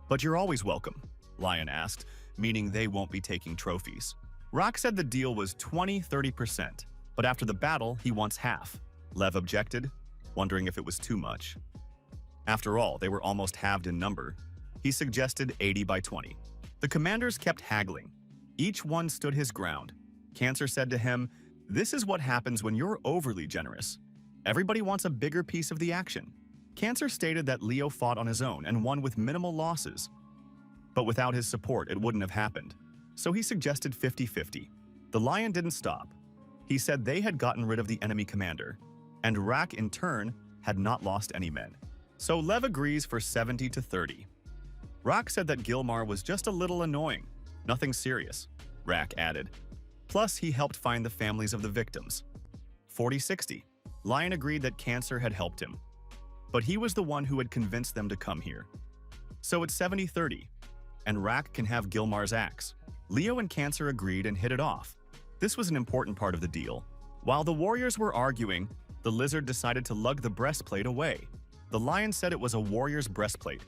"But you're always welcome," Lion asked, meaning they won't be taking trophies. Rak said the deal was 20-30%, but after the battle, he wants half. Lev objected, wondering if it was too much. After all, they were almost halved in number. He suggested 80-20. The commanders kept haggling. Each one stood his ground. Cancer said to him, "This is what happens when you're overly generous. Everybody wants a bigger piece of the action." Cancer stated that Leo fought on his own and won with minimal losses. But without his support, it wouldn't have happened. So he suggested 50-50. The lion didn't stop. He said they had gotten rid of the enemy commander, and Rak in turn had not lost any men. So Lev agrees for 70-30. Rak said that Gilmar was just a little annoying. Nothing serious, Rak added. Plus, he helped find the families of the victims. 40-60. Lion agreed that Cancer had helped him, but he was the one who had convinced them to come here. So it's 70-30, and Rak can have Gilmar's axe. Leo and Cancer agreed and hit it off. This was an important part of the deal. While the warriors were arguing, the lizard decided to lug the breastplate away. The lion said it was a warrior's breastplate,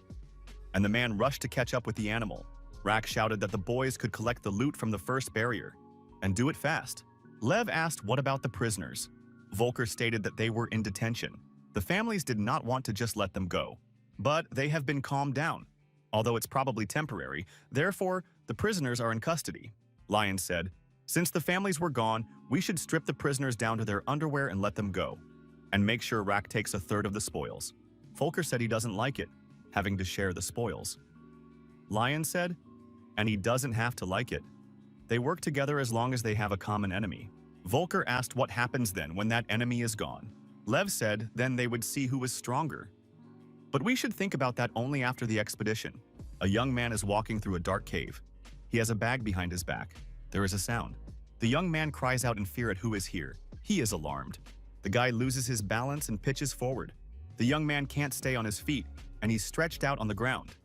and the man rushed to catch up with the animal. Rak shouted that the boys could collect the loot from the first barrier, and do it fast. Lev asked what about the prisoners. Volker stated that they were in detention. The families did not want to just let them go, but they have been calmed down. Although it's probably temporary, therefore, the prisoners are in custody. Lion said, "Since the families were gone, we should strip the prisoners down to their underwear and let them go, and make sure Rak takes a third of the spoils." Volker said he doesn't like it, having to share the spoils. Lion said, and he doesn't have to like it. They work together as long as they have a common enemy. Volker asked what happens then when that enemy is gone. Lev said then they would see who was stronger. But we should think about that only after the expedition. A young man is walking through a dark cave. He has a bag behind his back. There is a sound. The young man cries out in fear at who is here. He is alarmed. The guy loses his balance and pitches forward. The young man can't stay on his feet, and he's stretched out on the ground.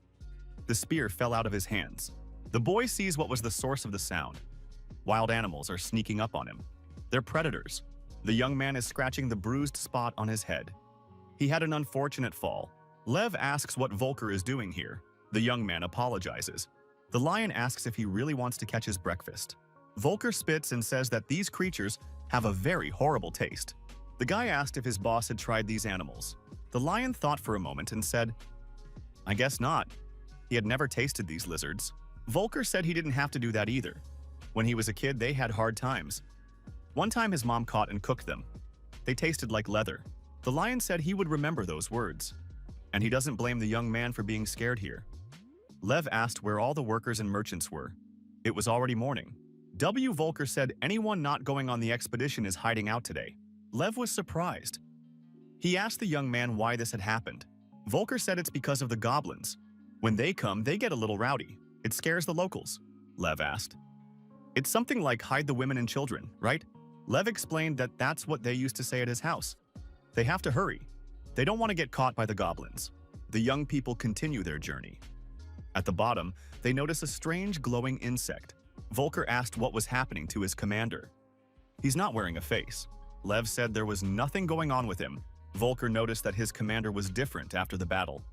The spear fell out of his hands. The boy sees what was the source of the sound. Wild animals are sneaking up on him. They're predators. The young man is scratching the bruised spot on his head. He had an unfortunate fall. Lev asks what Volker is doing here. The young man apologizes. The lion asks if he really wants to catch his breakfast. Volker spits and says that these creatures have a very horrible taste. The guy asked if his boss had tried these animals. The lion thought for a moment and said, I guess not. He had never tasted these lizards. Volker said he didn't have to do that either. When he was a kid, they had hard times. One time his mom caught and cooked them. They tasted like leather. The lion said he would remember those words. And he doesn't blame the young man for being scared here. Lev asked where all the workers and merchants were. It was already morning. Volker said anyone not going on the expedition is hiding out today. Lev was surprised. He asked the young man why this had happened. Volker said it's because of the goblins. When they come, they get a little rowdy. It scares the locals. Lev asked. It's something like hide the women and children, right? Lev explained that that's what they used to say at his house. They have to hurry. They don't want to get caught by the goblins. The young people continue their journey. At the bottom, they notice a strange glowing insect. Volker asked what was happening to his commander. He's not wearing a face. Lev said there was nothing going on with him. Volker noticed that his commander was different after the battle.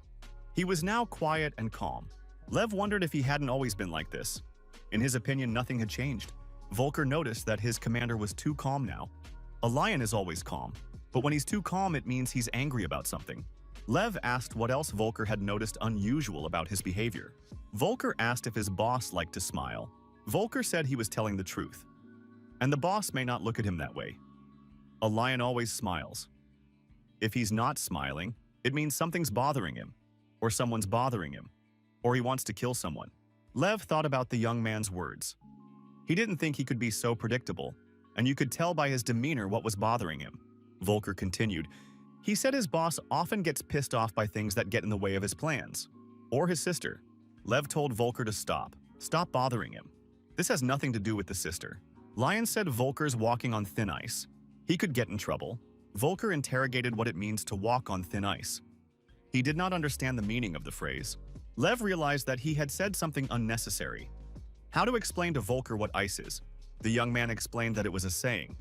He was now quiet and calm. Lev wondered if he hadn't always been like this. In his opinion, nothing had changed. Volker noticed that his commander was too calm now. A lion is always calm, but when he's too calm, it means he's angry about something. Lev asked what else Volker had noticed unusual about his behavior. Volker asked if his boss liked to smile. Volker said he was telling the truth. And the boss may not look at him that way. A lion always smiles. If he's not smiling, it means something's bothering him, or someone's bothering him, or he wants to kill someone. Lev thought about the young man's words. He didn't think he could be so predictable, and you could tell by his demeanor what was bothering him. Volker continued. He said his boss often gets pissed off by things that get in the way of his plans. Or his sister. Lev told Volker to stop. Stop bothering him. This has nothing to do with the sister. Lion said Volker's walking on thin ice. He could get in trouble. Volker interrogated what it means to walk on thin ice. He did not understand the meaning of the phrase. Lev realized that he had said something unnecessary. How to explain to Volker what ice is? The young man explained that it was a saying.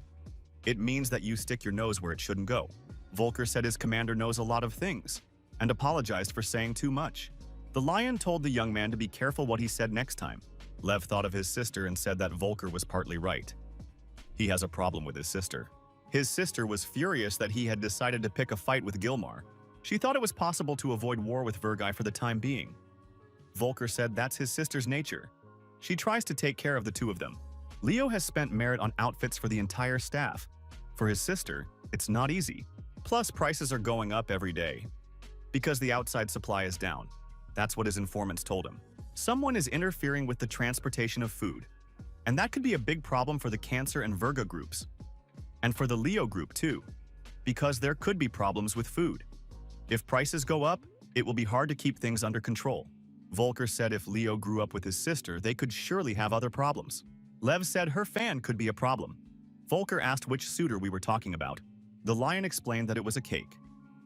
It means that you stick your nose where it shouldn't go. Volker said his commander knows a lot of things, and apologized for saying too much. The lion told the young man to be careful what he said next time. Lev thought of his sister and said that Volker was partly right. He has a problem with his sister. His sister was furious that he had decided to pick a fight with Gilmar. She thought it was possible to avoid war with Virgai for the time being. Volker said that's his sister's nature. She tries to take care of the two of them. Leo has spent merit on outfits for the entire staff. For his sister, it's not easy. Plus, prices are going up every day. Because the outside supply is down. That's what his informants told him. Someone is interfering with the transportation of food. And that could be a big problem for the Cancer and Virga groups. And for the Leo group too. Because there could be problems with food. If prices go up, it will be hard to keep things under control. Volker said if Leo grew up with his sister, they could surely have other problems. Lev said her fan could be a problem. Volker asked which suitor we were talking about. The lion explained that it was a cake,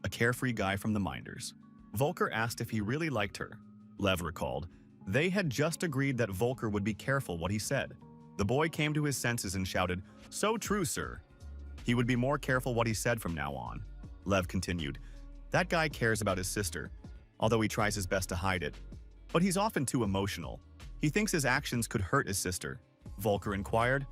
a carefree guy from the Minders. Volker asked if he really liked her. Lev recalled. They had just agreed that Volker would be careful what he said. The boy came to his senses and shouted, "So true, sir." He would be more careful what he said from now on. Lev continued. That guy cares about his sister, although he tries his best to hide it. But he's often too emotional. He thinks his actions could hurt his sister. Volker inquired.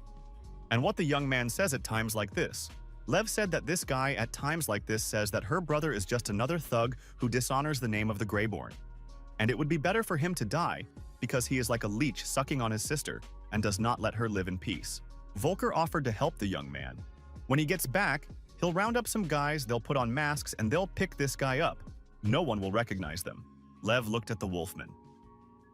And what the young man says at times like this. Lev said that this guy at times like this says that her brother is just another thug who dishonors the name of the Greyborn. And it would be better for him to die because he is like a leech sucking on his sister and does not let her live in peace. Volker offered to help the young man. When he gets back, he'll round up some guys, they'll put on masks, and they'll pick this guy up. No one will recognize them. Lev looked at the wolfman.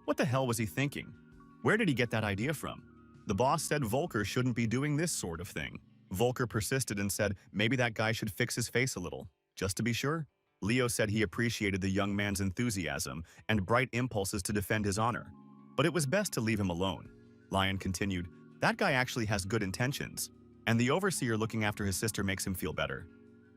What the hell was he thinking? Where did he get that idea from? The boss said Volker shouldn't be doing this sort of thing. Volker persisted and said maybe that guy should fix his face a little, just to be sure. Leo said he appreciated the young man's enthusiasm and bright impulses to defend his honor, but it was best to leave him alone. Lion continued, that guy actually has good intentions, and the overseer looking after his sister makes him feel better.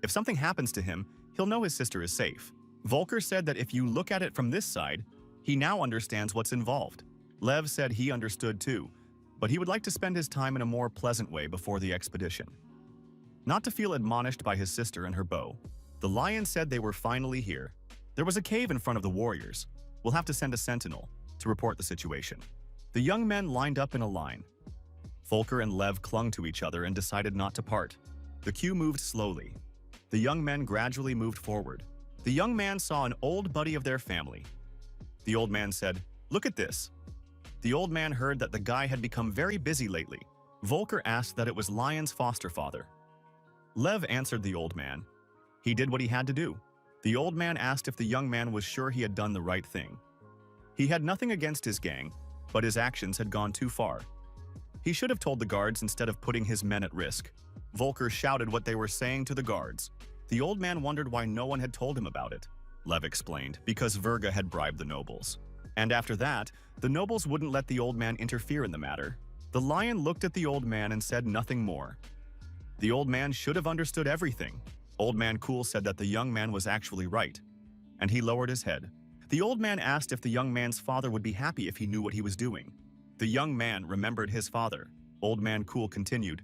If something happens to him, he'll know his sister is safe. Volker said that if you look at it from this side, he now understands what's involved. Lev said he understood too, but he would like to spend his time in a more pleasant way before the expedition. Not to feel admonished by his sister and her bow. The lion said they were finally here. There was a cave in front of the warriors. We'll have to send a sentinel to report the situation. The young men lined up in a line. Volker and Lev clung to each other and decided not to part. The queue moved slowly. The young men gradually moved forward. The young man saw an old buddy of their family. The old man said, "Look at this." The old man heard that the guy had become very busy lately. Volker asked that it was Lion's foster father. Lev answered the old man. He did what he had to do. The old man asked if the young man was sure he had done the right thing. He had nothing against his gang, but his actions had gone too far. He should have told the guards instead of putting his men at risk. Volker shouted what they were saying to the guards. The old man wondered why no one had told him about it. Lev explained, because Verga had bribed the nobles. And after that, the nobles wouldn't let the old man interfere in the matter. The lion looked at the old man and said nothing more. The old man should have understood everything. Old Man Cool said that the young man was actually right, and he lowered his head. The old man asked if the young man's father would be happy if he knew what he was doing. The young man remembered his father. Old Man Cool continued.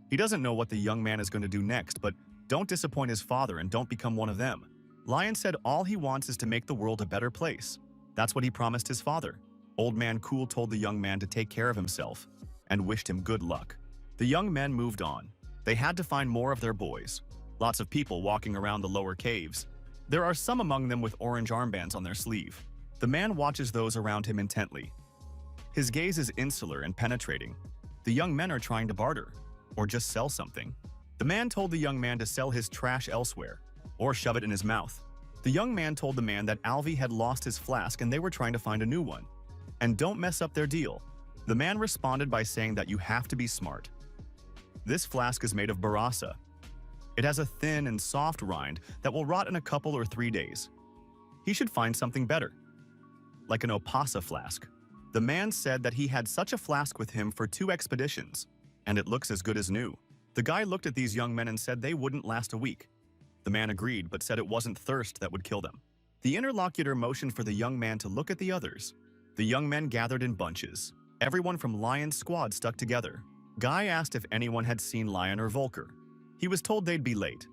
He doesn't know what the young man is going to do next, but don't disappoint his father and don't become one of them. Lion said all he wants is to make the world a better place. That's what he promised his father. Old Man Cool told the young man to take care of himself and wished him good luck. The young men moved on. They had to find more of their boys. Lots of people walking around the lower caves. There are some among them with orange armbands on their sleeve. The man watches those around him intently. His gaze is insular and penetrating. The young men are trying to barter, or just sell something. The man told the young man to sell his trash elsewhere, or shove it in his mouth. The young man told the man that Alvi had lost his flask and they were trying to find a new one. And don't mess up their deal. The man responded by saying that you have to be smart. This flask is made of barasa. It has a thin and soft rind that will rot in a couple or 3 days. He should find something better, like an opasa flask. The man said that he had such a flask with him for 2 expeditions, and it looks as good as new. The guy looked at these young men and said they wouldn't last a week. The man agreed, but said it wasn't thirst that would kill them. The interlocutor motioned for the young man to look at the others. The young men gathered in bunches. Everyone from Lion's squad stuck together. Guy asked if anyone had seen Lion or Volker. He was told they'd be late,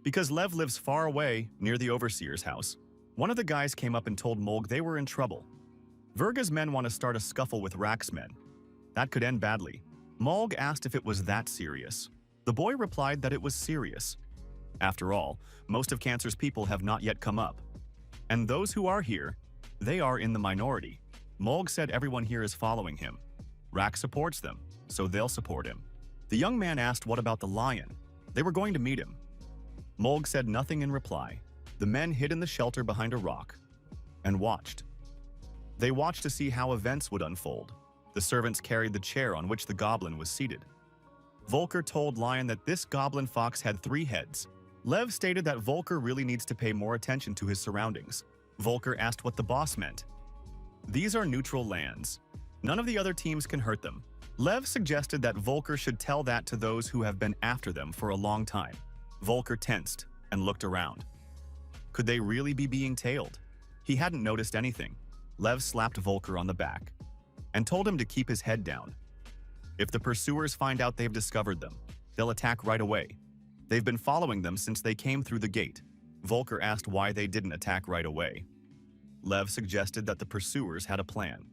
because Lev lives far away near the overseer's house. One of the guys came up and told Molg they were in trouble. Verga's men want to start a scuffle with Rack's men. That could end badly. Molg asked if it was that serious. The boy replied that it was serious. After all, most of Cancer's people have not yet come up. And those who are here, they are in the minority. Molg said everyone here is following him. Rack supports them, so they'll support him. The young man asked what about the lion. They were going to meet him. Molg said nothing in reply. The men hid in the shelter behind a rock and watched. They watched to see how events would unfold. The servants carried the chair on which the goblin was seated. Volker told Lion that this goblin fox had 3 heads. Lev stated that Volker really needs to pay more attention to his surroundings. Volker asked what the boss meant. These are neutral lands. None of the other teams can hurt them. Lev suggested that Volker should tell that to those who have been after them for a long time. Volker tensed and looked around. Could they really be being tailed? He hadn't noticed anything. Lev slapped Volker on the back and told him to keep his head down. If the pursuers find out they've discovered them, they'll attack right away. They've been following them since they came through the gate. Volker asked why they didn't attack right away. Lev suggested that the pursuers had a plan.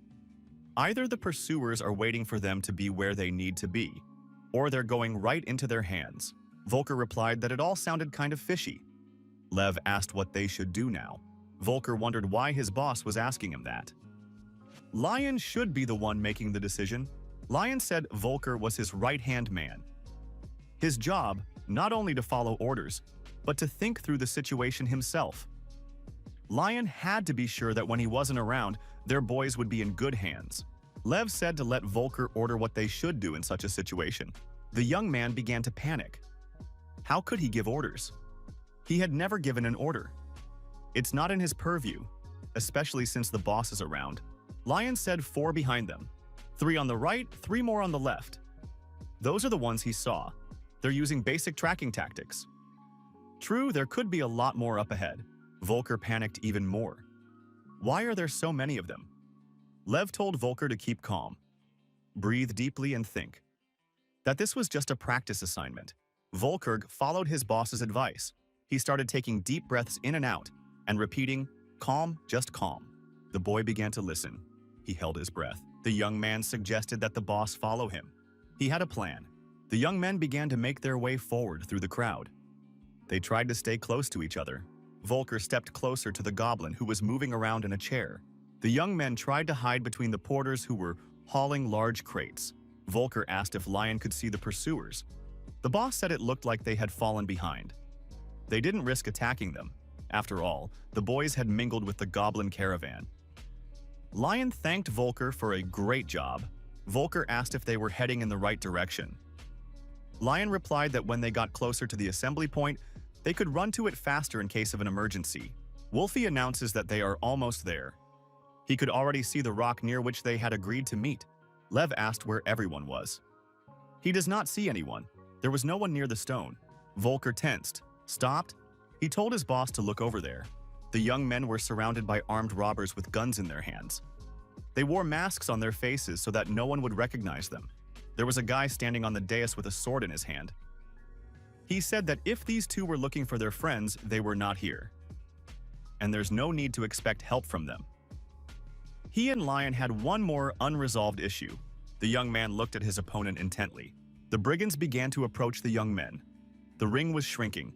Either the pursuers are waiting for them to be where they need to be, or they're going right into their hands. Volker replied that it all sounded kind of fishy. Lev asked what they should do now. Volker wondered why his boss was asking him that. Lion should be the one making the decision. Lion said Volker was his right-hand man. His job, not only to follow orders, but to think through the situation himself. Lion had to be sure that when he wasn't around, their boys would be in good hands. Lev said to let Volker order what they should do in such a situation. The young man began to panic. How could he give orders? He had never given an order. It's not in his purview, especially since the boss is around. Lion said 4 behind them. 3 on the right, 3 more on the left. Those are the ones he saw. They're using basic tracking tactics. True, there could be a lot more up ahead. Volker panicked even more. Why are there so many of them? Lev told Volker to keep calm. Breathe deeply and think. That this was just a practice assignment. Volker followed his boss's advice. He started taking deep breaths in and out and repeating, "Calm, just calm." The boy began to listen. He held his breath. The young man suggested that the boss follow him. He had a plan. The young men began to make their way forward through the crowd. They tried to stay close to each other. Volker stepped closer to the goblin who was moving around in a chair. The young men tried to hide between the porters who were hauling large crates. Volker asked if Lion could see the pursuers. The boss said it looked like they had fallen behind. They didn't risk attacking them. After all, the boys had mingled with the Goblin caravan. Lion thanked Volker for a great job. Volker asked if they were heading in the right direction. Lion replied that when they got closer to the assembly point, they could run to it faster in case of an emergency. Wolfie announces that they are almost there. He could already see the rock near which they had agreed to meet. Lev asked where everyone was. He does not see anyone. There was no one near the stone. Volker tensed, stopped. He told his boss to look over there. The young men were surrounded by armed robbers with guns in their hands. They wore masks on their faces so that no one would recognize them. There was a guy standing on the dais with a sword in his hand. He said that if these two were looking for their friends, they were not here. And there's no need to expect help from them. He and Lion had one more unresolved issue. The young man looked at his opponent intently. The brigands began to approach the young men. The ring was shrinking.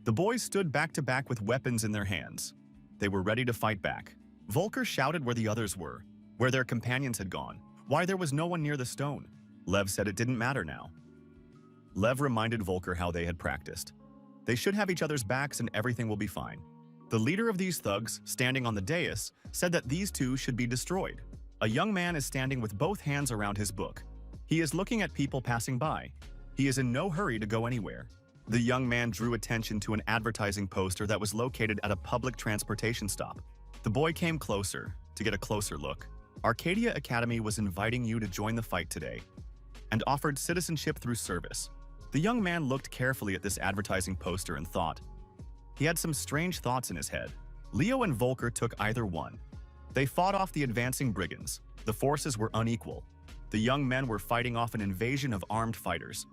The boys stood back to back with weapons in their hands. They were ready to fight back. Volker shouted where the others were, where their companions had gone, why there was no one near the stone. Lev said it didn't matter now. Lev reminded Volker how they had practiced. They should have each other's backs and everything will be fine. The leader of these thugs, standing on the dais, said that these two should be destroyed. A young man is standing with both hands around his book. He is looking at people passing by. He is in no hurry to go anywhere. The young man drew attention to an advertising poster that was located at a public transportation stop. The boy came closer to get a closer look. Arcadia Academy was inviting you to join the fight today and offered citizenship through service. The young man looked carefully at this advertising poster and thought. He had some strange thoughts in his head. Leo and Volker took either one. They fought off the advancing brigands. The forces were unequal. The young men were fighting off an invasion of armed fighters.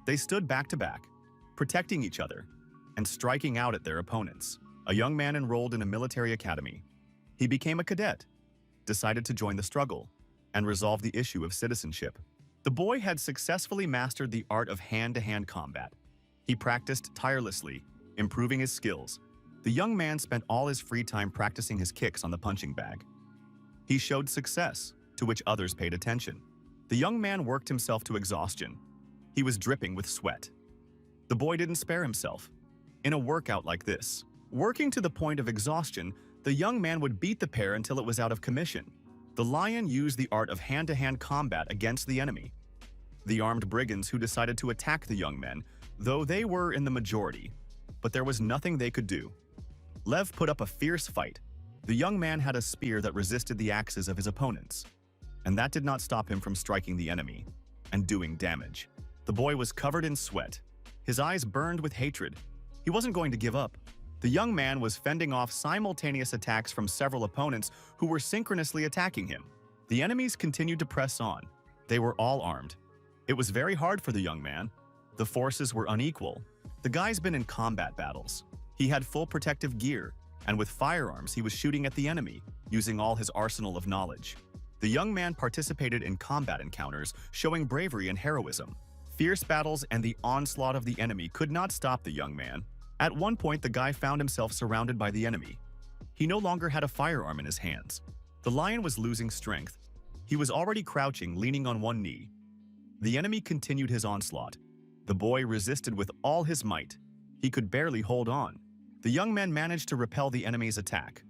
They stood back to back, protecting each other and striking out at their opponents. A young man enrolled in a military academy. He became a cadet, decided to join the struggle, and resolve the issue of citizenship. The boy had successfully mastered the art of hand-to-hand combat. He practiced tirelessly, improving his skills. The young man spent all his free time practicing his kicks on the punching bag. He showed success, to which others paid attention. The young man worked himself to exhaustion. He was dripping with sweat. The boy didn't spare himself. In a workout like this, working to the point of exhaustion, the young man would beat the pair until it was out of commission. The lion used the art of hand-to-hand combat against the enemy. The armed brigands who decided to attack the young men, though they were in the majority, but there was nothing they could do. Lev put up a fierce fight. The young man had a spear that resisted the axes of his opponents, and that did not stop him from striking the enemy and doing damage. The boy was covered in sweat. His eyes burned with hatred. He wasn't going to give up. The young man was fending off simultaneous attacks from several opponents who were synchronously attacking him. The enemies continued to press on. They were all armed. It was very hard for the young man. The forces were unequal. The guy's been in combat battles. He had full protective gear, and with firearms he was shooting at the enemy, using all his arsenal of knowledge. The young man participated in combat encounters, showing bravery and heroism. Fierce battles and the onslaught of the enemy could not stop the young man. At one point, the guy found himself surrounded by the enemy. He no longer had a firearm in his hands. The lion was losing strength. He was already crouching, leaning on one knee. The enemy continued his onslaught. The boy resisted with all his might. He could barely hold on. The young men managed to repel the enemy's attack,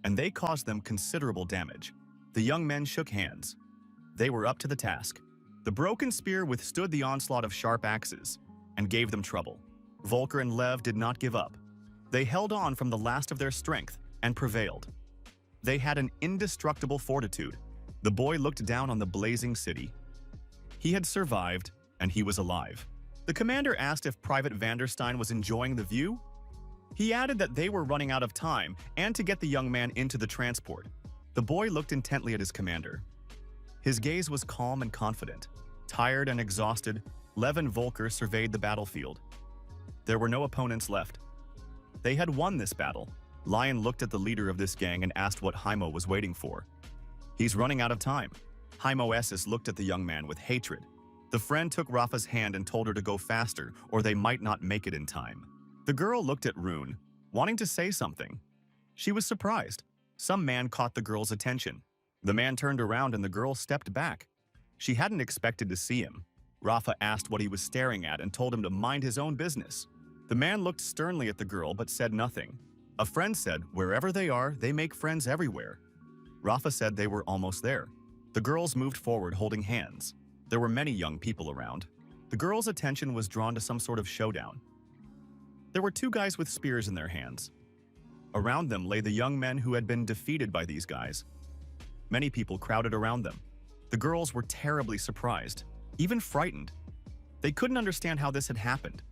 and they caused them considerable damage. The young men shook hands. They were up to the task. The broken spear withstood the onslaught of sharp axes and gave them trouble. Volker and Lev did not give up. They held on from the last of their strength and prevailed. They had an indestructible fortitude. The boy looked down on the blazing city. He had survived, and he was alive. The commander asked if Private Vanderstein was enjoying the view. He added that they were running out of time and to get the young man into the transport. The boy looked intently at his commander. His gaze was calm and confident. Tired and exhausted, Lev and Volker surveyed the battlefield. There were no opponents left. They had won this battle. Lion looked at the leader of this gang and asked what Haimo was waiting for. He's running out of time. Haimo Esses looked at the young man with hatred. The friend took Rafa's hand and told her to go faster, or they might not make it in time. The girl looked at Rune, wanting to say something. She was surprised. Some man caught the girl's attention. The man turned around and the girl stepped back. She hadn't expected to see him. Rafa asked what he was staring at and told him to mind his own business. The man looked sternly at the girl but said nothing. A friend said, "Wherever they are, they make friends everywhere." Rafa said they were almost there. The girls moved forward holding hands. There were many young people around. The girls' attention was drawn to some sort of showdown. There were two guys with spears in their hands. Around them lay the young men who had been defeated by these guys. Many people crowded around them. The girls were terribly surprised, even frightened. They couldn't understand how this had happened.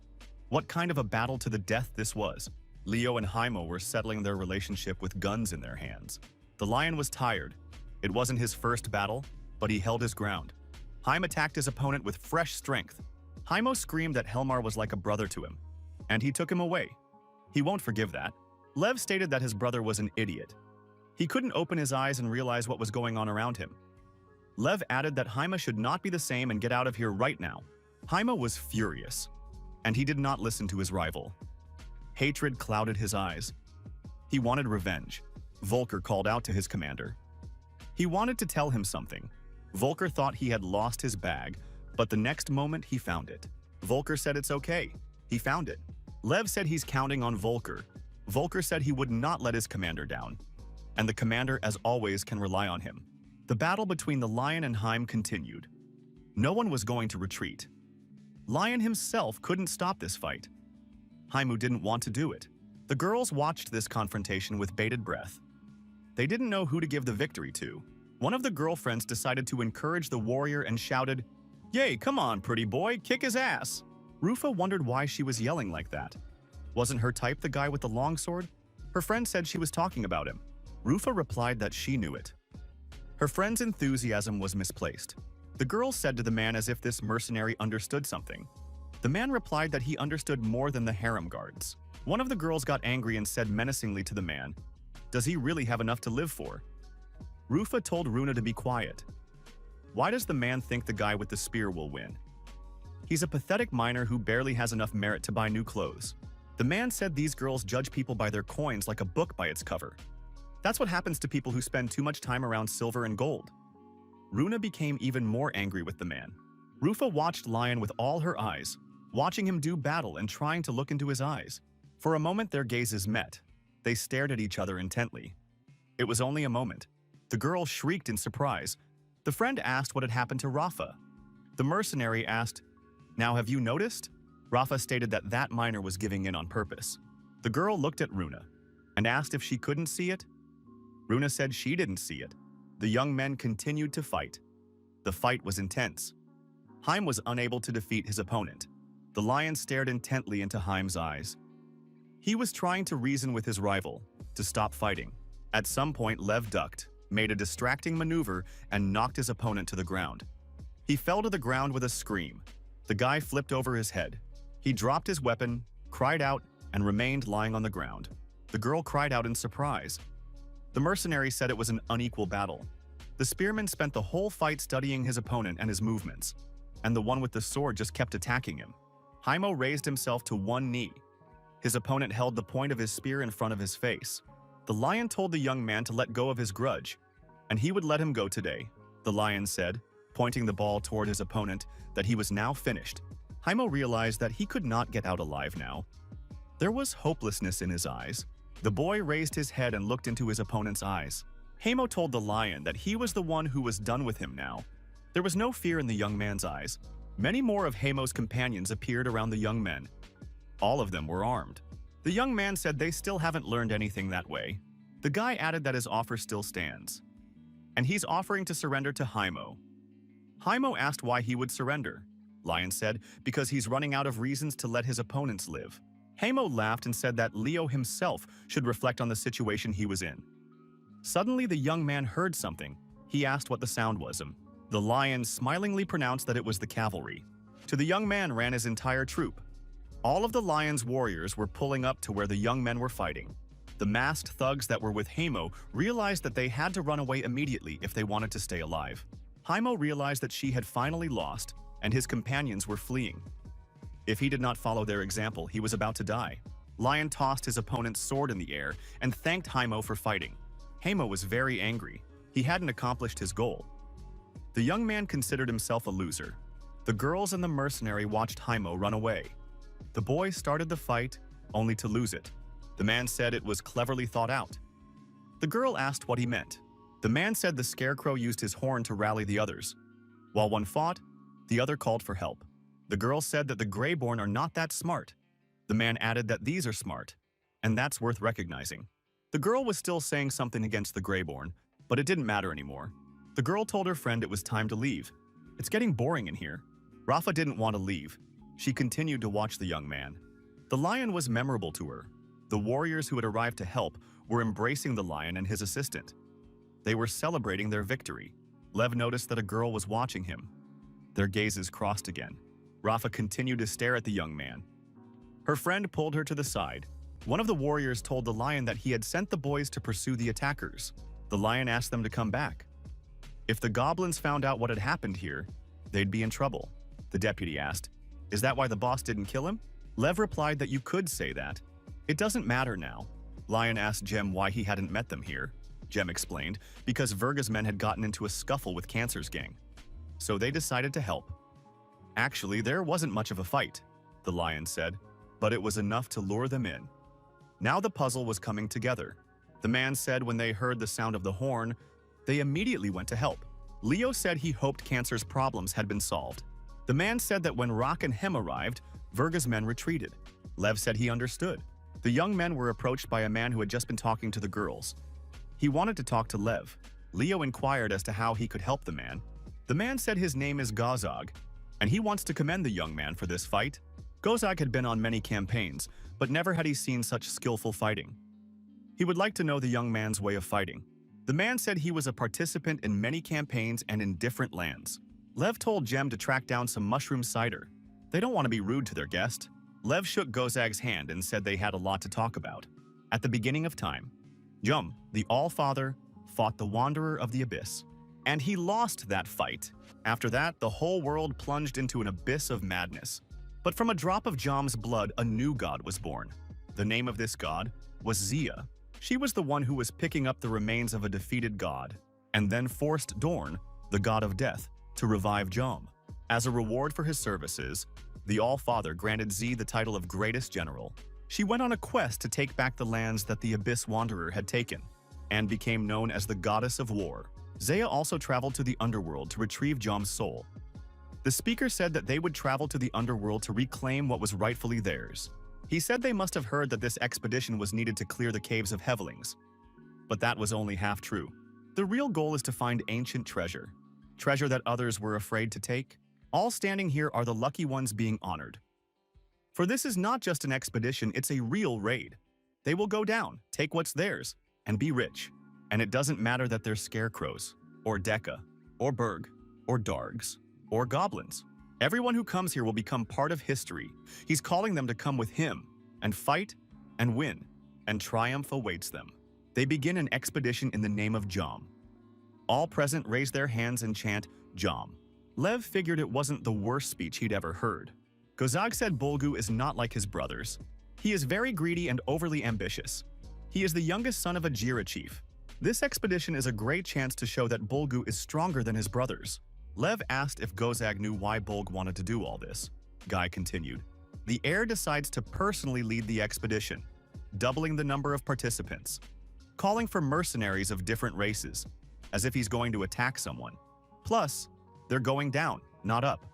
What kind of a battle to the death this was. Leo and Haimo were settling their relationship with guns in their hands. The lion was tired. It wasn't his first battle, but he held his ground. Haim attacked his opponent with fresh strength. Haimo screamed that Helmar was like a brother to him, and he took him away. He won't forgive that. Lev stated that his brother was an idiot. He couldn't open his eyes and realize what was going on around him. Lev added that Haima should not be the same and get out of here right now. Haima was furious, and he did not listen to his rival. Hatred clouded his eyes. He wanted revenge. Volker called out to his commander. He wanted to tell him something. Volker thought he had lost his bag, but the next moment he found it. Volker said it's okay. He found it. Lev said he's counting on Volker. Volker said he would not let his commander down, and the commander, as always, can rely on him. The battle between the lion and Haim continued. No one was going to retreat. Lion himself couldn't stop this fight. Haimu didn't want to do it. The girls watched this confrontation with bated breath. They didn't know who to give the victory to. One of the girlfriends decided to encourage the warrior and shouted, "Yay, come on, pretty boy, kick his ass!" Rufa wondered why she was yelling like that. Wasn't her type the guy with the longsword? Her friend said she was talking about him. Rufa replied that she knew it. Her friend's enthusiasm was misplaced. The girl said to the man as if this mercenary understood something. The man replied that he understood more than the harem guards. One of the girls got angry and said menacingly to the man, "Does he really have enough to live for?" Rufa told Runa to be quiet. Why does the man think the guy with the spear will win? He's a pathetic miner who barely has enough merit to buy new clothes. The man said these girls judge people by their coins like a book by its cover. That's what happens to people who spend too much time around silver and gold. Runa became even more angry with the man. Rufa watched Lion with all her eyes, watching him do battle and trying to look into his eyes. For a moment their gazes met. They stared at each other intently. It was only a moment. The girl shrieked in surprise. The friend asked what had happened to Rafa. The mercenary asked, "Now have you noticed?" Rafa stated that that miner was giving in on purpose. The girl looked at Runa and asked if she couldn't see it. Runa said she didn't see it. The young men continued to fight. The fight was intense. Haim was unable to defeat his opponent. The lion stared intently into Haim's eyes. He was trying to reason with his rival, to stop fighting. At some point, Lev ducked, made a distracting maneuver, and knocked his opponent to the ground. He fell to the ground with a scream. The guy flipped over his head. He dropped his weapon, cried out, and remained lying on the ground. The girl cried out in surprise. The mercenary said it was an unequal battle. The spearman spent the whole fight studying his opponent and his movements, and the one with the sword just kept attacking him. Haimo raised himself to one knee. His opponent held the point of his spear in front of his face. The lion told the young man to let go of his grudge, and he would let him go today. The lion said, pointing the ball toward his opponent, that he was now finished. Haimo realized that he could not get out alive now. There was hopelessness in his eyes. The boy raised his head and looked into his opponent's eyes. Haimo told the lion that he was the one who was done with him now. There was no fear in the young man's eyes. Many more of Haimo's companions appeared around the young men. All of them were armed. The young man said they still haven't learned anything that way. The guy added that his offer still stands, and he's offering to surrender to Haimo. Haimo asked why he would surrender. Lion said, because he's running out of reasons to let his opponents live. Haimo laughed and said that Leo himself should reflect on the situation he was in. Suddenly, the young man heard something. He asked what the sound was. The lion smilingly pronounced that it was the cavalry. To the young man ran his entire troop. All of the lion's warriors were pulling up to where the young men were fighting. The masked thugs that were with Haimo realized that they had to run away immediately if they wanted to stay alive. Haimo realized that she had finally lost, and his companions were fleeing. If he did not follow their example, he was about to die. Lion tossed his opponent's sword in the air and thanked Haimo for fighting. Haima was very angry. He hadn't accomplished his goal. The young man considered himself a loser. The girls and the mercenary watched Haima run away. The boy started the fight, only to lose it. The man said it was cleverly thought out. The girl asked what he meant. The man said the scarecrow used his horn to rally the others. While one fought, the other called for help. The girl said that the Greyborn are not that smart. The man added that these are smart, and that's worth recognizing. The girl was still saying something against the Greyborn, but it didn't matter anymore. The girl told her friend it was time to leave. It's getting boring in here. Rafa didn't want to leave. She continued to watch the young man. The lion was memorable to her. The warriors who had arrived to help were embracing the lion and his assistant. They were celebrating their victory. Lev noticed that a girl was watching him. Their gazes crossed again. Rafa continued to stare at the young man. Her friend pulled her to the side. One of the warriors told the lion that he had sent the boys to pursue the attackers. The lion asked them to come back. If the goblins found out what had happened here, they'd be in trouble. The deputy asked, "Is that why the boss didn't kill him?" Lev replied that you could say that. It doesn't matter now. Lion asked Jem why he hadn't met them here. Jem explained, because Verga's men had gotten into a scuffle with Cancer's gang. So they decided to help. Actually, there wasn't much of a fight, the lion said, but it was enough to lure them in. Now the puzzle was coming together. The man said when they heard the sound of the horn, they immediately went to help. Leo said he hoped Cancer's problems had been solved. The man said that when Rock and Hem arrived, Verga's men retreated. Lev said he understood. The young men were approached by a man who had just been talking to the girls. He wanted to talk to Lev. Leo inquired as to how he could help the man. The man said his name is Gozog, and he wants to commend the young man for this fight. Gozog had been on many campaigns, but never had he seen such skillful fighting. He would like to know the young man's way of fighting. The man said he was a participant in many campaigns and in different lands. Lev told Jem to track down some mushroom cider. They don't want to be rude to their guest. Lev shook Gozag's hand and said they had a lot to talk about. At the beginning of time, Jum, the All-Father, fought the Wanderer of the Abyss. And he lost that fight. After that, the whole world plunged into an abyss of madness. But from a drop of Jom's blood, a new god was born. The name of this god was Zia. She was the one who was picking up the remains of a defeated god, and then forced Dorn, the god of death, to revive Jom. As a reward for his services, the All-Father granted Z the title of Greatest General. She went on a quest to take back the lands that the Abyss Wanderer had taken, and became known as the Goddess of War. Zaya also traveled to the Underworld to retrieve Jom's soul. The speaker said that they would travel to the Underworld to reclaim what was rightfully theirs. He said they must have heard that this expedition was needed to clear the caves of Hevelings. But that was only half true. The real goal is to find ancient treasure. Treasure that others were afraid to take. All standing here are the lucky ones being honored. For this is not just an expedition, it's a real raid. They will go down, take what's theirs, and be rich. And it doesn't matter that they're scarecrows, or Deka, or Berg, or Dargs, or goblins. Everyone who comes here will become part of history. He's calling them to come with him, and fight, and win, and triumph awaits them. They begin an expedition in the name of Jom. All present raise their hands and chant, Jom. Lev figured it wasn't the worst speech he'd ever heard. Gozag said Bolgu is not like his brothers. He is very greedy and overly ambitious. He is the youngest son of a Jira chief. This expedition is a great chance to show that Bolgu is stronger than his brothers. Lev asked if Gozag knew why Bolg wanted to do all this. Guy continued. The heir decides to personally lead the expedition, doubling the number of participants, calling for mercenaries of different races, as if he's going to attack someone. Plus, they're going down, not up.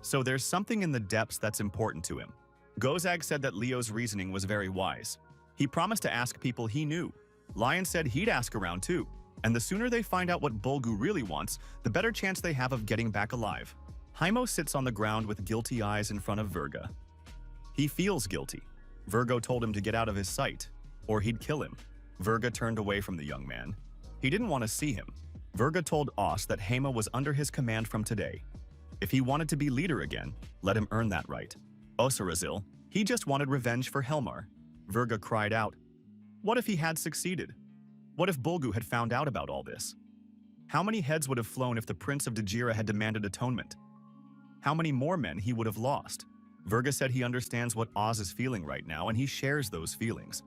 So there's something in the depths that's important to him. Gozag said that Leo's reasoning was very wise. He promised to ask people he knew. Lion said he'd ask around too. And the sooner they find out what Bolgu really wants, the better chance they have of getting back alive. Haimo sits on the ground with guilty eyes in front of Verga. He feels guilty. Vergo told him to get out of his sight, or he'd kill him. Verga turned away from the young man. He didn't want to see him. Verga told Os that Haima was under his command from today. If he wanted to be leader again, let him earn that right. Osarazil, he just wanted revenge for Helmar. Verga cried out. What if he had succeeded? What if Bolgu had found out about all this? How many heads would have flown if the Prince of Dajira had demanded atonement? How many more men he would have lost? Verga said he understands what Oz is feeling right now, and he shares those feelings.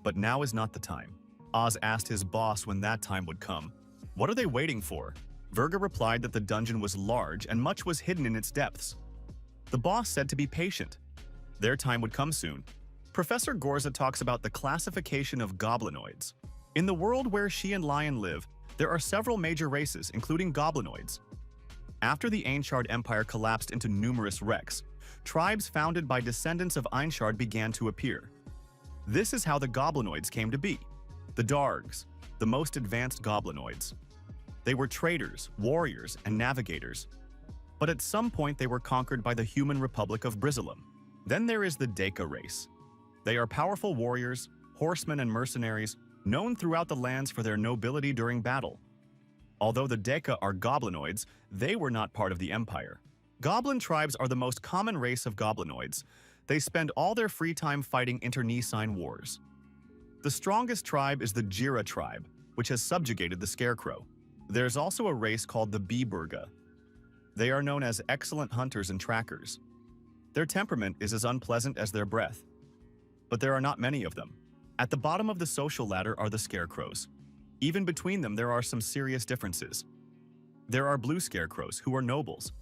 But now is not the time. Oz asked his boss when that time would come. What are they waiting for? Virga replied that the dungeon was large and much was hidden in its depths. The boss said to be patient. Their time would come soon. Professor Gorza talks about the classification of goblinoids. In the world where she and Lion live, there are several major races, including goblinoids. After the Ainshard Empire collapsed into numerous wrecks, tribes founded by descendants of Ainshard began to appear. This is how the goblinoids came to be. The Dargs, the most advanced goblinoids. They were traders, warriors, and navigators. But at some point they were conquered by the human republic of Brizalum. Then there is the Deka race. They are powerful warriors, horsemen, and mercenaries, known throughout the lands for their nobility during battle. Although the Deka are goblinoids, they were not part of the Empire. Goblin tribes are the most common race of goblinoids. They spend all their free time fighting internecine wars. The strongest tribe is the Jira tribe, which has subjugated the Scarecrow. There's also a race called the Beburga. They are known as excellent hunters and trackers. Their temperament is as unpleasant as their breath. But there are not many of them. At the bottom of the social ladder are the Scarecrows. Even between them there are some serious differences. There are blue Scarecrows, who are nobles.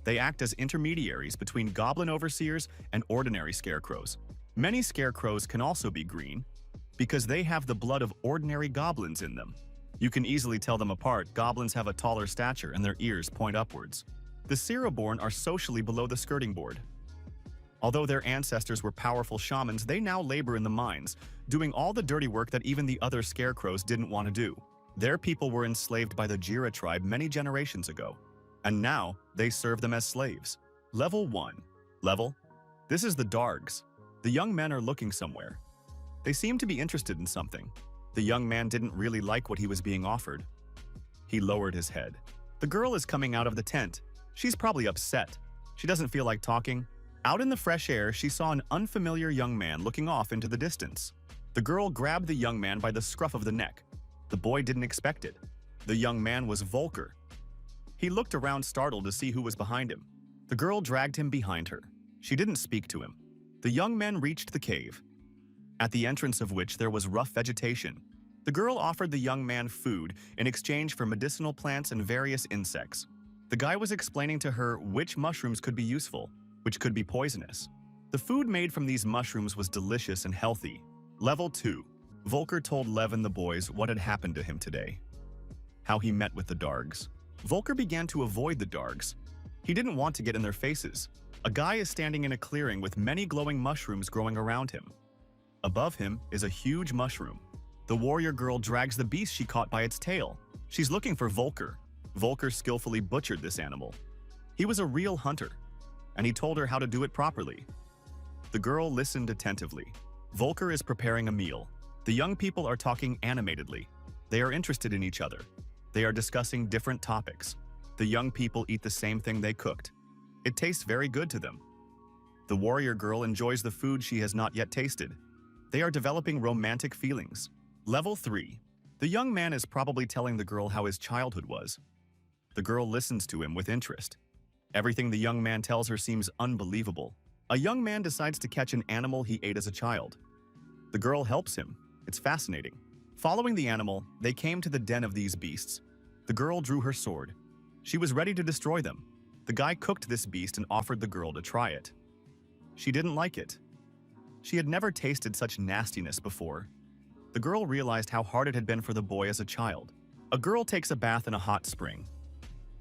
They act as intermediaries between goblin overseers and ordinary Scarecrows. Many Scarecrows can also be green, because they have the blood of ordinary goblins in them. You can easily tell them apart. Goblins have a taller stature and their ears point upwards. The Cereborn are socially below the skirting board. Although their ancestors were powerful shamans, they now labor in the mines, doing all the dirty work that even the other Scarecrows didn't want to do. Their people were enslaved by the Jira tribe many generations ago, and now they serve them as slaves. Level 1. Level. This is the Dargs. The young men are looking somewhere. They seem to be interested in something. The young man didn't really like what he was being offered. He lowered his head. The girl is coming out of the tent. She's probably upset. She doesn't feel like talking. Out in the fresh air, she saw an unfamiliar young man looking off into the distance. The girl grabbed the young man by the scruff of the neck. The boy didn't expect it. The young man was Volker. He looked around startled to see who was behind him. The girl dragged him behind her. She didn't speak to him. The young men reached the cave, at the entrance of which there was rough vegetation. The girl offered the young man food in exchange for medicinal plants and various insects. The guy was explaining to her which mushrooms could be useful, which could be poisonous. The food made from these mushrooms was delicious and healthy. Level 2. Volker told Lev and the boys what had happened to him today. How he met with the Dargs. Volker began to avoid the Dargs. He didn't want to get in their faces. A guy is standing in a clearing with many glowing mushrooms growing around him. Above him is a huge mushroom. The warrior girl drags the beast she caught by its tail. She's looking for Volker. Volker skillfully butchered this animal. He was a real hunter, and he told her how to do it properly. The girl listened attentively. Volker is preparing a meal. The young people are talking animatedly. They are interested in each other. They are discussing different topics. The young people eat the same thing they cooked. It tastes very good to them. The warrior girl enjoys the food she has not yet tasted. They are developing romantic feelings. Level 3. The young man is probably telling the girl how his childhood was. The girl listens to him with interest. Everything the young man tells her seems unbelievable. A young man decides to catch an animal he ate as a child. The girl helps him. It's fascinating. Following the animal, they came to the den of these beasts. The girl drew her sword. She was ready to destroy them. The guy cooked this beast and offered the girl to try it. She didn't like it. She had never tasted such nastiness before. The girl realized how hard it had been for the boy as a child. A girl takes a bath in a hot spring.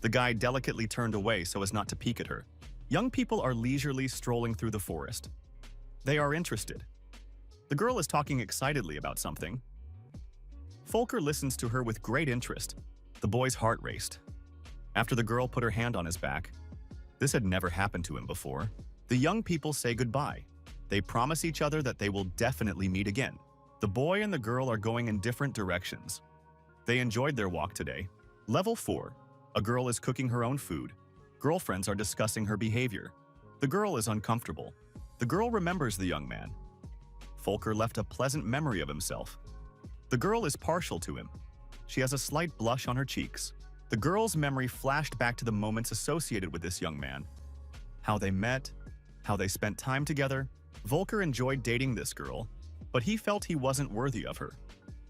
The guy delicately turned away so as not to peek at her. Young people are leisurely strolling through the forest. They are interested. The girl is talking excitedly about something. Volker listens to her with great interest. The boy's heart raced. After the girl put her hand on his back, this had never happened to him before. The young people say goodbye. They promise each other that they will definitely meet again. The boy and the girl are going in different directions. They enjoyed their walk today. Level 4. A girl is cooking her own food. Girlfriends are discussing her behavior. The girl is uncomfortable. The girl remembers the young man. Volker left a pleasant memory of himself. The girl is partial to him. She has a slight blush on her cheeks. The girl's memory flashed back to the moments associated with this young man. How they met, how they spent time together. Volker enjoyed dating this girl, but he felt he wasn't worthy of her.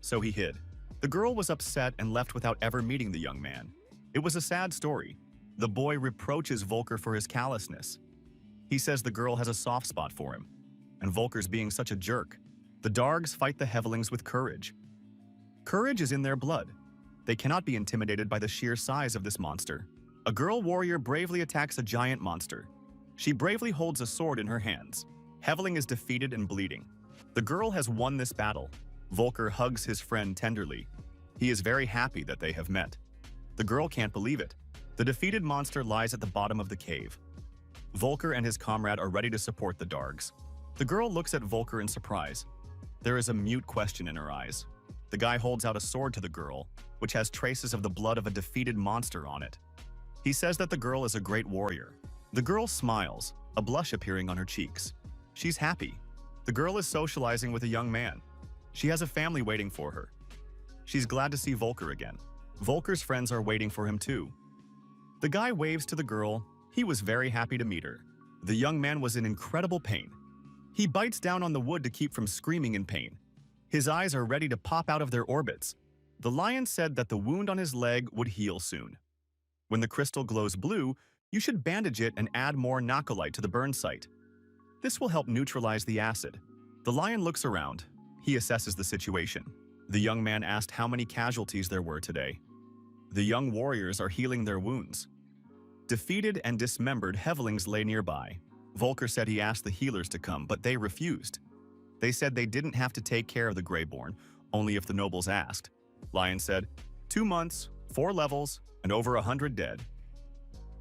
So he hid. The girl was upset and left without ever meeting the young man. It was a sad story. The boy reproaches Volker for his callousness. He says the girl has a soft spot for him, and Volker's being such a jerk. The Dargs fight the Hevelings with courage. Courage is in their blood. They cannot be intimidated by the sheer size of this monster. A girl warrior bravely attacks a giant monster. She bravely holds a sword in her hands. Heveling is defeated and bleeding. The girl has won this battle. Volker hugs his friend tenderly. He is very happy that they have met. The girl can't believe it. The defeated monster lies at the bottom of the cave. Volker and his comrade are ready to support the Dargs. The girl looks at Volker in surprise. There is a mute question in her eyes. The guy holds out a sword to the girl, which has traces of the blood of a defeated monster on it. He says that the girl is a great warrior. The girl smiles, a blush appearing on her cheeks. She's happy. The girl is socializing with a young man. She has a family waiting for her. She's glad to see Volker again. Volker's friends are waiting for him too. The guy waves to the girl. He was very happy to meet her. The young man was in incredible pain. He bites down on the wood to keep from screaming in pain. His eyes are ready to pop out of their orbits. The lion said that the wound on his leg would heal soon. When the crystal glows blue, you should bandage it and add more nacolite to the burn site. This will help neutralize the acid. The lion looks around. He assesses the situation. The young man asked how many casualties there were today. The young warriors are healing their wounds. Defeated and dismembered Hevelings lay nearby. Volker said he asked the healers to come, but they refused. They said they didn't have to take care of the Greyborn, only if the nobles asked. Lion said, 2 months, 4 levels, and over 100 dead.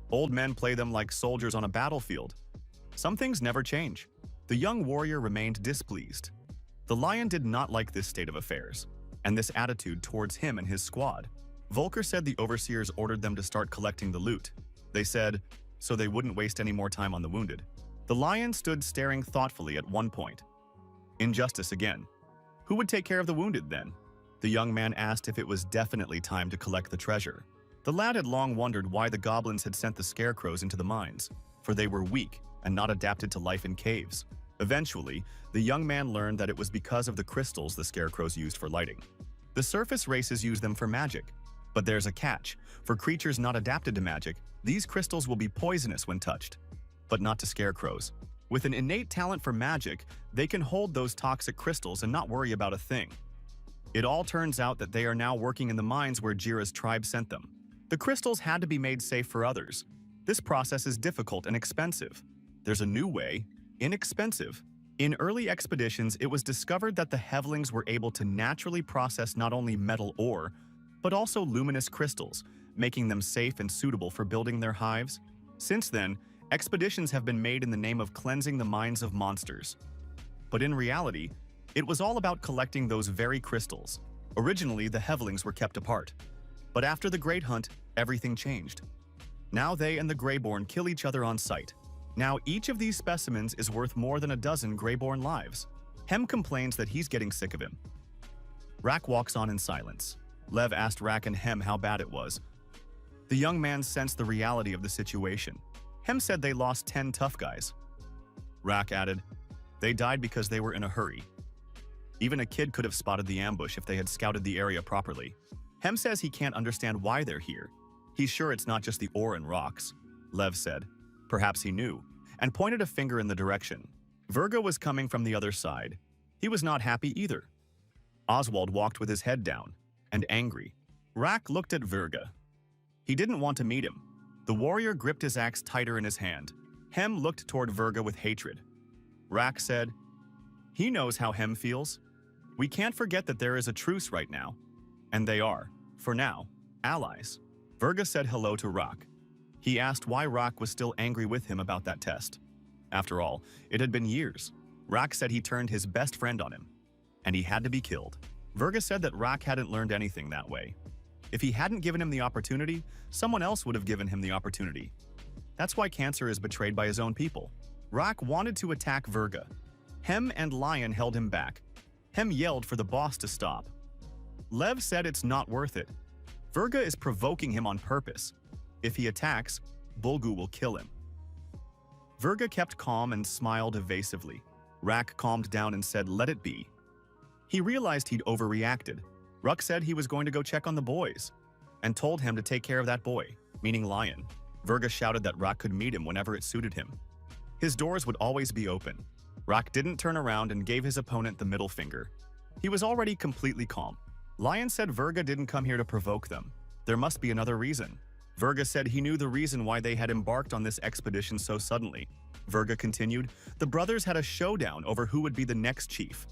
Old men play them like soldiers on a battlefield. Some things never change. The young warrior remained displeased. The lion did not like this state of affairs, and this attitude towards him and his squad. Volker said the overseers ordered them to start collecting the loot. They said, so they wouldn't waste any more time on the wounded. The lion stood staring thoughtfully at one point. Injustice again. Who would take care of the wounded then? The young man asked if it was definitely time to collect the treasure. The lad had long wondered why the goblins had sent the scarecrows into the mines, for they were weak and not adapted to life in caves. Eventually, the young man learned that it was because of the crystals the scarecrows used for lighting. The surface races use them for magic, but there's a catch. For creatures not adapted to magic, these crystals will be poisonous when touched, but not to scarecrows. With an innate talent for magic, they can hold those toxic crystals and not worry about a thing. It all turns out that they are now working in the mines where Jira's tribe sent them. The crystals had to be made safe for others. This process is difficult and expensive. There's a new way, inexpensive. In early expeditions, it was discovered that the Hevelings were able to naturally process not only metal ore, but also luminous crystals, making them safe and suitable for building their hives. Since then, expeditions have been made in the name of cleansing the minds of monsters. But in reality, it was all about collecting those very crystals. Originally, the Hevelings were kept apart. But after the Great Hunt, everything changed. Now they and the Greyborn kill each other on sight. Now each of these specimens is worth more than a dozen Greyborn lives. Hem complains that he's getting sick of him. Rak walks on in silence. Lev asked Rak and Hem how bad it was. The young man sensed the reality of the situation. Hem said they lost 10 tough guys. Rak added, they died because they were in a hurry. Even a kid could have spotted the ambush if they had scouted the area properly. Hem says he can't understand why they're here. He's sure it's not just the ore and rocks. Lev said, perhaps he knew, and pointed a finger in the direction. Virga was coming from the other side. He was not happy either. Oswald walked with his head down, and angry. Rak looked at Virga. He didn't want to meet him. The warrior gripped his axe tighter in his hand. Hem looked toward Virga with hatred. Rak said, he knows how Hem feels. We can't forget that there is a truce right now. And they are, for now, allies. Virga said hello to Rak. He asked why Rak was still angry with him about that test. After all, it had been years. Rak said he turned his best friend on him, and he had to be killed. Virga said that Rak hadn't learned anything that way. If he hadn't given him the opportunity, someone else would have given him the opportunity. That's why Cancer is betrayed by his own people. Rak wanted to attack Virga. Hem and Lion held him back. Hem yelled for the boss to stop. Lev said it's not worth it. Virga is provoking him on purpose. If he attacks, Bulgu will kill him. Virga kept calm and smiled evasively. Rak calmed down and said, let it be. He realized he'd overreacted. Ruck said he was going to go check on the boys and told him to take care of that boy, meaning Lion. Verga shouted that Ruck could meet him whenever it suited him. His doors would always be open. Ruck didn't turn around and gave his opponent the middle finger. He was already completely calm. Lion said Verga didn't come here to provoke them. There must be another reason. Verga said he knew the reason why they had embarked on this expedition so suddenly. Verga continued, the brothers had a showdown over who would be the next chief.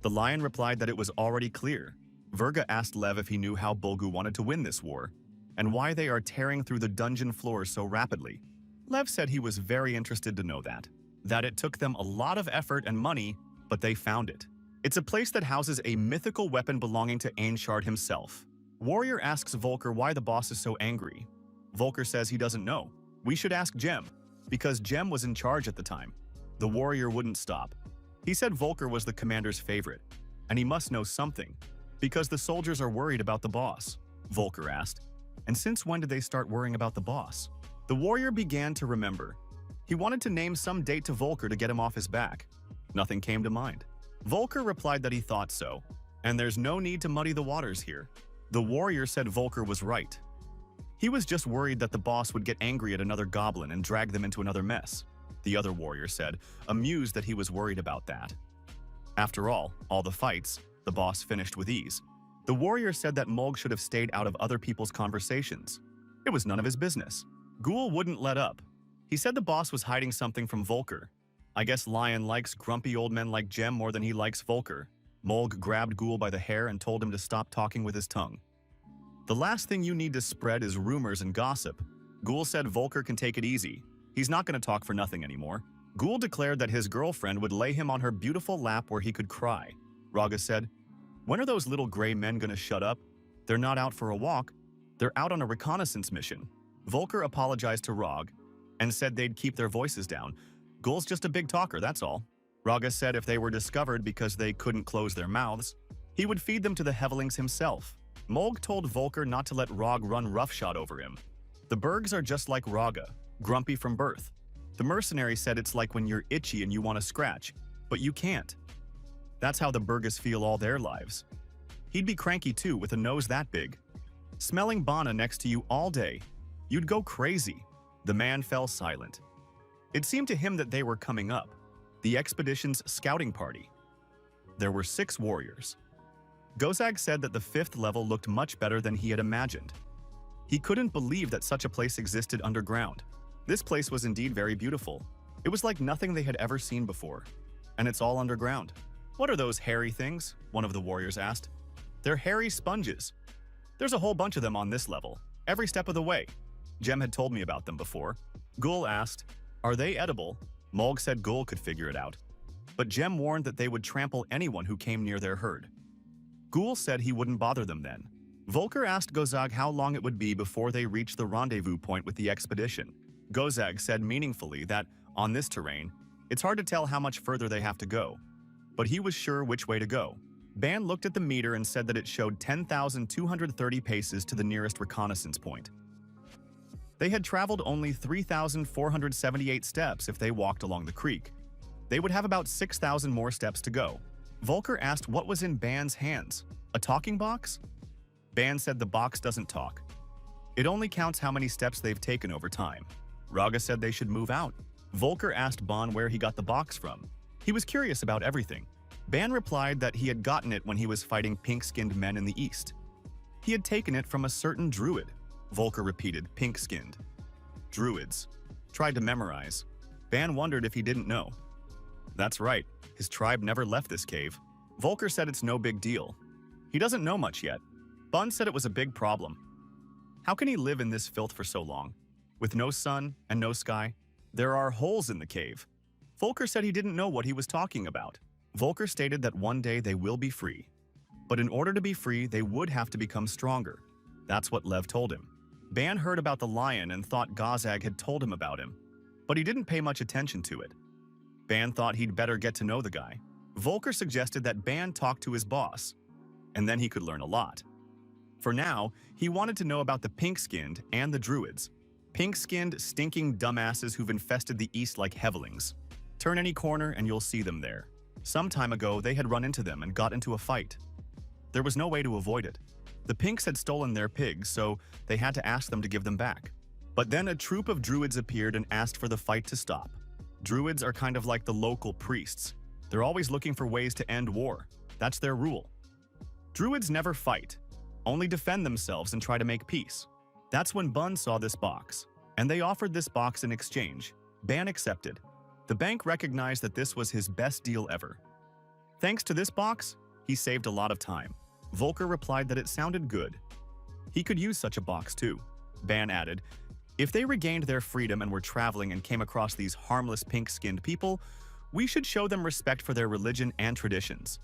The Lion replied that it was already clear. Verga asked Lev if he knew how Bulgu wanted to win this war, and why they are tearing through the dungeon floors so rapidly. Lev said he was very interested to know that it took them a lot of effort and money, but they found it. It's a place that houses a mythical weapon belonging to Ainshard himself. Warrior asks Volker why the boss is so angry. Volker says he doesn't know. We should ask Gem, because Gem was in charge at the time. The warrior wouldn't stop. He said Volker was the commander's favorite, and he must know something, because the soldiers are worried about the boss. Volker asked, and since when did they start worrying about the boss? The warrior began to remember. He wanted to name some date to Volker to get him off his back. Nothing came to mind. Volker replied that he thought so, and there's no need to muddy the waters here. The warrior said Volker was right. He was just worried that the boss would get angry at another goblin and drag them into another mess. The other warrior said, amused that he was worried about that. After all the fights, the boss finished with ease. The warrior said that Mulg should have stayed out of other people's conversations. It was none of his business. Ghoul wouldn't let up. He said the boss was hiding something from Volker. I guess Lion likes grumpy old men like Gem more than he likes Volker. Mulg grabbed Ghoul by the hair and told him to stop talking with his tongue. The last thing you need to spread is rumors and gossip. Ghoul said Volker can take it easy. He's not going to talk for nothing anymore. Ghoul declared that his girlfriend would lay him on her beautiful lap where he could cry. Raga said, when are those little gray men going to shut up? They're not out for a walk. They're out on a reconnaissance mission. Volker apologized to Rog and said they'd keep their voices down. Ghoul's just a big talker, that's all. Raga said if they were discovered because they couldn't close their mouths, he would feed them to the Hevelings himself. Mulg told Volker not to let Rog run roughshod over him. The Bergs are just like Raga, grumpy from birth. The mercenary said it's like when you're itchy and you want to scratch, but you can't. That's how the Bergas feel all their lives. He'd be cranky too with a nose that big. Smelling Bana next to you all day, you'd go crazy. The man fell silent. It seemed to him that they were coming up, the expedition's scouting party. There were 6 warriors. Gozag said that the 5th level looked much better than he had imagined. He couldn't believe that such a place existed underground. This place was indeed very beautiful. It was like nothing they had ever seen before. And it's all underground. What are those hairy things? One of the warriors asked. They're hairy sponges. There's a whole bunch of them on this level, every step of the way. Gem had told me about them before. Ghoul asked, are they edible? Mulg said Ghoul could figure it out. But Gem warned that they would trample anyone who came near their herd. Ghoul said he wouldn't bother them then. Volker asked Gozag how long it would be before they reached the rendezvous point with the expedition. Gozag said meaningfully that, on this terrain, it's hard to tell how much further they have to go. But he was sure which way to go. Ban looked at the meter and said that it showed 10,230 paces to the nearest reconnaissance point. They had traveled only 3,478 steps if they walked along the creek. They would have about 6,000 more steps to go. Volker asked what was in Ban's hands. A talking box? Ban said the box doesn't talk. It only counts how many steps they've taken over time. Raga said they should move out. Volker asked Ban where he got the box from. He was curious about everything. Ban replied that he had gotten it when he was fighting pink-skinned men in the east. He had taken it from a certain druid. Volker repeated, pink-skinned. Druids. Tried to memorize. Ban wondered if he didn't know. That's right, his tribe never left this cave. Volker said it's no big deal. He doesn't know much yet. Bun said it was a big problem. How can he live in this filth for so long? With no sun and no sky? There are holes in the cave. Volker said he didn't know what he was talking about. Volker stated that one day they will be free. But in order to be free, they would have to become stronger. That's what Lev told him. Ban heard about the lion and thought Gozag had told him about him, but he didn't pay much attention to it. Ban thought he'd better get to know the guy. Volker suggested that Ban talk to his boss, and then he could learn a lot. For now, he wanted to know about the pink-skinned and the druids. Pink-skinned, stinking dumbasses who've infested the east like Hevelings. Turn any corner and you'll see them there. Some time ago, they had run into them and got into a fight. There was no way to avoid it. The Pinks had stolen their pigs, so they had to ask them to give them back. But then a troop of druids appeared and asked for the fight to stop. Druids are kind of like the local priests. They're always looking for ways to end war. That's their rule. Druids never fight, only defend themselves and try to make peace. That's when Bun saw this box, and they offered this box in exchange. Ban accepted. The bank recognized that this was his best deal ever. Thanks to this box, he saved a lot of time. Volker replied that it sounded good. He could use such a box too. Ban added, if they regained their freedom and were traveling and came across these harmless pink-skinned people, we should show them respect for their religion and traditions.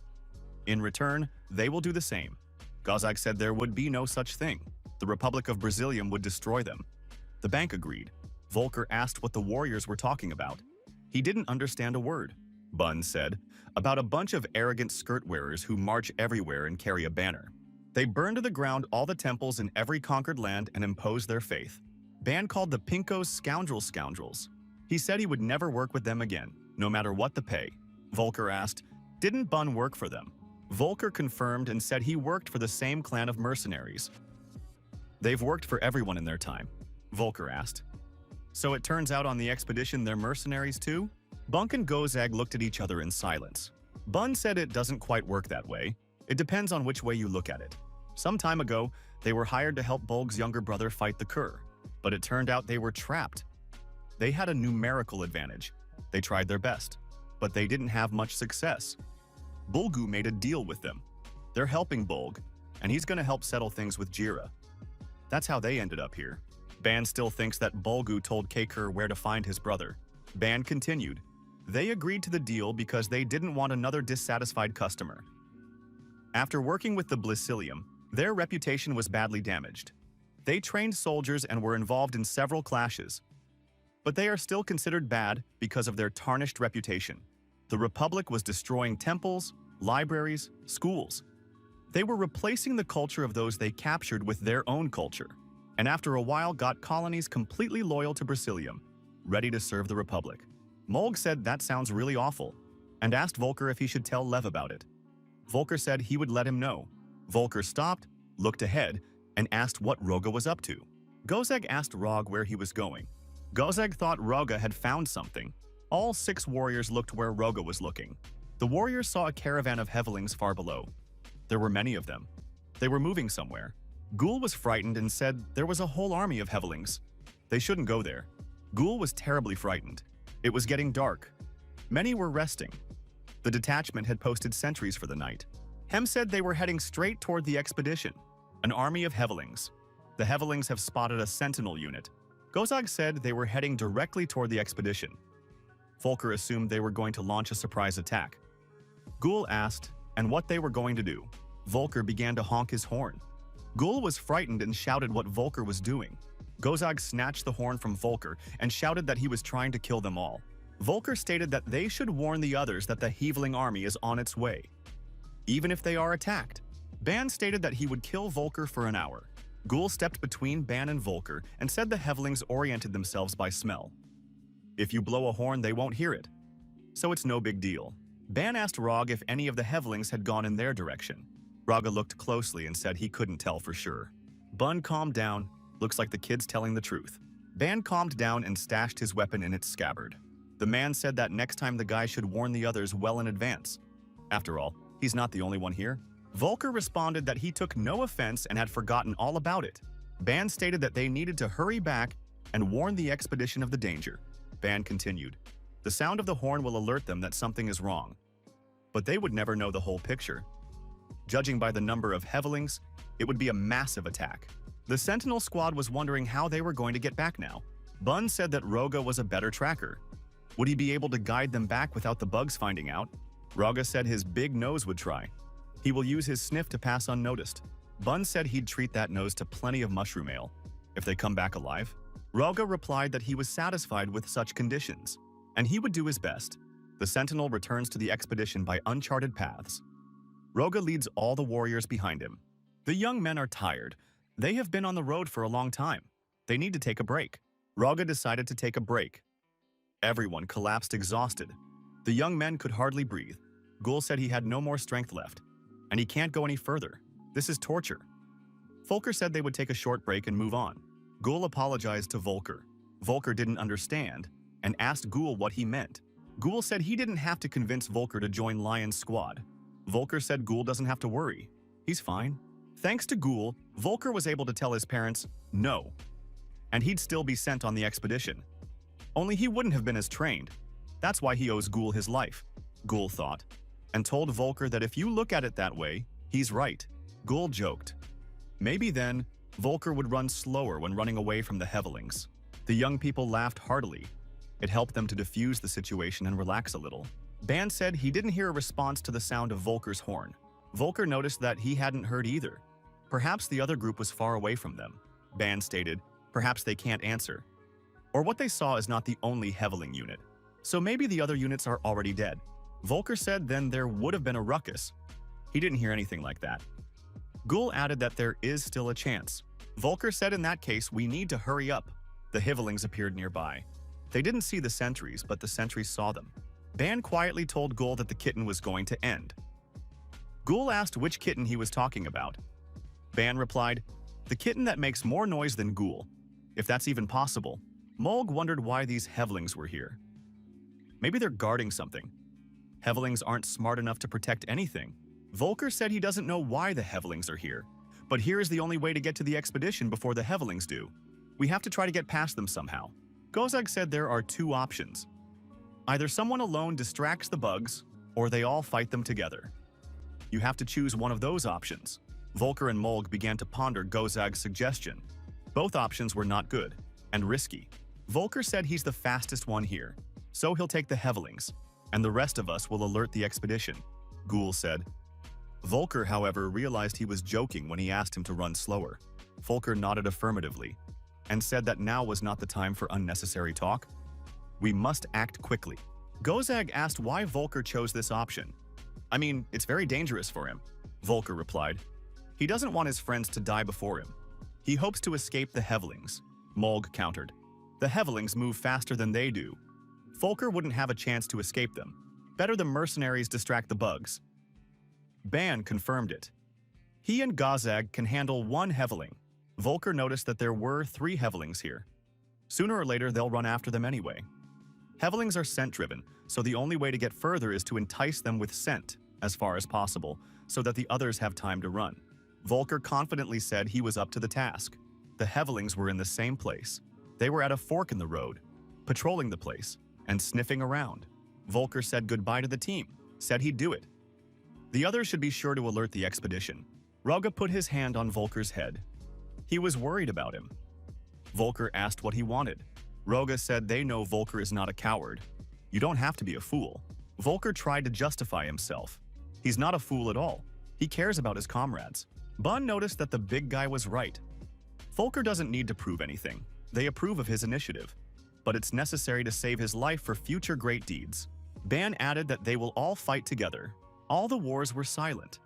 In return, they will do the same. Gozag said there would be no such thing. The Republic of Brazilium would destroy them. The bank agreed. Volker asked what the warriors were talking about. He didn't understand a word. Bun said, about a bunch of arrogant skirt-wearers who march everywhere and carry a banner. They burn to the ground all the temples in every conquered land and impose their faith. Ban called the Pinkos scoundrels. He said he would never work with them again, no matter what the pay. Volker asked, didn't Bun work for them? Volker confirmed and said he worked for the same clan of mercenaries. They've worked for everyone in their time, Volker asked. So it turns out on the expedition they're mercenaries too? Bunk and Gozag looked at each other in silence. Bun said it doesn't quite work that way. It depends on which way you look at it. Some time ago, they were hired to help Bolg's younger brother fight the Kur, but it turned out they were trapped. They had a numerical advantage. They tried their best, but they didn't have much success. Bulgu made a deal with them. They're helping Bolg, and he's going to help settle things with Jira. That's how they ended up here. Ban still thinks that Bulgu told Kakur where to find his brother. Ban continued. They agreed to the deal because they didn't want another dissatisfied customer. After working with the Blisilium, their reputation was badly damaged. They trained soldiers and were involved in several clashes. But they are still considered bad because of their tarnished reputation. The Republic was destroying temples, libraries, schools. They were replacing the culture of those they captured with their own culture, and after a while got colonies completely loyal to Brisilium, ready to serve the Republic. Molg said that sounds really awful, and asked Volker if he should tell Lev about it. Volker said he would let him know. Volker stopped, looked ahead, and asked what Roga was up to. Gozag asked Rog where he was going. Gozag thought Roga had found something. All 6 warriors looked where Roga was looking. The warriors saw a caravan of Hevelings far below. There were many of them. They were moving somewhere. Ghoul was frightened and said there was a whole army of Hevelings. They shouldn't go there. Ghoul was terribly frightened. It was getting dark. Many were resting. The detachment had posted sentries for the night. Hem said they were heading straight toward the expedition, an army of Hevelings. The Hevelings have spotted a sentinel unit. Gozag said they were heading directly toward the expedition. Volker assumed they were going to launch a surprise attack. Ghoul asked, and what they were going to do. Volker began to honk his horn. Ghoul was frightened and shouted what Volker was doing. Gozag snatched the horn from Volker and shouted that he was trying to kill them all. Volker stated that they should warn the others that the Heveling army is on its way, even if they are attacked. Ban stated that he would kill Volker for an hour. Ghoul stepped between Ban and Volker and said the Hevelings oriented themselves by smell. If you blow a horn, they won't hear it, so it's no big deal. Ban asked Rog if any of the Hevelings had gone in their direction. Raga looked closely and said he couldn't tell for sure. Bun calmed down. Looks like the kid's telling the truth. Ban calmed down and stashed his weapon in its scabbard. The man said that next time the guy should warn the others well in advance. After all, he's not the only one here. Volker responded that he took no offense and had forgotten all about it. Ban stated that they needed to hurry back and warn the expedition of the danger. Ban continued. The sound of the horn will alert them that something is wrong. But they would never know the whole picture. Judging by the number of Hevelings, it would be a massive attack. The Sentinel squad was wondering how they were going to get back now. Bun said that Roga was a better tracker. Would he be able to guide them back without the bugs finding out? Roga said his big nose would try. He will use his sniff to pass unnoticed. Bun said he'd treat that nose to plenty of mushroom ale if they come back alive. Roga replied that he was satisfied with such conditions, and he would do his best. The Sentinel returns to the expedition by uncharted paths. Roga leads all the warriors behind him. The young men are tired. They have been on the road for a long time. They need to take a break. Roga decided to take a break. Everyone collapsed exhausted. The young men could hardly breathe. Ghoul said he had no more strength left, and he can't go any further. This is torture. Volker said they would take a short break and move on. Ghoul apologized to Volker. Volker didn't understand and asked Ghoul what he meant. Ghoul said he didn't have to convince Volker to join Lion's squad. Volker said Ghoul doesn't have to worry. He's fine. Thanks to Ghoul, Volker was able to tell his parents no, and he'd still be sent on the expedition. Only he wouldn't have been as trained. That's why he owes Ghoul his life, Ghoul thought, and told Volker that if you look at it that way, he's right. Ghoul joked. Maybe then, Volker would run slower when running away from the Hevelings. The young people laughed heartily. It helped them to diffuse the situation and relax a little. Ban said he didn't hear a response to the sound of Volker's horn. Volker noticed that he hadn't heard either. Perhaps the other group was far away from them. Ban stated, perhaps they can't answer. Or what they saw is not the only Heveling unit. So maybe the other units are already dead. Volker said then there would have been a ruckus. He didn't hear anything like that. Ghoul added that there is still a chance. Volker said in that case we need to hurry up. The Hevelings appeared nearby. They didn't see the sentries, but the sentries saw them. Ban quietly told Ghoul that the kitten was going to end. Ghoul asked which kitten he was talking about. Ban replied, the kitten that makes more noise than Ghoul. If that's even possible. Mulg wondered why these Hevelings were here. Maybe they're guarding something. Hevelings aren't smart enough to protect anything. Volker said he doesn't know why the Hevelings are here, but here is the only way to get to the expedition before the Hevelings do. We have to try to get past them somehow. Gozag said there are two options. Either someone alone distracts the bugs, or they all fight them together. You have to choose one of those options. Volker and Mulg began to ponder Gozag's suggestion. Both options were not good and risky. Volker said he's the fastest one here, so he'll take the Hevelings, and the rest of us will alert the expedition, Ghoul said. Volker, however, realized he was joking when he asked him to run slower. Volker nodded affirmatively and said that now was not the time for unnecessary talk. We must act quickly. Gozag asked why Volker chose this option. I mean, it's very dangerous for him, Volker replied. He doesn't want his friends to die before him. He hopes to escape the Hevelings, Mulg countered. The Hevelings move faster than they do. Volker wouldn't have a chance to escape them. Better the mercenaries distract the bugs. Ban confirmed it. He and Gozag can handle one Heveling. Volker noticed that there were 3 Hevelings here. Sooner or later, they'll run after them anyway. Hevelings are scent-driven, so the only way to get further is to entice them with scent as far as possible, so that the others have time to run. Volker confidently said he was up to the task. The Hevelings were in the same place. They were at a fork in the road, patrolling the place, and sniffing around. Volker said goodbye to the team, said he'd do it. The others should be sure to alert the expedition. Roga put his hand on Volker's head. He was worried about him. Volker asked what he wanted. Roga said they know Volker is not a coward. You don't have to be a fool. Volker tried to justify himself. He's not a fool at all. He cares about his comrades. Bun noticed that the big guy was right. Volker doesn't need to prove anything. They approve of his initiative. But it's necessary to save his life for future great deeds. Ban added that they will all fight together. All the wars were silent.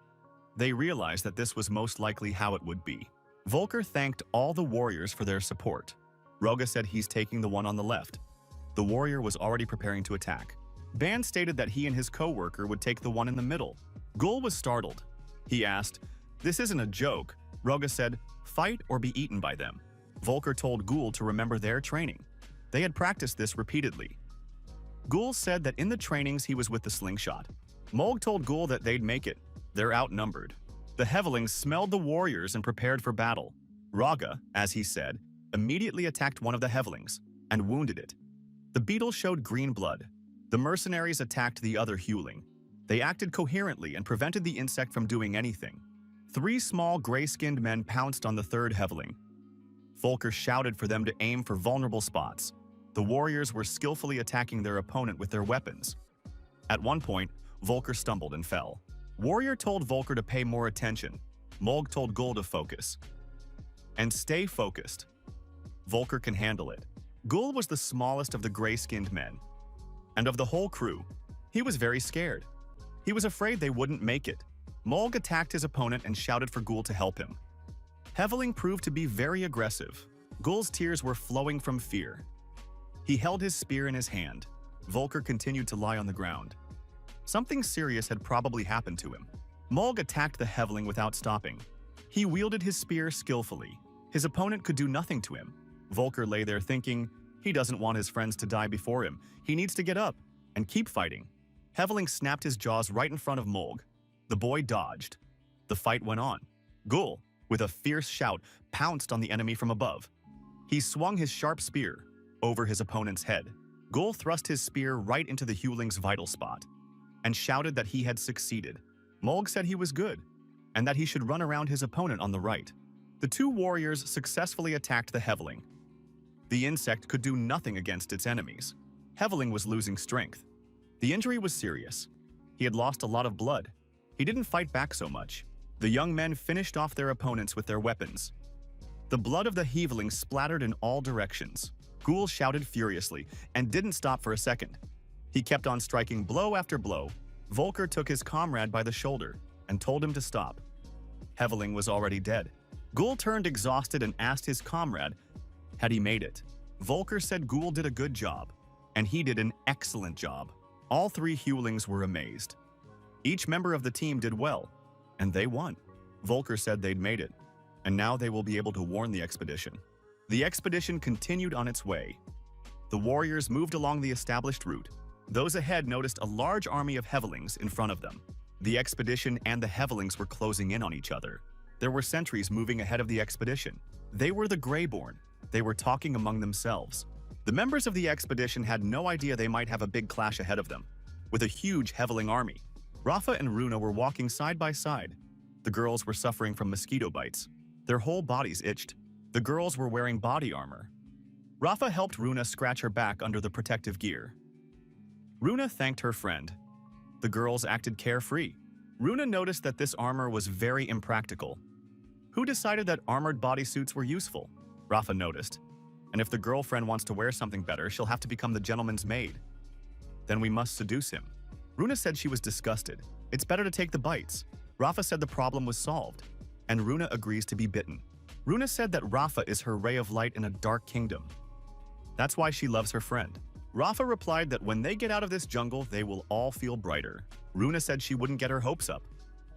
They realized that this was most likely how it would be. Volker thanked all the warriors for their support. Roga said he's taking the one on the left. The warrior was already preparing to attack. Ban stated that he and his co-worker would take the one in the middle. Ghoul was startled. He asked, "This isn't a joke." Roga said, "Fight or be eaten by them." Volker told Ghoul to remember their training. They had practiced this repeatedly. Ghoul said that in the trainings he was with the slingshot. Mulg told Ghoul that they'd make it. They're outnumbered. The Hevelings smelled the warriors and prepared for battle. Raga, as he said, immediately attacked one of the Hevelings and wounded it. The beetle showed green blood. The mercenaries attacked the other Hewling. They acted coherently and prevented the insect from doing anything. 3 small gray-skinned men pounced on the 3rd Heveling. Volker shouted for them to aim for vulnerable spots. The warriors were skillfully attacking their opponent with their weapons. At one point, Volker stumbled and fell. Warrior told Volker to pay more attention. Mulg told Ghoul to focus. And stay focused. Volker can handle it. Ghoul was the smallest of the gray-skinned men. And of the whole crew, he was very scared. He was afraid they wouldn't make it. Mulg attacked his opponent and shouted for Ghoul to help him. Heveling proved to be very aggressive. Ghoul's tears were flowing from fear. He held his spear in his hand. Volker continued to lie on the ground. Something serious had probably happened to him. Mulg attacked the Heveling without stopping. He wielded his spear skillfully. His opponent could do nothing to him. Volker lay there thinking, he doesn't want his friends to die before him. He needs to get up and keep fighting. Heveling snapped his jaws right in front of Mulg. The boy dodged. The fight went on. Gul, with a fierce shout, pounced on the enemy from above. He swung his sharp spear over his opponent's head. Gul thrust his spear right into the Hewling's vital spot and shouted that he had succeeded. Mulg said he was good and that he should run around his opponent on the right. The two warriors successfully attacked the Heveling. The insect could do nothing against its enemies. Heveling was losing strength. The injury was serious. He had lost a lot of blood. He didn't fight back so much. The young men finished off their opponents with their weapons. The blood of the Heveling splattered in all directions. Gul shouted furiously and didn't stop for a second. He kept on striking blow after blow. Volker took his comrade by the shoulder and told him to stop. Heveling was already dead. Gul turned exhausted and asked his comrade, had he made it? Volker said Gul did a good job, and he did an excellent job. All three Hewlings were amazed. Each member of the team did well, and they won. Volker said they'd made it, and now they will be able to warn the expedition. The expedition continued on its way. The warriors moved along the established route. Those ahead noticed a large army of Hevelings in front of them. The expedition and the Hevelings were closing in on each other. There were sentries moving ahead of the expedition. They were the Greyborn. They were talking among themselves. The members of the expedition had no idea they might have a big clash ahead of them, with a huge Heveling army. Rafa and Runa were walking side by side. The girls were suffering from mosquito bites. Their whole bodies itched. The girls were wearing body armor. Rafa helped Runa scratch her back under the protective gear. Runa thanked her friend. The girls acted carefree. Runa noticed that this armor was very impractical. Who decided that armored bodysuits were useful? Rafa noticed. And if the girlfriend wants to wear something better, she'll have to become the gentleman's maid. Then we must seduce him. Runa said she was disgusted. It's better to take the bites. Rafa said the problem was solved, and Runa agrees to be bitten. Runa said that Rafa is her ray of light in a dark kingdom. That's why she loves her friend. Rafa replied that when they get out of this jungle, they will all feel brighter. Runa said she wouldn't get her hopes up,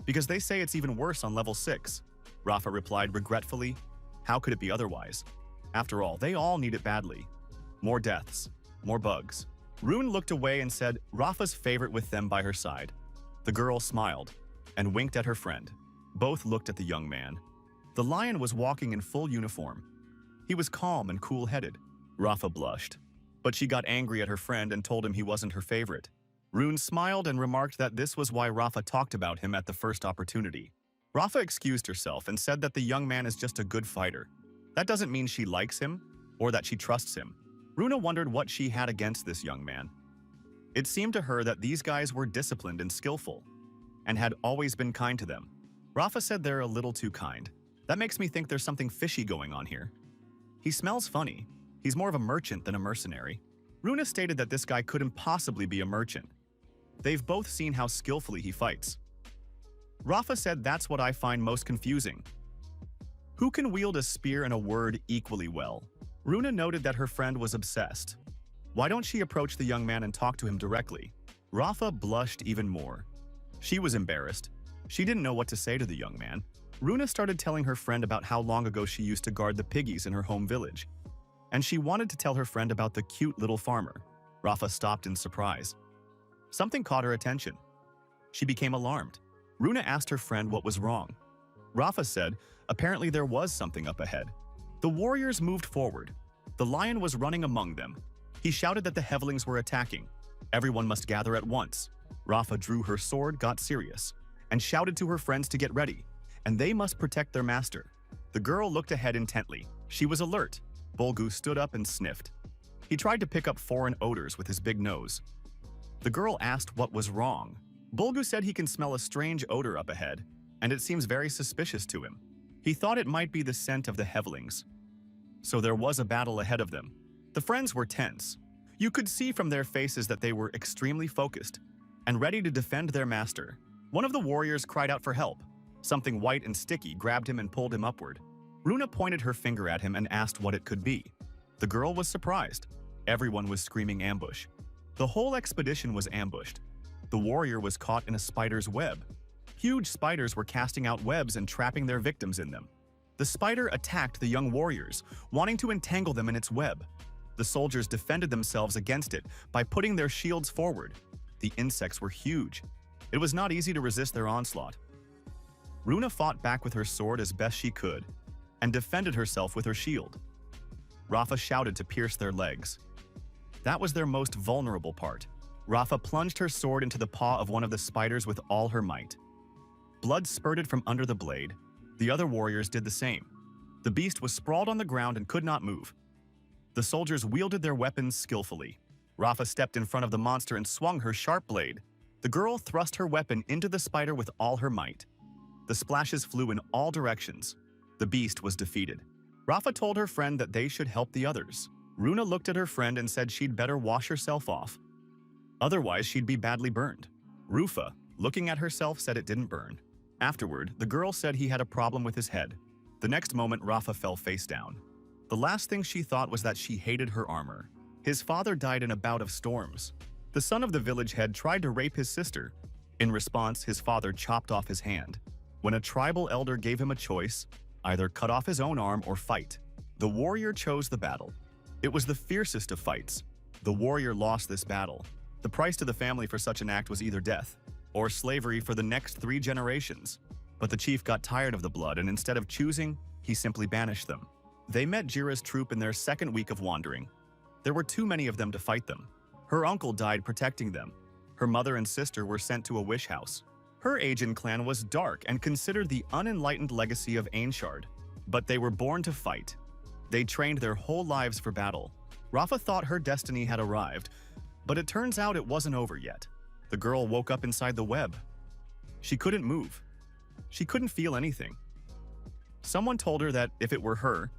because they say it's even worse on level 6. Rafa replied regretfully, how could it be otherwise? After all, they all need it badly. More deaths, more bugs. Rune looked away and said Rafa's favorite with them by her side. The girl smiled and winked at her friend. Both looked at the young man. The lion was walking in full uniform. He was calm and cool-headed. Rafa blushed, but she got angry at her friend and told him he wasn't her favorite. Rune smiled and remarked that this was why Rafa talked about him at the first opportunity. Rafa excused herself and said that the young man is just a good fighter. That doesn't mean she likes him or that she trusts him. Runa wondered what she had against this young man. It seemed to her that these guys were disciplined and skillful and had always been kind to them. Rafa said they're a little too kind. That makes me think there's something fishy going on here. He smells funny. He's more of a merchant than a mercenary. Runa stated that this guy couldn't possibly be a merchant. They've both seen how skillfully he fights. Rafa said that's what I find most confusing. Who can wield a spear and a word equally well? Runa noted that her friend was obsessed. Why don't she approach the young man and talk to him directly? Rafa blushed even more. She was embarrassed. She didn't know what to say to the young man. Runa started telling her friend about how long ago she used to guard the piggies in her home village. And she wanted to tell her friend about the cute little farmer. Rafa stopped in surprise. Something caught her attention. She became alarmed. Runa asked her friend what was wrong. Rafa said apparently there was something up ahead. The warriors moved forward. The lion was running among them. He shouted that the Hevelings were attacking. Everyone must gather at once. Rafa drew her sword, got serious, and shouted to her friends to get ready, and they must protect their master. The girl looked ahead intently. She was alert. Bolgu stood up and sniffed. He tried to pick up foreign odors with his big nose. The girl asked what was wrong. Bolgu said he can smell a strange odor up ahead, and it seems very suspicious to him. He thought it might be the scent of the Hevelings. So there was a battle ahead of them. The friends were tense. You could see from their faces that they were extremely focused and ready to defend their master. One of the warriors cried out for help. Something white and sticky grabbed him and pulled him upward. Runa pointed her finger at him and asked what it could be. The girl was surprised. Everyone was screaming ambush. The whole expedition was ambushed. The warrior was caught in a spider's web. Huge spiders were casting out webs and trapping their victims in them. The spider attacked the young warriors, wanting to entangle them in its web. The soldiers defended themselves against it by putting their shields forward. The insects were huge. It was not easy to resist their onslaught. Runa fought back with her sword as best she could and defended herself with her shield. Rafa shouted to pierce their legs. That was their most vulnerable part. Rafa plunged her sword into the paw of one of the spiders with all her might. Blood spurted from under the blade. The other warriors did the same. The beast was sprawled on the ground and could not move. The soldiers wielded their weapons skillfully. Rafa stepped in front of the monster and swung her sharp blade. The girl thrust her weapon into the spider with all her might. The splashes flew in all directions. The beast was defeated. Rafa told her friend that they should help the others. Runa looked at her friend and said she'd better wash herself off. Otherwise, she'd be badly burned. Rufa, looking at herself, said it didn't burn. Afterward, the girl said he had a problem with his head. The next moment, Rafa fell face down. The last thing she thought was that she hated her armor. His father died in a bout of storms. The son of the village head tried to rape his sister. In response, his father chopped off his hand. When a tribal elder gave him a choice, either cut off his own arm or fight, the warrior chose the battle. It was the fiercest of fights. The warrior lost this battle. The price to the family for such an act was either death or slavery for the next 3 generations. But the chief got tired of the blood, and instead of choosing, he simply banished them. They met Jira's troop in their second week of wandering. There were too many of them to fight them. Her uncle died protecting them. Her mother and sister were sent to a wish house. Her Ajin clan was dark and considered the unenlightened legacy of Ainshard. But they were born to fight. They trained their whole lives for battle. Rafa thought her destiny had arrived, but it turns out it wasn't over yet. The girl woke up inside the web. She couldn't move. She couldn't feel anything. Someone told her that if it were her,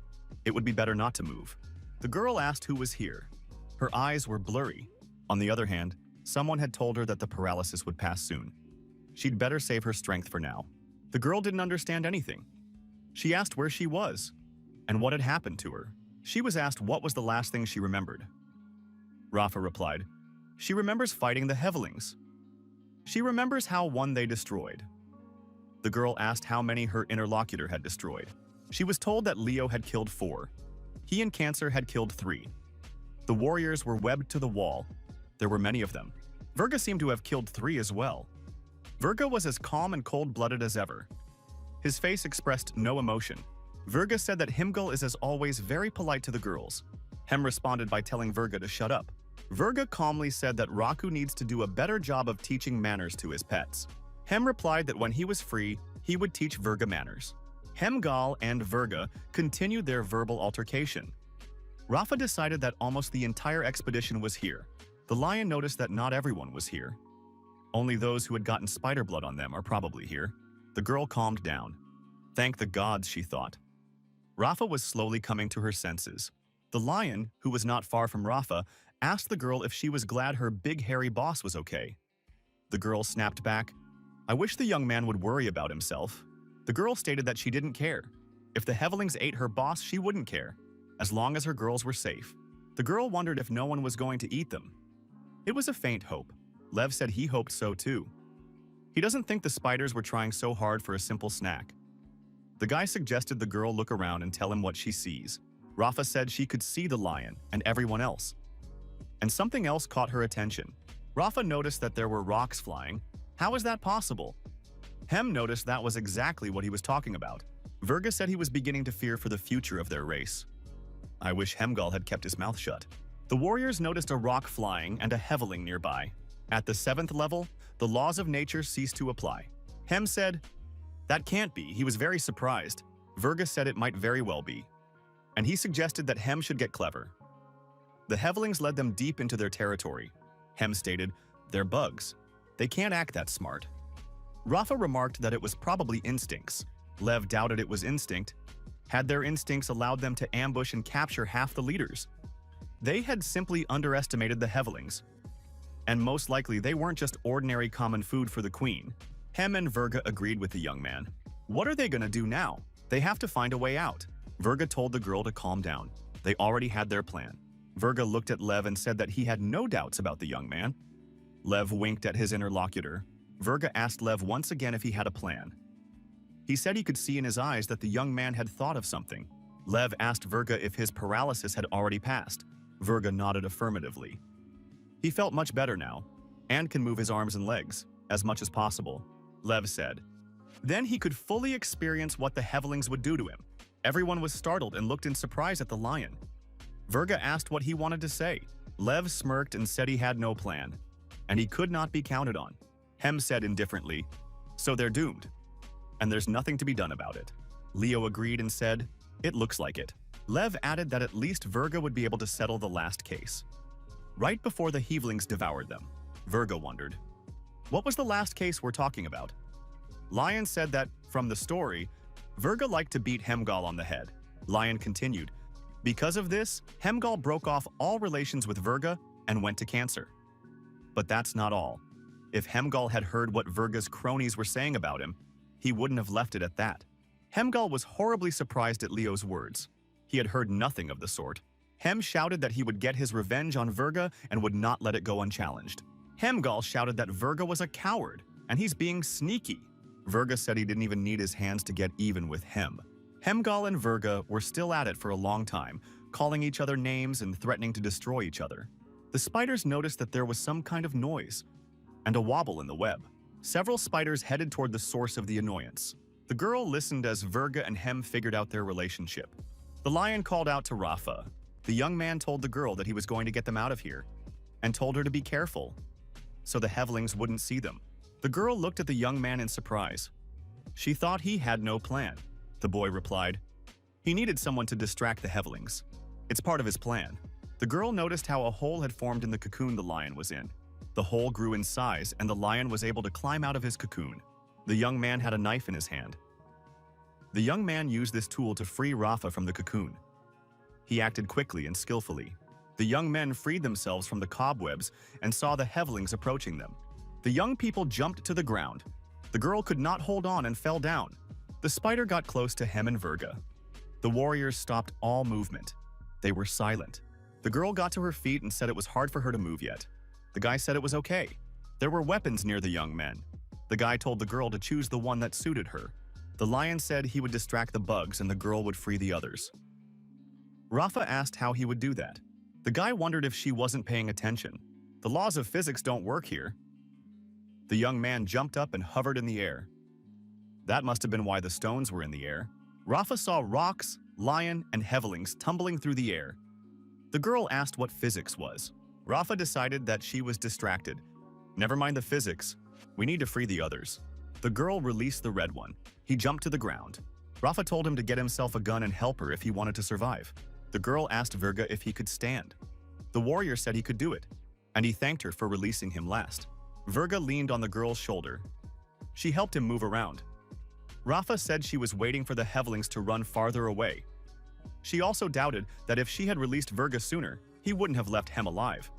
it would be better not to move. The girl asked who was here. Her eyes were blurry. On the other hand, someone had told her that the paralysis would pass soon. She'd better save her strength for now. The girl didn't understand anything. She asked where she was and what had happened to her. She was asked what was the last thing she remembered. Rafa replied, she remembers fighting the Hevelings. She remembers how one they destroyed. The girl asked how many her interlocutor had destroyed. She was told that Leo had killed 4. He and Cancer had killed 3. The warriors were webbed to the wall. There were many of them. Virga seemed to have killed 3 as well. Virga was as calm and cold-blooded as ever. His face expressed no emotion. Virga said that Himgul is as always very polite to the girls. Hem responded by telling Virga to shut up. Virga calmly said that Raku needs to do a better job of teaching manners to his pets. Hem replied that when he was free, he would teach Virga manners. Hemgal and Virga continued their verbal altercation. Rafa decided that almost the entire expedition was here. The lion noticed that not everyone was here. Only those who had gotten spider blood on them are probably here. The girl calmed down. Thank the gods, she thought. Rafa was slowly coming to her senses. The lion, who was not far from Rafa, asked the girl if she was glad her big hairy boss was okay. The girl snapped back, I wish the young man would worry about himself. The girl stated that she didn't care. If the Hevelings ate her boss, she wouldn't care, as long as her girls were safe. The girl wondered if no one was going to eat them. It was a faint hope. Lev said he hoped so too. He doesn't think the spiders were trying so hard for a simple snack. The guy suggested the girl look around and tell him what she sees. Rafa said she could see the lion and everyone else. And something else caught her attention. Rafa noticed that there were rocks flying. How is that possible? Hem noticed that was exactly what he was talking about. Virga said he was beginning to fear for the future of their race. I wish Hemgal had kept his mouth shut. The warriors noticed a rock flying and a Heveling nearby. At the 7th level, the laws of nature ceased to apply. Hem said, that can't be. He was very surprised. Virga said it might very well be. And he suggested that Hem should get clever. The Hevelings led them deep into their territory. Hem stated, they're bugs. They can't act that smart. Rafa remarked that it was probably instincts. Lev doubted it was instinct. Had their instincts allowed them to ambush and capture half the leaders? They had simply underestimated the Hevelings. And most likely they weren't just ordinary common food for the queen. Hem and Virga agreed with the young man. What are they gonna do now? They have to find a way out. Virga told the girl to calm down. They already had their plan. Virga looked at Lev and said that he had no doubts about the young man. Lev winked at his interlocutor. Virga asked Lev once again if he had a plan. He said he could see in his eyes that the young man had thought of something. Lev asked Virga if his paralysis had already passed. Virga nodded affirmatively. He felt much better now, and can move his arms and legs, as much as possible, Lev said. Then he could fully experience what the Hevelings would do to him. Everyone was startled and looked in surprise at the lion. Virga asked what he wanted to say. Lev smirked and said he had no plan, and he could not be counted on. Hem said indifferently, "So they're doomed, and there's nothing to be done about it." Leo agreed and said, "It looks like it." Lev added that at least Virga would be able to settle the last case. Right before the Hevelings devoured them, Virga wondered, what was the last case we're talking about? Lion said that, from the story, Virga liked to beat Hemgal on the head. Lion continued, because of this, Hemgal broke off all relations with Virga and went to Cancer. But that's not all. If Hemgal had heard what Virga's cronies were saying about him, he wouldn't have left it at that. Hemgal was horribly surprised at Leo's words. He had heard nothing of the sort. Hem shouted that he would get his revenge on Virga and would not let it go unchallenged. Hemgal shouted that Virga was a coward, and he's being sneaky. Virga said he didn't even need his hands to get even with Hem. Hemgal and Virga were still at it for a long time, calling each other names and threatening to destroy each other. The spiders noticed that there was some kind of noise and a wobble in the web. Several spiders headed toward the source of the annoyance. The girl listened as Virga and Hem figured out their relationship. The lion called out to Rafa. The young man told the girl that he was going to get them out of here and told her to be careful so the Hevelings wouldn't see them. The girl looked at the young man in surprise. She thought he had no plan. The boy replied, he needed someone to distract the Hevelings. It's part of his plan. The girl noticed how a hole had formed in the cocoon the lion was in. The hole grew in size and the lion was able to climb out of his cocoon. The young man had a knife in his hand. The young man used this tool to free Rafa from the cocoon. He acted quickly and skillfully. The young men freed themselves from the cobwebs and saw the Hevelings approaching them. The young people jumped to the ground. The girl could not hold on and fell down. The spider got close to Hem and Virga. The warriors stopped all movement. They were silent. The girl got to her feet and said it was hard for her to move yet. The guy said it was okay. There were weapons near the young men. The guy told the girl to choose the one that suited her. The lion said he would distract the bugs and the girl would free the others. Rafa asked how he would do that. The guy wondered if she wasn't paying attention. The laws of physics don't work here. The young man jumped up and hovered in the air. That must have been why the stones were in the air. Rafa saw rocks, lion, and Hevelings tumbling through the air. The girl asked what physics was. Rafa decided that she was distracted. Never mind the physics. We need to free the others. The girl released the red one. He jumped to the ground. Rafa told him to get himself a gun and help her if he wanted to survive. The girl asked Virga if he could stand. The warrior said he could do it, and he thanked her for releasing him last. Virga leaned on the girl's shoulder. She helped him move around. Rafa said she was waiting for the Hevelings to run farther away. She also doubted that if she had released Virga sooner, he wouldn't have left Hem alive.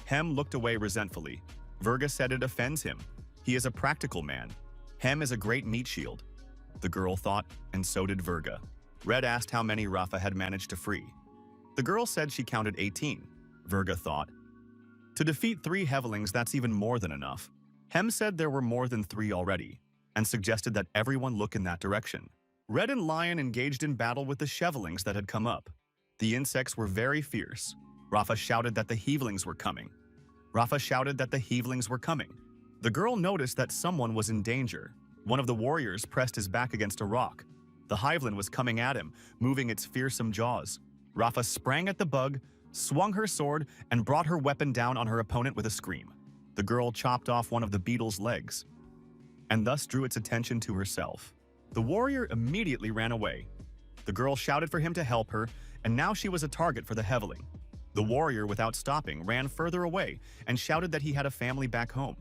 Hem looked away resentfully. Virga said it offends him. He is a practical man. Hem is a great meat shield. The girl thought, and so did Virga. Red asked how many Rafa had managed to free. The girl said she counted 18. Virga thought, to defeat 3 Hevelings, that's even more than enough. Hem said there were more than 3 already, and suggested that everyone look in that direction. Red and Lion engaged in battle with the Shevelings that had come up. The insects were very fierce. Rafa shouted that the Hevelings were coming. Rafa shouted that the Hevelings were coming. The girl noticed that someone was in danger. One of the warriors pressed his back against a rock. The Hiveling was coming at him, moving its fearsome jaws. Rafa sprang at the bug, swung her sword, and brought her weapon down on her opponent with a scream. The girl chopped off one of the beetle's legs, and thus drew its attention to herself. The warrior immediately ran away. The girl shouted for him to help her, and now she was a target for the Heveling. The warrior, without stopping, ran further away and shouted that he had a family back home.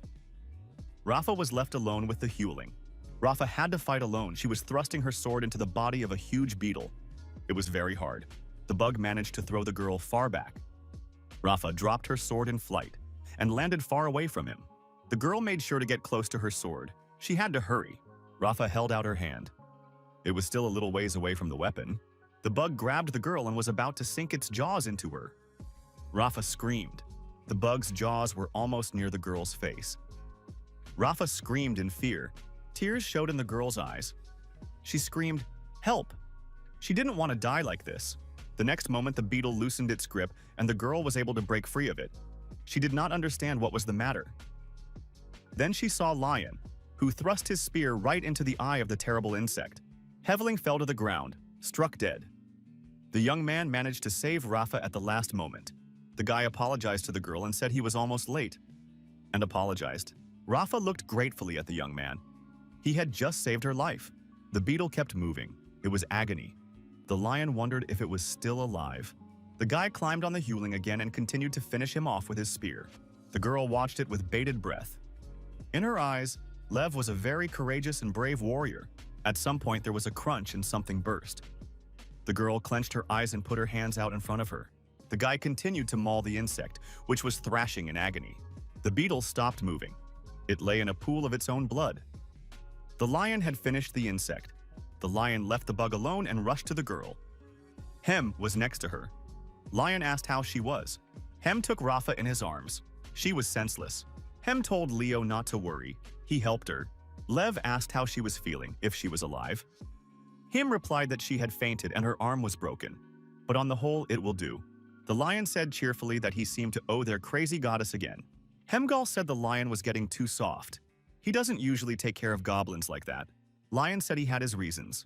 Rafa was left alone with the Hewling. Rafa had to fight alone. She was thrusting her sword into the body of a huge beetle. It was very hard. The bug managed to throw the girl far back. Rafa dropped her sword in flight and landed far away from him. The girl made sure to get close to her sword. She had to hurry. Rafa held out her hand. It was still a little ways away from the weapon. The bug grabbed the girl and was about to sink its jaws into her. Rafa screamed. The bug's jaws were almost near the girl's face. Rafa screamed in fear. Tears showed in the girl's eyes. She screamed, "Help!" She didn't want to die like this. The next moment, the beetle loosened its grip and the girl was able to break free of it. She did not understand what was the matter. Then she saw Lion, who thrust his spear right into the eye of the terrible insect. Heveling fell to the ground, struck dead. The young man managed to save Rafa at the last moment. The guy apologized to the girl and said he was almost late. And apologized. Rafa looked gratefully at the young man. He had just saved her life. The beetle kept moving. It was agony. The lion wondered if it was still alive. The guy climbed on the hewling again and continued to finish him off with his spear. The girl watched it with bated breath. In her eyes, Lev was a very courageous and brave warrior. At some point, there was a crunch and something burst. The girl clenched her eyes and put her hands out in front of her. The guy continued to maul the insect, which was thrashing in agony. The beetle stopped moving. It lay in a pool of its own blood. The lion had finished the insect. The lion left the bug alone and rushed to the girl. Hem was next to her. Lion asked how she was. Hem took Rafa in his arms. She was senseless. Hem told Leo not to worry. He helped her. Lev asked how she was feeling, if she was alive. Him replied that she had fainted and her arm was broken. But on the whole, it will do. The lion said cheerfully that he seemed to owe their crazy goddess again. Hemgal said the lion was getting too soft. He doesn't usually take care of goblins like that. Lion said he had his reasons.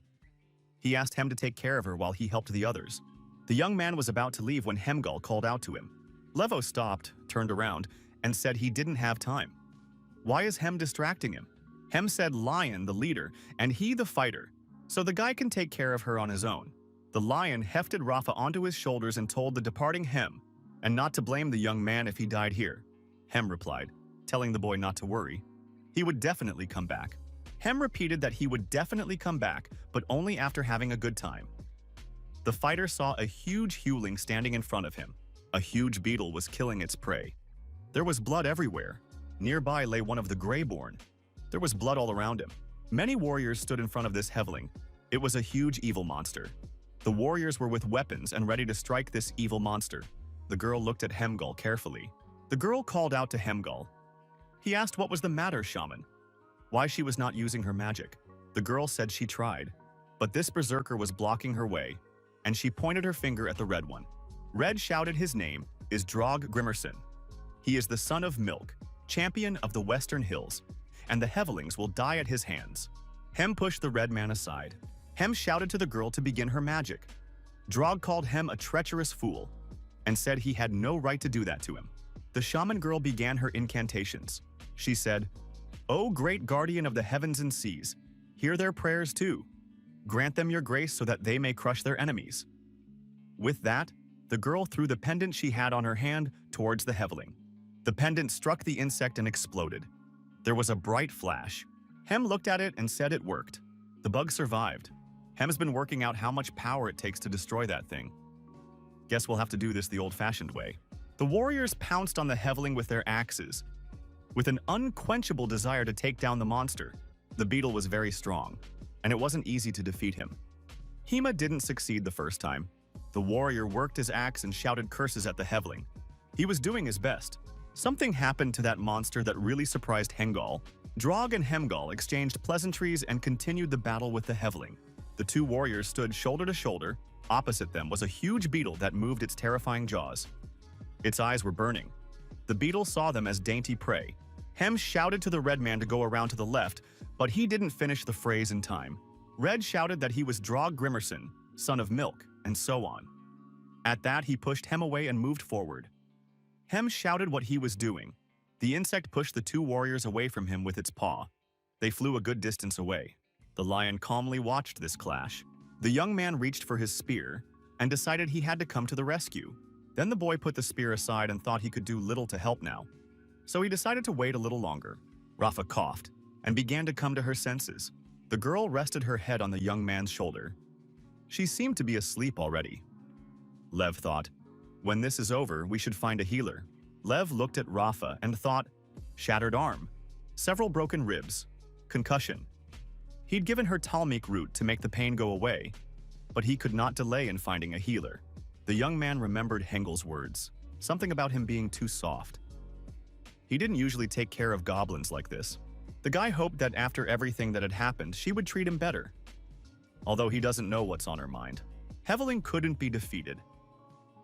He asked Hem to take care of her while he helped the others. The young man was about to leave when Hemgal called out to him. Levo stopped, turned around, and said he didn't have time. Why is Hem distracting him? Hem said Lion, the leader, and he the fighter, so the guy can take care of her on his own. The lion hefted Rafa onto his shoulders and told the departing Hem, and not to blame the young man if he died here. Hem replied, telling the boy not to worry. He would definitely come back. Hem repeated that he would definitely come back, but only after having a good time. The fighter saw a huge hewling standing in front of him. A huge beetle was killing its prey. There was blood everywhere. Nearby lay one of the Greyborn. There was blood all around him. Many warriors stood in front of this heveling. It was a huge evil monster. The warriors were with weapons and ready to strike this evil monster. The girl looked at Hemgal carefully. The girl called out to Hemgal. He asked what was the matter, shaman. Why she was not using her magic. The girl said she tried, but this berserker was blocking her way, and she pointed her finger at the red one. Red shouted his name is Drog Grimmerson. He is the son of Milk, champion of the Western Hills, and the Hevelings will die at his hands. Hem pushed the red man aside. Hem shouted to the girl to begin her magic. Drog called Hem a treacherous fool and said he had no right to do that to him. The shaman girl began her incantations. She said, "O great guardian of the heavens and seas, hear their prayers too. Grant them your grace so that they may crush their enemies." With that, the girl threw the pendant she had on her hand towards the heveling. The pendant struck the insect and exploded. There was a bright flash. Hem looked at it and said it worked. The bug survived. Hem's been working out how much power it takes to destroy that thing. Guess we'll have to do this the old-fashioned way. The warriors pounced on the heveling with their axes. With an unquenchable desire to take down the monster, the beetle was very strong, and it wasn't easy to defeat him. Hema didn't succeed the first time. The warrior worked his axe and shouted curses at the heveling. He was doing his best. Something happened to that monster that really surprised Hengal. Drog and Hemgal exchanged pleasantries and continued the battle with the heveling. The two warriors stood shoulder to shoulder. Opposite them was a huge beetle that moved its terrifying jaws. Its eyes were burning. The beetle saw them as dainty prey. Hem shouted to the red man to go around to the left, but he didn't finish the phrase in time. Red shouted that he was Drog Grimmerson, son of Milk, and so on. At that, he pushed Hem away and moved forward. Hem shouted what he was doing. The insect pushed the two warriors away from him with its paw. They flew a good distance away. The lion calmly watched this clash. The young man reached for his spear and decided he had to come to the rescue. Then the boy put the spear aside and thought he could do little to help now. So he decided to wait a little longer. Rafa coughed and began to come to her senses. The girl rested her head on the young man's shoulder. She seemed to be asleep already. Lev thought, when this is over, we should find a healer. Lev looked at Rafa and thought, shattered arm, several broken ribs, concussion. He'd given her Talmik root to make the pain go away, but he could not delay in finding a healer. The young man remembered Hengel's words, something about him being too soft. He didn't usually take care of goblins like this. The guy hoped that after everything that had happened, she would treat him better. Although he doesn't know what's on her mind. Heveling couldn't be defeated.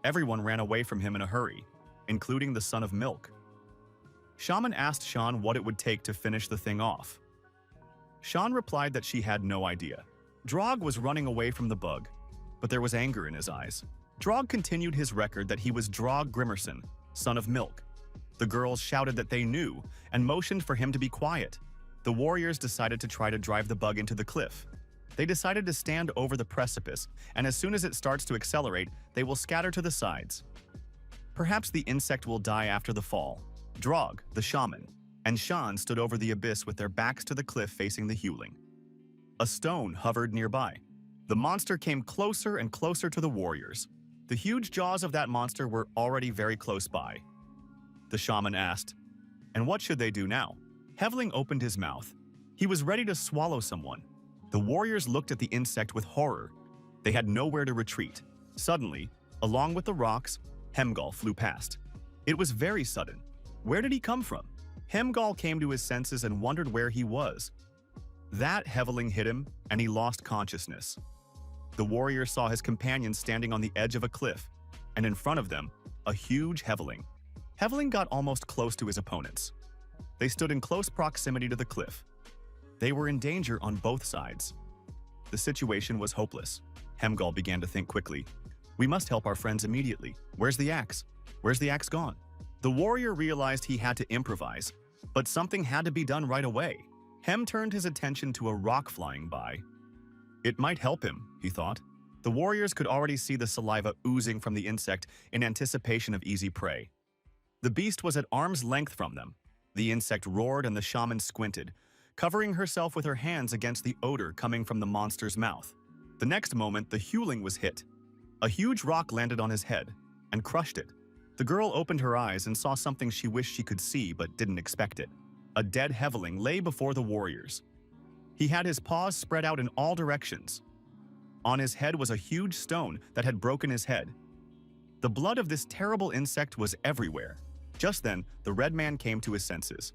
Everyone ran away from him in a hurry, including the son of Milk. Shaman asked Sean what it would take to finish the thing off. Sean replied that she had no idea. Drog was running away from the bug, but there was anger in his eyes. Drog continued his record that he was Drog Grimerson, son of Milk. The girls shouted that they knew and motioned for him to be quiet. The warriors decided to try to drive the bug into the cliff. They decided to stand over the precipice, and as soon as it starts to accelerate, they will scatter to the sides. Perhaps the insect will die after the fall. Drog, the shaman, and Sean stood over the abyss with their backs to the cliff facing the hewling. A stone hovered nearby. The monster came closer and closer to the warriors. The huge jaws of that monster were already very close by. The shaman asked, "And what should they do now?" Heveling opened his mouth. He was ready to swallow someone. The warriors looked at the insect with horror. They had nowhere to retreat. Suddenly, along with the rocks, Hemgal flew past. It was very sudden. Where did he come from? Hemgal came to his senses and wondered where he was. That Heveling hit him, and he lost consciousness. The warrior saw his companion standing on the edge of a cliff, and in front of them, a huge Heveling. Heveling got almost close to his opponents. They stood in close proximity to the cliff. They were in danger on both sides. The situation was hopeless. Hemgal began to think quickly. "We must help our friends immediately. Where's the axe? Where's the axe gone?" The warrior realized he had to improvise, but something had to be done right away. Hem turned his attention to a rock flying by. It might help him, he thought. The warriors could already see the saliva oozing from the insect in anticipation of easy prey. The beast was at arm's length from them. The insect roared and the shaman squinted, covering herself with her hands against the odor coming from the monster's mouth. The next moment, the hewling was hit. A huge rock landed on his head and crushed it. The girl opened her eyes and saw something she wished she could see but didn't expect it. A dead Heveling lay before the warriors. He had his paws spread out in all directions. On his head was a huge stone that had broken his head. The blood of this terrible insect was everywhere. Just then, the red man came to his senses.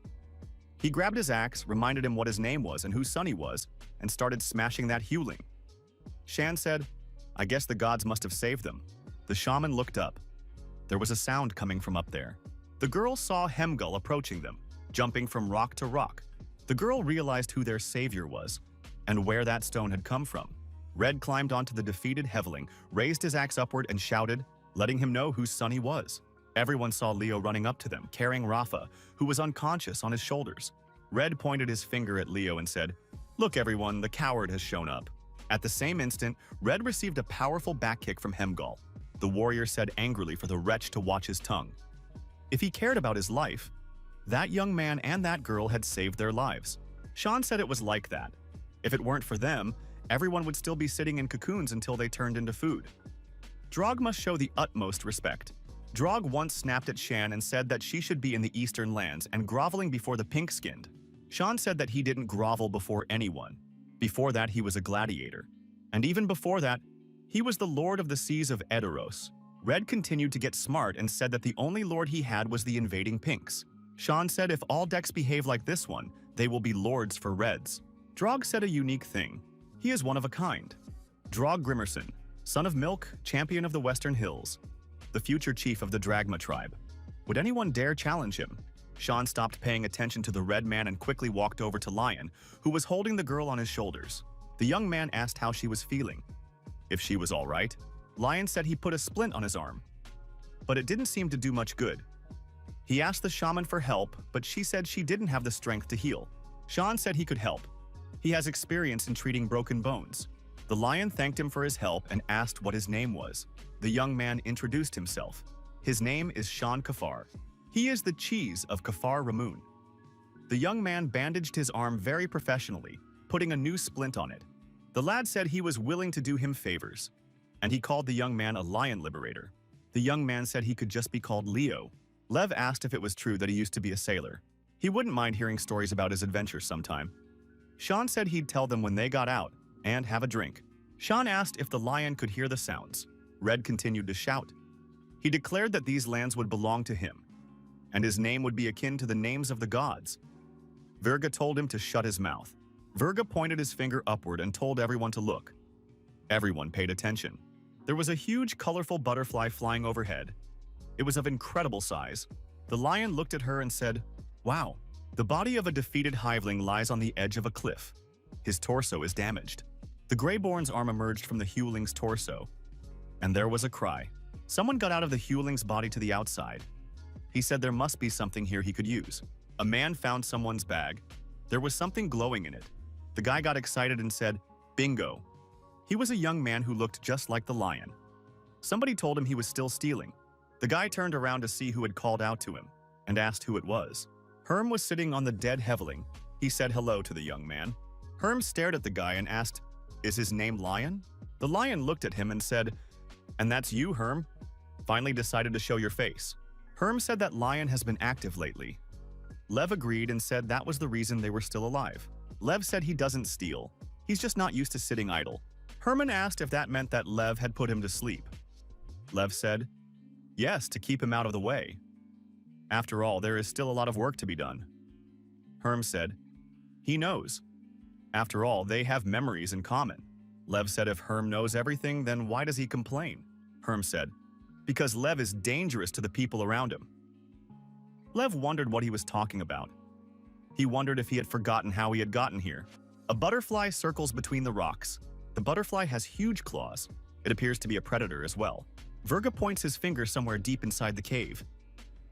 He grabbed his axe, reminded him what his name was and whose son he was, and started smashing that hewling. Shan said, "I guess the gods must have saved them." The shaman looked up. There was a sound coming from up there. The girl saw Hemgal approaching them, jumping from rock to rock. The girl realized who their savior was, and where that stone had come from. Red climbed onto the defeated Heveling, raised his axe upward and shouted, letting him know whose son he was. Everyone saw Leo running up to them, carrying Rafa, who was unconscious on his shoulders. Red pointed his finger at Leo and said, "Look everyone, the coward has shown up." At the same instant, Red received a powerful back kick from Hemgal. The warrior said angrily for the wretch to watch his tongue. If he cared about his life, that young man and that girl had saved their lives. Sean said it was like that. If it weren't for them, everyone would still be sitting in cocoons until they turned into food. Drog must show the utmost respect. Drog once snapped at Shan and said that she should be in the eastern lands and groveling before the pink-skinned. Sean said that he didn't grovel before anyone. Before that, he was a gladiator. And even before that, he was the lord of the seas of Edoros. Red continued to get smart and said that the only lord he had was the invading pinks. Sean said if all decks behave like this one, they will be lords for reds. Drog said a unique thing. He is one of a kind. Drog Grimerson, son of Milk, champion of the Western Hills, the future chief of the Dragma tribe. Would anyone dare challenge him? Sean stopped paying attention to the red man and quickly walked over to Lion, who was holding the girl on his shoulders. The young man asked how she was feeling. If she was all right. Lion said he put a splint on his arm, but it didn't seem to do much good. He asked the shaman for help, but she said she didn't have the strength to heal. Sean said he could help. He has experience in treating broken bones. The lion thanked him for his help and asked what his name was. The young man introduced himself. His name is Sean Kafar. He is the cheese of Kafar Ramoon. The young man bandaged his arm very professionally, putting a new splint on it. The lad said he was willing to do him favors, and he called the young man a lion liberator. The young man said he could just be called Leo. Lev asked if it was true that he used to be a sailor. He wouldn't mind hearing stories about his adventures sometime. Sean said he'd tell them when they got out and have a drink. Sean asked if the lion could hear the sounds. Red continued to shout. He declared that these lands would belong to him, and his name would be akin to the names of the gods. Virga told him to shut his mouth. Virga pointed his finger upward and told everyone to look. Everyone paid attention. There was a huge, colorful butterfly flying overhead. It was of incredible size. The lion looked at her and said, "Wow." The body of a defeated hiveling lies on the edge of a cliff. His torso is damaged. The Greyborn's arm emerged from the hewling's torso, and there was a cry. Someone got out of the hewling's body to the outside. He said there must be something here he could use. A man found someone's bag. There was something glowing in it. The guy got excited and said, "Bingo." He was a young man who looked just like the lion. Somebody told him he was still stealing. The guy turned around to see who had called out to him and asked who it was. Herm was sitting on the dead Heveling. He said hello to the young man. Herm stared at the guy and asked, "Is his name Lion?" The lion looked at him and said, "And that's you, Herm? Finally decided to show your face." Herm said that Lion has been active lately. Lev agreed and said that was the reason they were still alive. Lev said he doesn't steal. He's just not used to sitting idle. Herman asked if that meant that Lev had put him to sleep. Lev said, "Yes, to keep him out of the way. After all, there is still a lot of work to be done." Herm said, "He knows. After all, they have memories in common." Lev said if Herm knows everything, then why does he complain? Herm said, "Because Lev is dangerous to the people around him." Lev wondered what he was talking about. He wondered if he had forgotten how he had gotten here. A butterfly circles between the rocks. The butterfly has huge claws. It appears to be a predator as well. Virga points his finger somewhere deep inside the cave.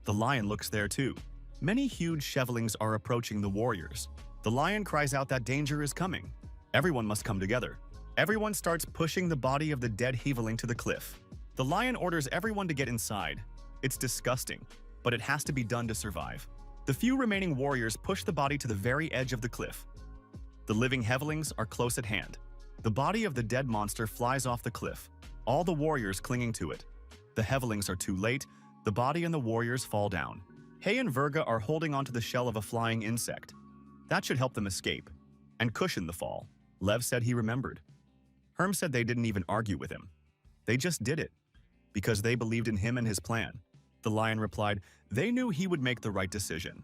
The lion looks there too. Many huge Shevelings are approaching the warriors. The lion cries out that danger is coming. Everyone must come together. Everyone starts pushing the body of the dead Heveling to the cliff. The lion orders everyone to get inside. It's disgusting, but it has to be done to survive. The few remaining warriors push the body to the very edge of the cliff. The living Hevelings are close at hand. The body of the dead monster flies off the cliff, all the warriors clinging to it. The Hevelings are too late. The body and the warriors fall down. Hay and Virga are holding onto the shell of a flying insect. That should help them escape and cushion the fall. Lev said he remembered. Herm said they didn't even argue with him. They just did it because they believed in him and his plan. The lion replied they knew he would make the right decision.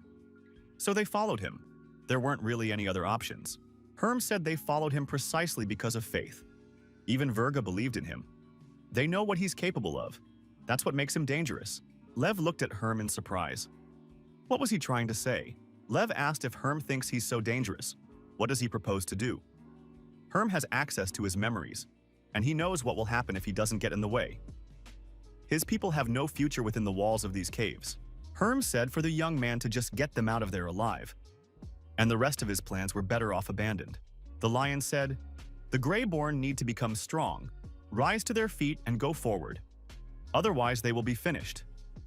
So they followed him. There weren't really any other options. Herm said they followed him precisely because of faith. Even Virga believed in him. They know what he's capable of. That's what makes him dangerous. Lev looked at Herm in surprise. What was he trying to say? Lev asked if Herm thinks he's so dangerous. What does he propose to do? Herm has access to his memories, and he knows what will happen if he doesn't get in the way. His people have no future within the walls of these caves. Herm said for the young man to just get them out of there alive, and the rest of his plans were better off abandoned. The lion said, "The Greyborn need to become strong, rise to their feet and go forward. Otherwise, they will be finished.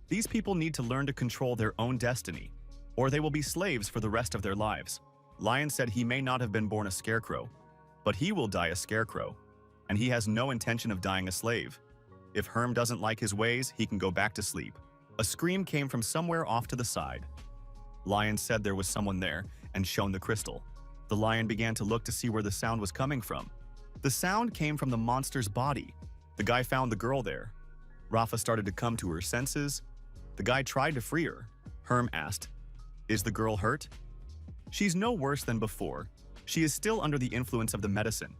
These people need to learn to control their own destiny, or they will be slaves for the rest of their lives." Lion said he may not have been born a scarecrow, but he will die a scarecrow, and he has no intention of dying a slave. If Herm doesn't like his ways, he can go back to sleep. A scream came from somewhere off to the side. Lion said there was someone there and shone the crystal. The lion began to look to see where the sound was coming from. The sound came from the monster's body. The guy found the girl there. Rafa started to come to her senses. The guy tried to free her. Herm asked, "Is the girl hurt?" "She's no worse than before. She is still under the influence of the medicine."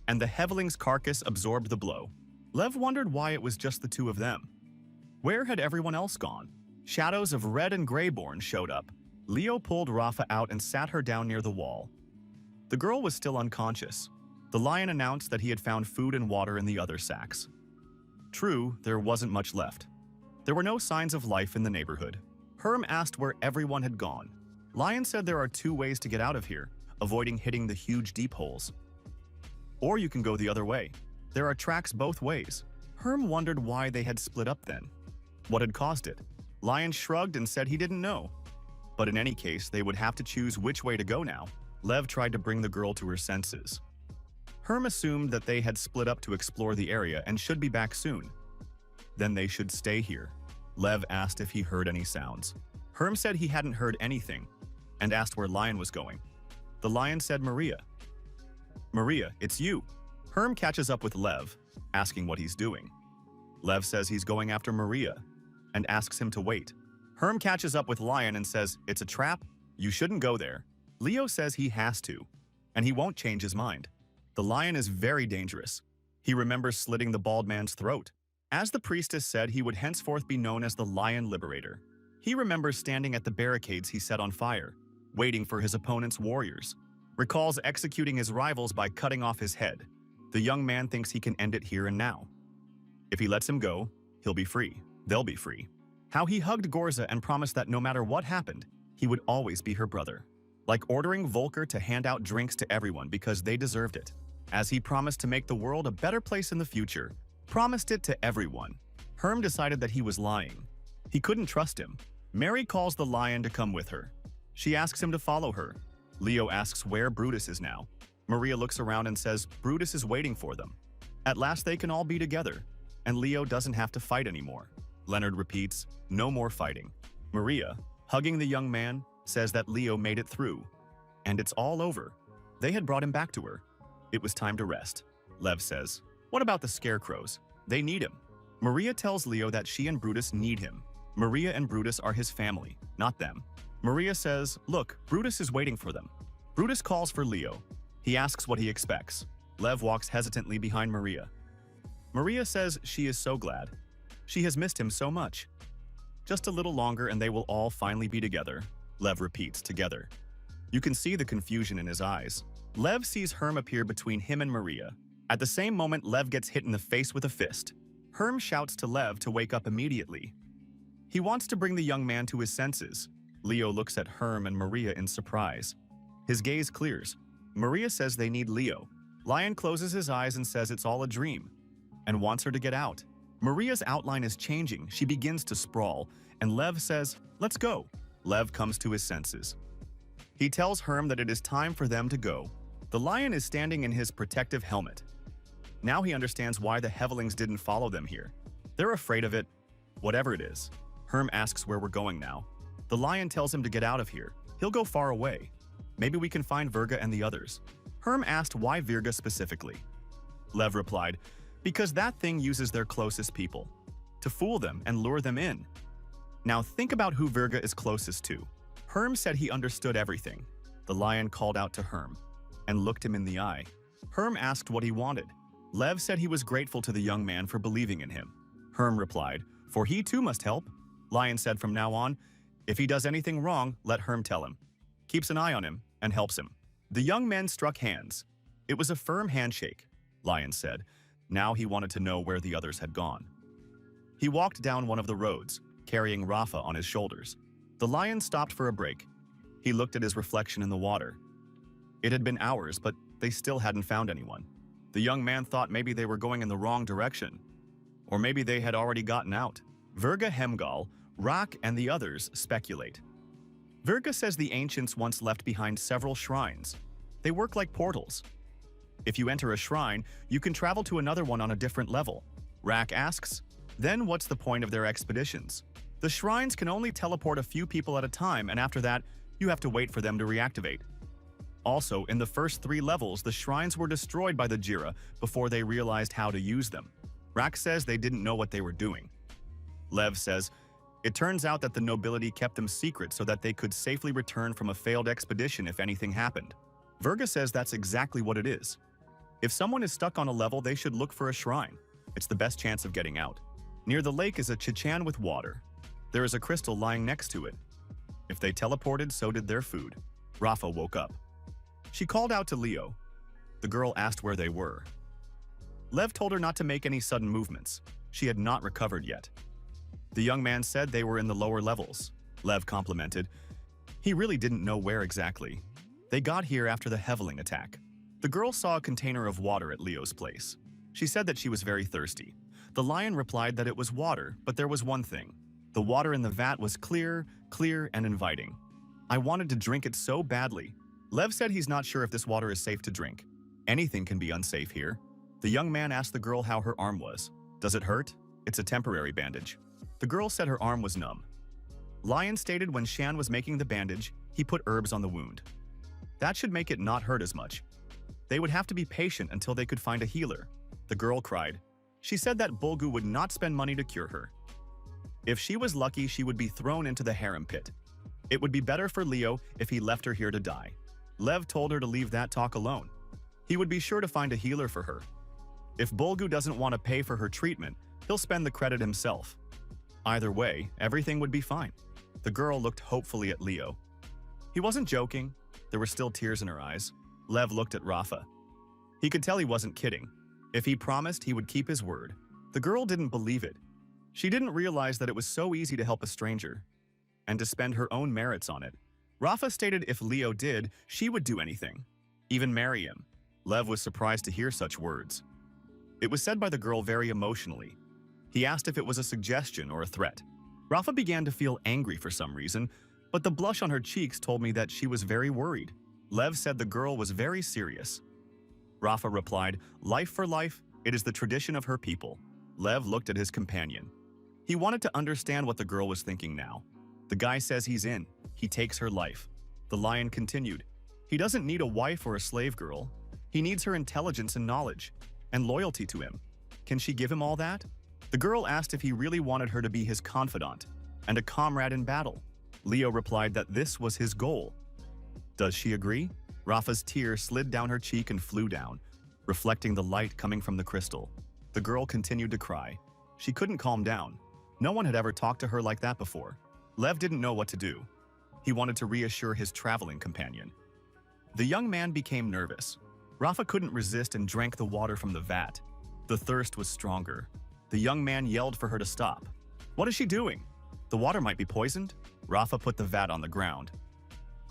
And the Heveling's carcass absorbed the blow. Lev wondered why it was just the two of them. Where had everyone else gone? Shadows of Red and Greyborn showed up. Leo pulled Rafa out and sat her down near the wall. The girl was still unconscious. The lion announced that he had found food and water in the other sacks. True, there wasn't much left. There were no signs of life in the neighborhood. Herm asked where everyone had gone. Lion said there are two ways to get out of here, avoiding hitting the huge deep holes. Or you can go the other way. There are tracks both ways. Herm wondered why they had split up then. What had caused it? Lion shrugged and said he didn't know. But in any case, they would have to choose which way to go now. Lev tried to bring the girl to her senses. Herm assumed that they had split up to explore the area and should be back soon. Then they should stay here. Lev asked if he heard any sounds. Herm said he hadn't heard anything and asked where Lion was going. The lion said Maria. "Maria, it's you." Herm catches up with Lev, asking what he's doing. Lev says he's going after Maria and asks him to wait. Herm catches up with Lion and says, "It's a trap. You shouldn't go there. Leo says he has to, and he won't change his mind. The lion is very dangerous. He remembers slitting the bald man's throat. As the priestess said, he would henceforth be known as the Lion Liberator. He remembers standing at the barricades he set on fire, waiting for his opponent's warriors. Recalls executing his rivals by cutting off his head. The young man thinks he can end it here and now. If he lets him go, he'll be free. They'll be free. How he hugged Gorza and promised that no matter what happened, he would always be her brother. Like ordering Volker to hand out drinks to everyone because they deserved it. As he promised to make the world a better place in the future, promised it to everyone. Herm decided that he was lying. He couldn't trust him. Mary calls the lion to come with her. She asks him to follow her. Leo asks where Brutus is now. Maria looks around and says Brutus is waiting for them. At last they can all be together, and Leo doesn't have to fight anymore. Leonard repeats, no more fighting. Maria, hugging the young man, says that Leo made it through, and it's all over. They had brought him back to her. It was time to rest. Lev says, what about the scarecrows? They need him. Maria tells Leo that she and Brutus need him. Maria and Brutus are his family, not them. Maria says, look, Brutus is waiting for them. Brutus calls for Leo. He asks what he expects. Lev walks hesitantly behind Maria. Maria says she is so glad. She has missed him so much. Just a little longer and they will all finally be together. Lev repeats, together. You can see the confusion in his eyes. Lev sees Herm appear between him and Maria. At the same moment, Lev gets hit in the face with a fist. Herm shouts to Lev to wake up immediately. He wants to bring the young man to his senses. Leo looks at Herm and Maria in surprise. His gaze clears. Maria says they need Leo. Lion closes his eyes and says it's all a dream, and wants her to get out. Maria's outline is changing. She begins to sprawl, and Lev says, let's go. Lev comes to his senses. He tells Herm that it is time for them to go. The lion is standing in his protective helmet. Now he understands why the Hevelings didn't follow them here. They're afraid of it, whatever it is. Herm asks where we're going now. The lion tells him to get out of here. He'll go far away. Maybe we can find Virga and the others. Herm asked why Virga specifically. Lev replied, because that thing uses their closest people to fool them and lure them in. Now think about who Virga is closest to. Herm said he understood everything. The lion called out to Herm and looked him in the eye. Herm asked what he wanted. Lev said he was grateful to the young man for believing in him. Herm replied, for he too must help. Lion said from now on, if he does anything wrong, let Herm tell him. Keeps an eye on him and helps him. The young men struck hands. It was a firm handshake, Lion said. Now he wanted to know where the others had gone. He walked down one of the roads, carrying Rafa on his shoulders. The lion stopped for a break. He looked at his reflection in the water. It had been hours, but they still hadn't found anyone. The young man thought maybe they were going in the wrong direction, or maybe they had already gotten out. Virga Hemgal, Rak, and the others speculate. Virga says the ancients once left behind several shrines. They work like portals. If you enter a shrine, you can travel to another one on a different level. Rak asks, then what's the point of their expeditions? The shrines can only teleport a few people at a time, and after that, you have to wait for them to reactivate. Also, in the first 3 levels, the shrines were destroyed by the Jira before they realized how to use them. Rak says they didn't know what they were doing. Lev says, it turns out that the nobility kept them secret so that they could safely return from a failed expedition if anything happened. Virga says that's exactly what it is. If someone is stuck on a level, they should look for a shrine. It's the best chance of getting out. Near the lake is a chichan with water. There is a crystal lying next to it. If they teleported, so did their food. Rafa woke up. She called out to Leo. The girl asked where they were. Lev told her not to make any sudden movements. She had not recovered yet. The young man said they were in the lower levels. Lev complimented. He really didn't know where exactly. They got here after the Heveling attack. The girl saw a container of water at Leo's place. She said that she was very thirsty. The lion replied that it was water, but there was one thing. The water in the vat was clear, and inviting. I wanted to drink it so badly. Lev said he's not sure if this water is safe to drink. Anything can be unsafe here. The young man asked the girl how her arm was. Does it hurt? It's a temporary bandage. The girl said her arm was numb. Lion stated when Shan was making the bandage, he put herbs on the wound. That should make it not hurt as much. They would have to be patient until they could find a healer. The girl cried. She said that Bulgu would not spend money to cure her. If she was lucky, she would be thrown into the harem pit. It would be better for Leo if he left her here to die. Lev told her to leave that talk alone. He would be sure to find a healer for her. If Bulgu doesn't want to pay for her treatment, he'll spend the credit himself. Either way, everything would be fine. The girl looked hopefully at Leo. He wasn't joking. There were still tears in her eyes. Lev looked at Rafa. He could tell he wasn't kidding. If he promised, he would keep his word. The girl didn't believe it. She didn't realize that it was so easy to help a stranger and to spend her own merits on it. Rafa stated if Leo did, she would do anything, even marry him. Lev was surprised to hear such words. It was said by the girl very emotionally. He asked if it was a suggestion or a threat. Rafa began to feel angry for some reason, but the blush on her cheeks told me that she was very worried. Lev said the girl was very serious. Rafa replied, "Life for life, it is the tradition of her people." Lev looked at his companion. He wanted to understand what the girl was thinking now. The guy says he's in. He takes her life. The lion continued. He doesn't need a wife or a slave girl. He needs her intelligence and knowledge, and loyalty to him. Can she give him all that? The girl asked if he really wanted her to be his confidant and a comrade in battle. Leo replied that this was his goal. Does she agree? Rafa's tear slid down her cheek and flew down, reflecting the light coming from the crystal. The girl continued to cry. She couldn't calm down. No one had ever talked to her like that before. Lev didn't know what to do. He wanted to reassure his traveling companion. The young man became nervous. Rafa couldn't resist and drank the water from the vat. The thirst was stronger. The young man yelled for her to stop. What is she doing? The water might be poisoned. Rafa put the vat on the ground.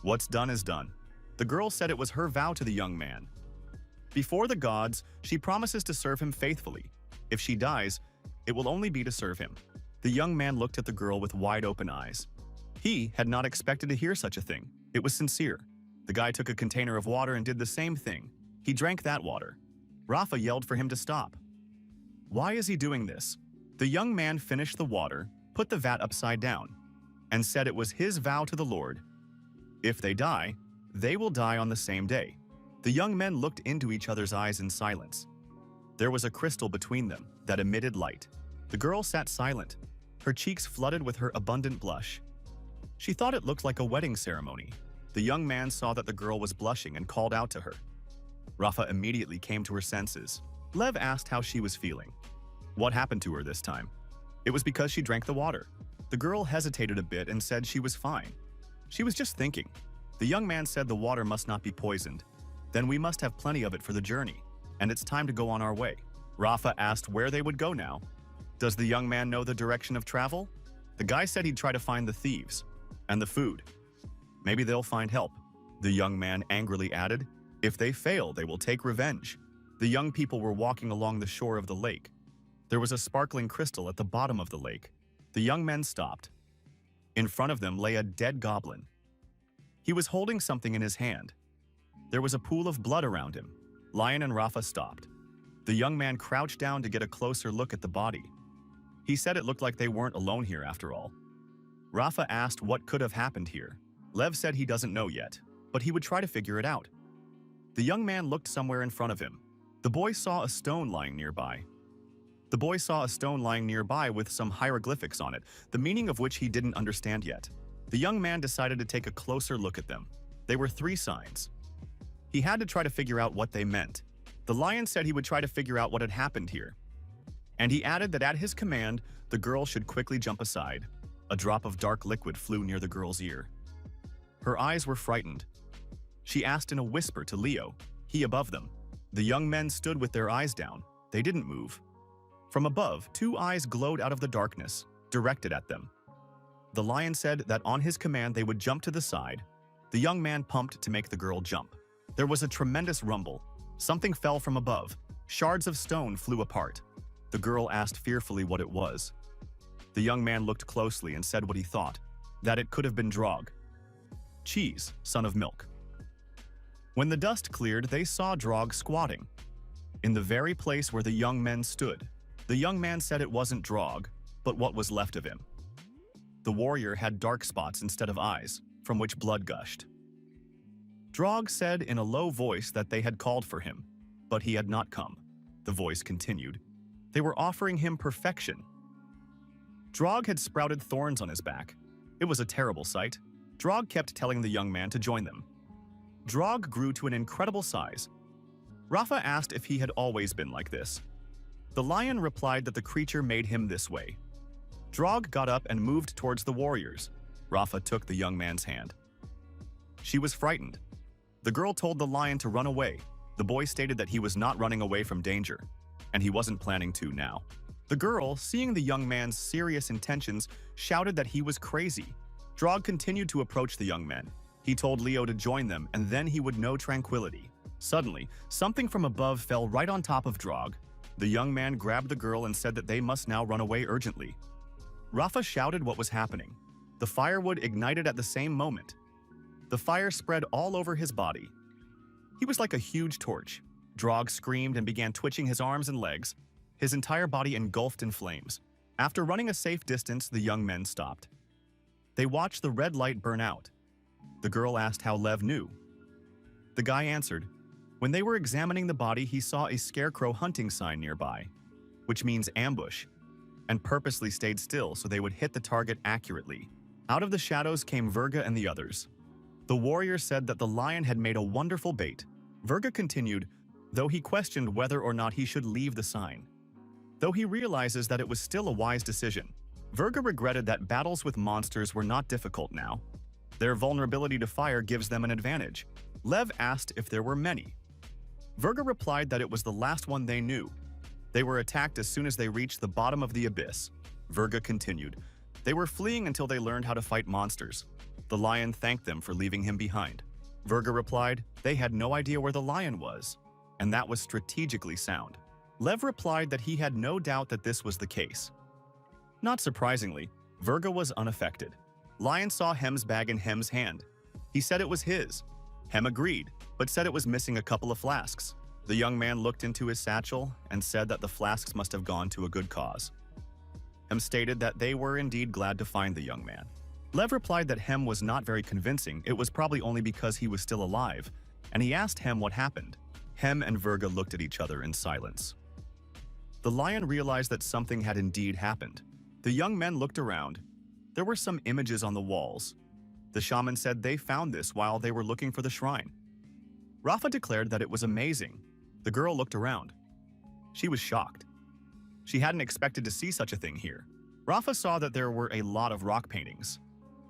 What's done is done. The girl said it was her vow to the young man. Before the gods, she promises to serve him faithfully. If she dies, it will only be to serve him. The young man looked at the girl with wide-open eyes. He had not expected to hear such a thing. It was sincere. The guy took a container of water and did the same thing. He drank that water. Rafa yelled for him to stop. Why is he doing this? The young man finished the water, put the vat upside down, and said it was his vow to the Lord. If they die, they will die on the same day. The young men looked into each other's eyes in silence. There was a crystal between them that emitted light. The girl sat silent, her cheeks flooded with her abundant blush. She thought it looked like a wedding ceremony. The young man saw that the girl was blushing and called out to her. Rafa immediately came to her senses. Lev asked how she was feeling. What happened to her this time? It was because she drank the water. The girl hesitated a bit and said she was fine. She was just thinking. The young man said the water must not be poisoned. Then we must have plenty of it for the journey, and it's time to go on our way. Rafa asked where they would go now. Does the young man know the direction of travel? The guy said he'd try to find the thieves and the food. Maybe they'll find help. The young man angrily added, if they fail, they will take revenge. The young people were walking along the shore of the lake. There was a sparkling crystal at the bottom of the lake. The young men stopped. In front of them lay a dead goblin. He was holding something in his hand. There was a pool of blood around him. Lion and Rafa stopped. The young man crouched down to get a closer look at the body. He said it looked like they weren't alone here after all. Rafa asked what could have happened here. Lev said he doesn't know yet, but he would try to figure it out. The young man looked somewhere in front of him. The boy saw a stone lying nearby. The boy saw a stone lying nearby with some hieroglyphics on it, the meaning of which he didn't understand yet. The young man decided to take a closer look at them. They were 3 signs. He had to try to figure out what they meant. The lion said he would try to figure out what had happened here. And he added that at his command, the girl should quickly jump aside. A drop of dark liquid flew near the girl's ear. Her eyes were frightened. She asked in a whisper to Leo, he above them. The young men stood with their eyes down. They didn't move. From above, 2 eyes glowed out of the darkness, directed at them. The lion said that on his command they would jump to the side. The young man pumped to make the girl jump. There was a tremendous rumble. Something fell from above. Shards of stone flew apart. The girl asked fearfully what it was. The young man looked closely and said what he thought, that it could have been Drog. Cheese, son of milk. When the dust cleared, they saw Drog squatting in the very place where the young men stood. The young man said it wasn't Drog, but what was left of him. The warrior had dark spots instead of eyes, from which blood gushed. Drog said in a low voice that they had called for him, but he had not come. The voice continued. They were offering him perfection. Drog had sprouted thorns on his back. It was a terrible sight. Drog kept telling the young man to join them. Drog grew to an incredible size. Rafa asked if he had always been like this. The lion replied that the creature made him this way. Drog got up and moved towards the warriors. Rafa took the young man's hand. She was frightened. The girl told the lion to run away. The boy stated that he was not running away from danger, and he wasn't planning to now. The girl, seeing the young man's serious intentions, shouted that he was crazy. Drog continued to approach the young men. He told Leo to join them, and then he would know tranquility. Suddenly, something from above fell right on top of Drog. The young man grabbed the girl and said that they must now run away urgently. Rafa shouted what was happening. The firewood ignited at the same moment. The fire spread all over his body. He was like a huge torch. Drog screamed and began twitching his arms and legs, his entire body engulfed in flames. After running a safe distance, the young men stopped. They watched the red light burn out. The girl asked how Lev knew. The guy answered, when they were examining the body, he saw a scarecrow hunting sign nearby, which means ambush, and purposely stayed still so they would hit the target accurately. Out of the shadows came Virga and the others. The warrior said that the lion had made a wonderful bait. Virga continued, though he questioned whether or not he should leave the sign. Though he realizes that it was still a wise decision, Virga regretted that battles with monsters were not difficult now. Their vulnerability to fire gives them an advantage. Lev asked if there were many. Virga replied that it was the last one they knew. They were attacked as soon as they reached the bottom of the abyss. Virga continued, they were fleeing until they learned how to fight monsters. The lion thanked them for leaving him behind. Virga replied, they had no idea where the lion was, and that was strategically sound. Lev replied that he had no doubt that this was the case. Not surprisingly, Virga was unaffected. Lion saw Hem's bag in Hem's hand. He said it was his. Hem agreed, but said it was missing a couple of flasks. The young man looked into his satchel and said that the flasks must have gone to a good cause. Hem stated that they were indeed glad to find the young man. Lev replied that Hem was not very convincing, it was probably only because he was still alive, and he asked Hem what happened. Hem and Virga looked at each other in silence. The lion realized that something had indeed happened. The young men looked around. There were some images on the walls. The shaman said they found this while they were looking for the shrine. Rafa declared that it was amazing. The girl looked around. She was shocked. She hadn't expected to see such a thing here. Rafa saw that there were a lot of rock paintings.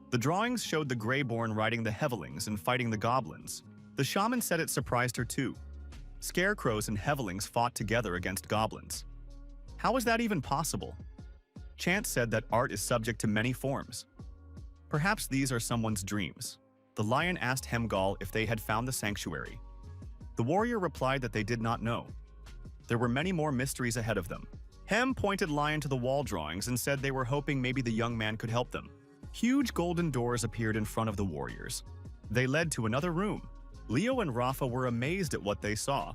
The drawings showed the Greyborn riding the Hevelings and fighting the Goblins. The shaman said it surprised her too. Scarecrows and Hevelings fought together against Goblins. How is that even possible? Chant said that art is subject to many forms. Perhaps these are someone's dreams. The lion asked Hemgal if they had found the sanctuary. The warrior replied that they did not know. There were many more mysteries ahead of them. Hem pointed Lion to the wall drawings and said they were hoping maybe the young man could help them. Huge golden doors appeared in front of the warriors. They led to another room. Leo and Rafa were amazed at what they saw.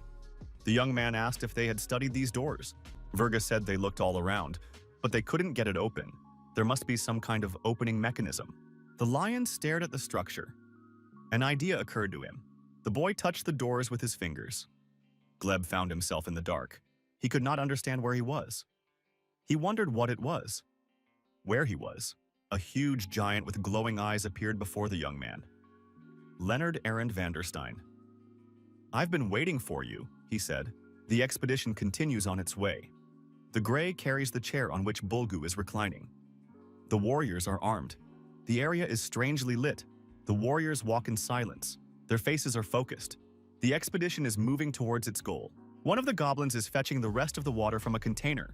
The young man asked if they had studied these doors. Virga said they looked all around, but they couldn't get it open. There must be some kind of opening mechanism. The lion stared at the structure. An idea occurred to him. The boy touched the doors with his fingers. Gleb found himself in the dark. He could not understand where he was. He wondered what it was. Where he was. A huge giant with glowing eyes appeared before the young man. Leonard Arend Vanderstein. I've been waiting for you, he said. The expedition continues on its way. The gray carries the chair on which Bulgu is reclining. The warriors are armed. The area is strangely lit. The warriors walk in silence. Their faces are focused. The expedition is moving towards its goal. One of the goblins is fetching the rest of the water from a container.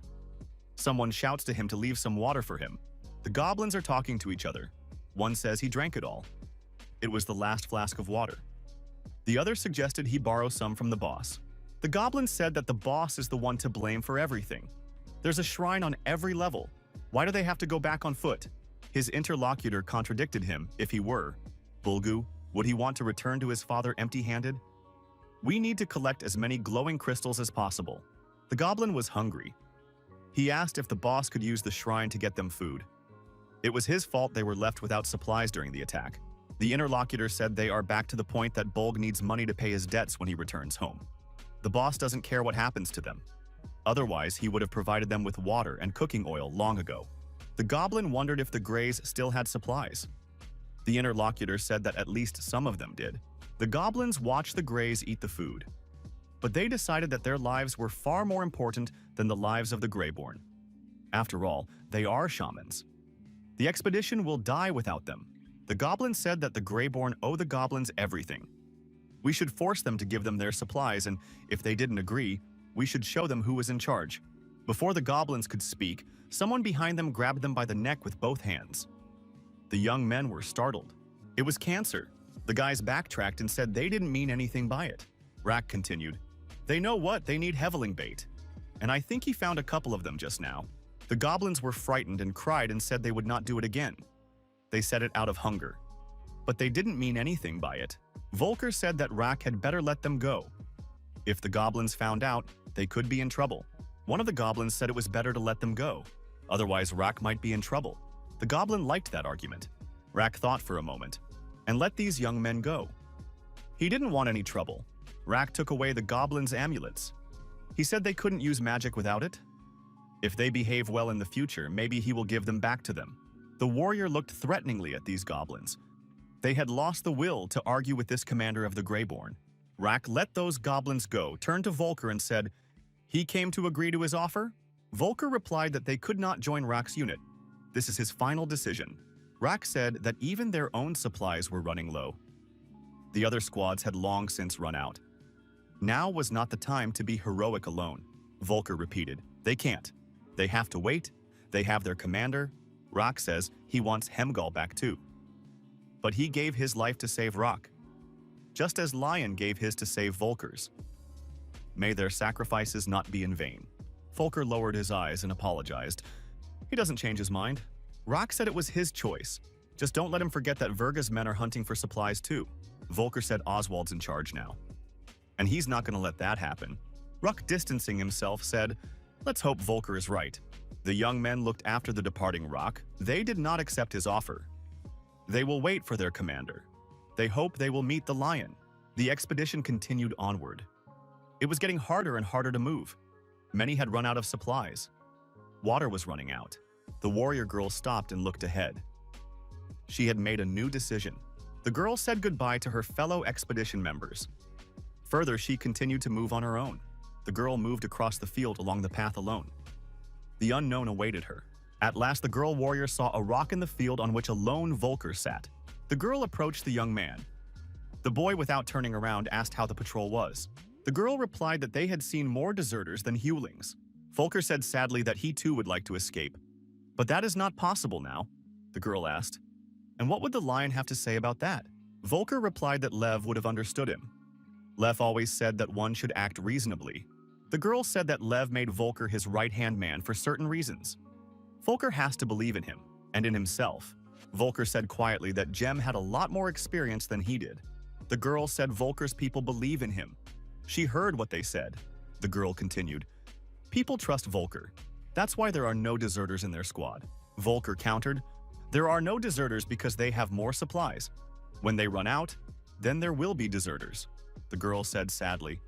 Someone shouts to him to leave some water for him. The goblins are talking to each other. One says he drank it all. It was the last flask of water. The other suggested he borrow some from the boss. The goblin said that the boss is the one to blame for everything. There's a shrine on every level. Why do they have to go back on foot? His interlocutor contradicted him, if he were. Bulgu, would he want to return to his father empty-handed? We need to collect as many glowing crystals as possible. The goblin was hungry. He asked if the boss could use the shrine to get them food. It was his fault they were left without supplies during the attack. The interlocutor said they are back to the point that Bulg needs money to pay his debts when he returns home. The boss doesn't care what happens to them. Otherwise, he would have provided them with water and cooking oil long ago. The goblin wondered if the Greys still had supplies. The interlocutor said that at least some of them did. The goblins watched the Greys eat the food, but they decided that their lives were far more important than the lives of the Greyborn. After all, they are shamans. The expedition will die without them. The goblins said that the Greyborn owe the goblins everything. We should force them to give them their supplies, and if they didn't agree, we should show them who was in charge. Before the goblins could speak, someone behind them grabbed them by the neck with both hands. The young men were startled. It was Cancer. The guys backtracked and said they didn't mean anything by it. Rack continued, "They know what, they need Heveling bait. And I think he found a couple of them just now." The goblins were frightened and cried and said they would not do it again. They said it out of hunger. But they didn't mean anything by it. Volker said that Rack had better let them go. If the goblins found out, they could be in trouble. One of the goblins said it was better to let them go. Otherwise, Rack might be in trouble. The goblin liked that argument. Rack thought for a moment and let these young men go. He didn't want any trouble. Rack took away the goblins' amulets. He said they couldn't use magic without it. If they behave well in the future, maybe he will give them back to them. The warrior looked threateningly at these goblins. They had lost the will to argue with this commander of the Greyborn. Rack let those goblins go, turned to Volker and said, "He came to agree to his offer?" Volker replied that they could not join Rack's unit. This is his final decision. Rack said that even their own supplies were running low. The other squads had long since run out. Now was not the time to be heroic alone. Volker repeated, "They can't. They have to wait. They have their commander." Rack says he wants Hemgal back too. But he gave his life to save Rack, just as Lion gave his to save Volker's. May their sacrifices not be in vain. Volker lowered his eyes and apologized. He doesn't change his mind. Rack said it was his choice. Just don't let him forget that Verga's men are hunting for supplies too. Volker said Oswald's in charge now. And he's not going to let that happen. Ruck, distancing himself, said, "Let's hope Volker is right." The young men looked after the departing Rock. They did not accept his offer. They will wait for their commander. They hope they will meet the Lion. The expedition continued onward. It was getting harder and harder to move. Many had run out of supplies. Water was running out. The warrior girl stopped and looked ahead. She had made a new decision. The girl said goodbye to her fellow expedition members. Further, she continued to move on her own. The girl moved across the field along the path alone. The unknown awaited her. At last, the girl warrior saw a rock in the field on which a lone Volker sat. The girl approached the young man. The boy, without turning around, asked how the patrol was. The girl replied that they had seen more deserters than Hewlings. Volker said sadly that he too would like to escape. "But that is not possible now," the girl asked. "And what would the Lion have to say about that?" Volker replied that Lev would have understood him. Lev always said that one should act reasonably. The girl said that Lev made Volker his right-hand man for certain reasons. Volker has to believe in him, and in himself. Volker said quietly that Jem had a lot more experience than he did. The girl said Volker's people believe in him. She heard what they said. The girl continued, "People trust Volker. That's why there are no deserters in their squad." Volker countered, "There are no deserters because they have more supplies. When they run out, then there will be deserters." The girl said sadly,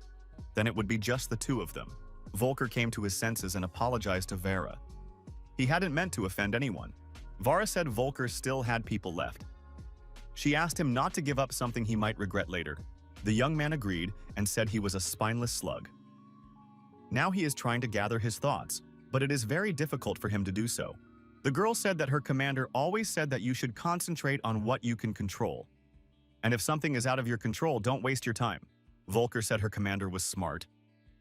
"Then it would be just the two of them." Volker came to his senses and apologized to Vera. He hadn't meant to offend anyone. Vara said Volker still had people left. She asked him not to give up something he might regret later. The young man agreed and said he was a spineless slug. Now he is trying to gather his thoughts, but it is very difficult for him to do so. The girl said that her commander always said that you should concentrate on what you can control. And if something is out of your control, don't waste your time. Volker said her commander was smart.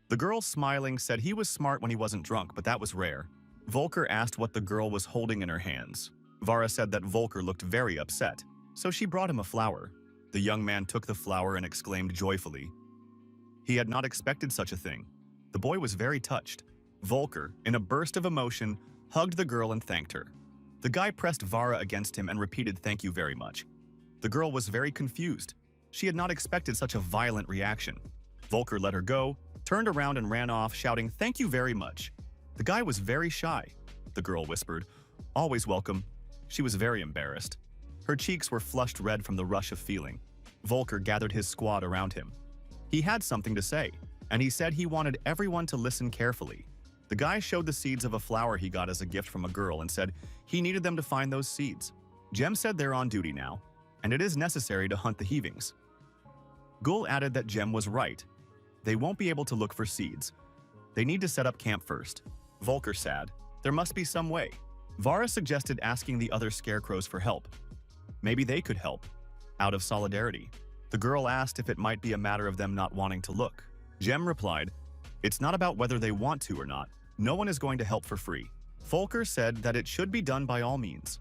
The girl, smiling, said he was smart when he wasn't drunk, but that was rare. Volker asked what the girl was holding in her hands. Vara said that Volker looked very upset, so she brought him a flower. The young man took the flower and exclaimed joyfully. He had not expected such a thing. The boy was very touched. Volker, in a burst of emotion, hugged the girl and thanked her. The guy pressed Vara against him and repeated "thank you very much." The girl was very confused. She had not expected such a violent reaction. Volker let her go, turned around and ran off, shouting "thank you very much." The guy was very shy. The girl whispered, "Always welcome." She was very embarrassed. Her cheeks were flushed red from the rush of feeling. Volker gathered his squad around him. He had something to say, and he said he wanted everyone to listen carefully. The guy showed the seeds of a flower he got as a gift from a girl and said he needed them to find those seeds. Jem said they're on duty now, and it is necessary to hunt the Heavings. Gul added that Jem was right. They won't be able to look for seeds. They need to set up camp first. Volker said, there must be some way. Vara suggested asking the other scarecrows for help. Maybe they could help, out of solidarity. The girl asked if it might be a matter of them not wanting to look. Jem replied, it's not about whether they want to or not. No one is going to help for free. Volker said that it should be done by all means.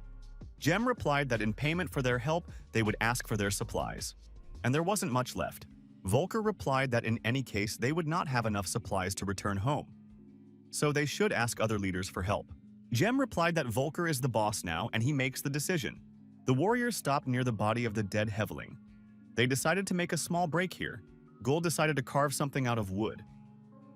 Jem replied that in payment for their help, they would ask for their supplies. And there wasn't much left. Volker replied that in any case, they would not have enough supplies to return home. So they should ask other leaders for help. Jem replied that Volker is the boss now and he makes the decision. The warriors stopped near the body of the dead Heveling. They decided to make a small break here. Gul decided to carve something out of wood.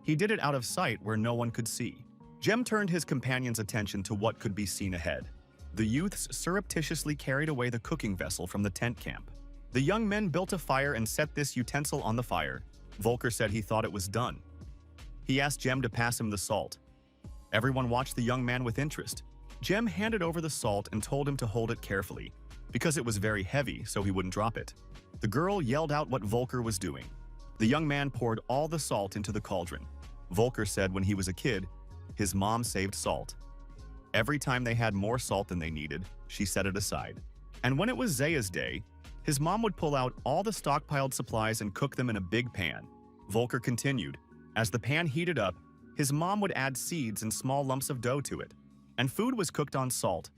He did it out of sight where no one could see. Jem turned his companion's attention to what could be seen ahead. The youths surreptitiously carried away the cooking vessel from the tent camp. The young men built a fire and set this utensil on the fire. Volker said he thought it was done. He asked Jem to pass him the salt. Everyone watched the young man with interest. Jem handed over the salt and told him to hold it carefully, because it was very heavy so he wouldn't drop it. The girl yelled out what Volker was doing. The young man poured all the salt into the cauldron. Volker said when he was a kid, his mom saved salt. Every time they had more salt than they needed, she set it aside. And when it was Zaya's day, his mom would pull out all the stockpiled supplies and cook them in a big pan. Volker continued, as the pan heated up, his mom would add seeds and small lumps of dough to it, and food was cooked on salt.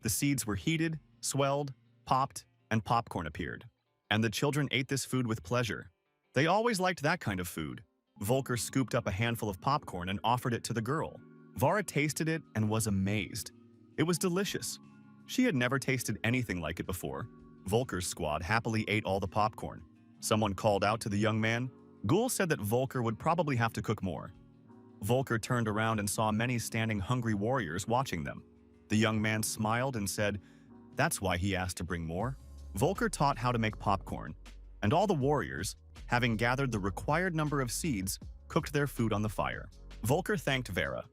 The seeds were heated, swelled, popped, and popcorn appeared. And the children ate this food with pleasure. They always liked that kind of food. Volker scooped up a handful of popcorn and offered it to the girl. Vara tasted it and was amazed. It was delicious. She had never tasted anything like it before. Volker's squad happily ate all the popcorn. Someone called out to the young man. Gul said that Volker would probably have to cook more. Volker turned around and saw many standing hungry warriors watching them. The young man smiled and said, that's why he asked to bring more. Volker taught how to make popcorn, and all the warriors, having gathered the required number of seeds, cooked their food on the fire. Volker thanked Vera.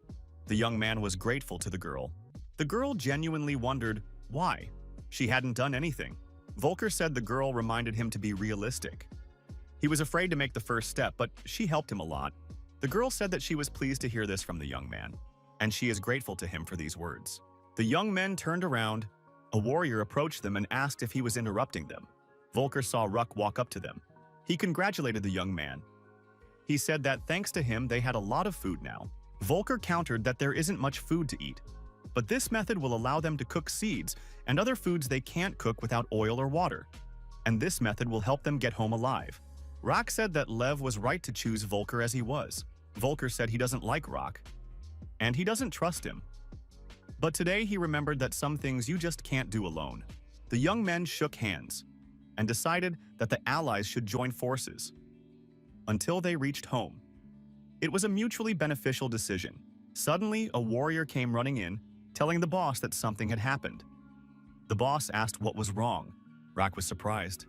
The young man was grateful to the girl. The girl genuinely wondered why. She hadn't done anything. Volker said the girl reminded him to be realistic. He was afraid to make the first step, but she helped him a lot. The girl said that she was pleased to hear this from the young man, and she is grateful to him for these words. The young men turned around. A warrior approached them and asked if he was interrupting them. Volker saw Ruck walk up to them. He congratulated the young man. He said that thanks to him, they had a lot of food now. Volker countered that there isn't much food to eat, but this method will allow them to cook seeds and other foods they can't cook without oil or water. And this method will help them get home alive. Rock said that Lev was right to choose Volker as he was. Volker said he doesn't like Rock, and he doesn't trust him. But today he remembered that some things you just can't do alone. The young men shook hands and decided that the allies should join forces until they reached home. It was a mutually beneficial decision. Suddenly, a warrior came running in, telling the boss that something had happened. The boss asked what was wrong. Rock was surprised,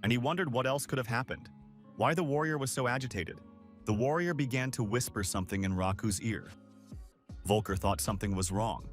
and he wondered what else could have happened. Why the warrior was so agitated. The warrior began to whisper something in Raku's ear. Volker thought something was wrong.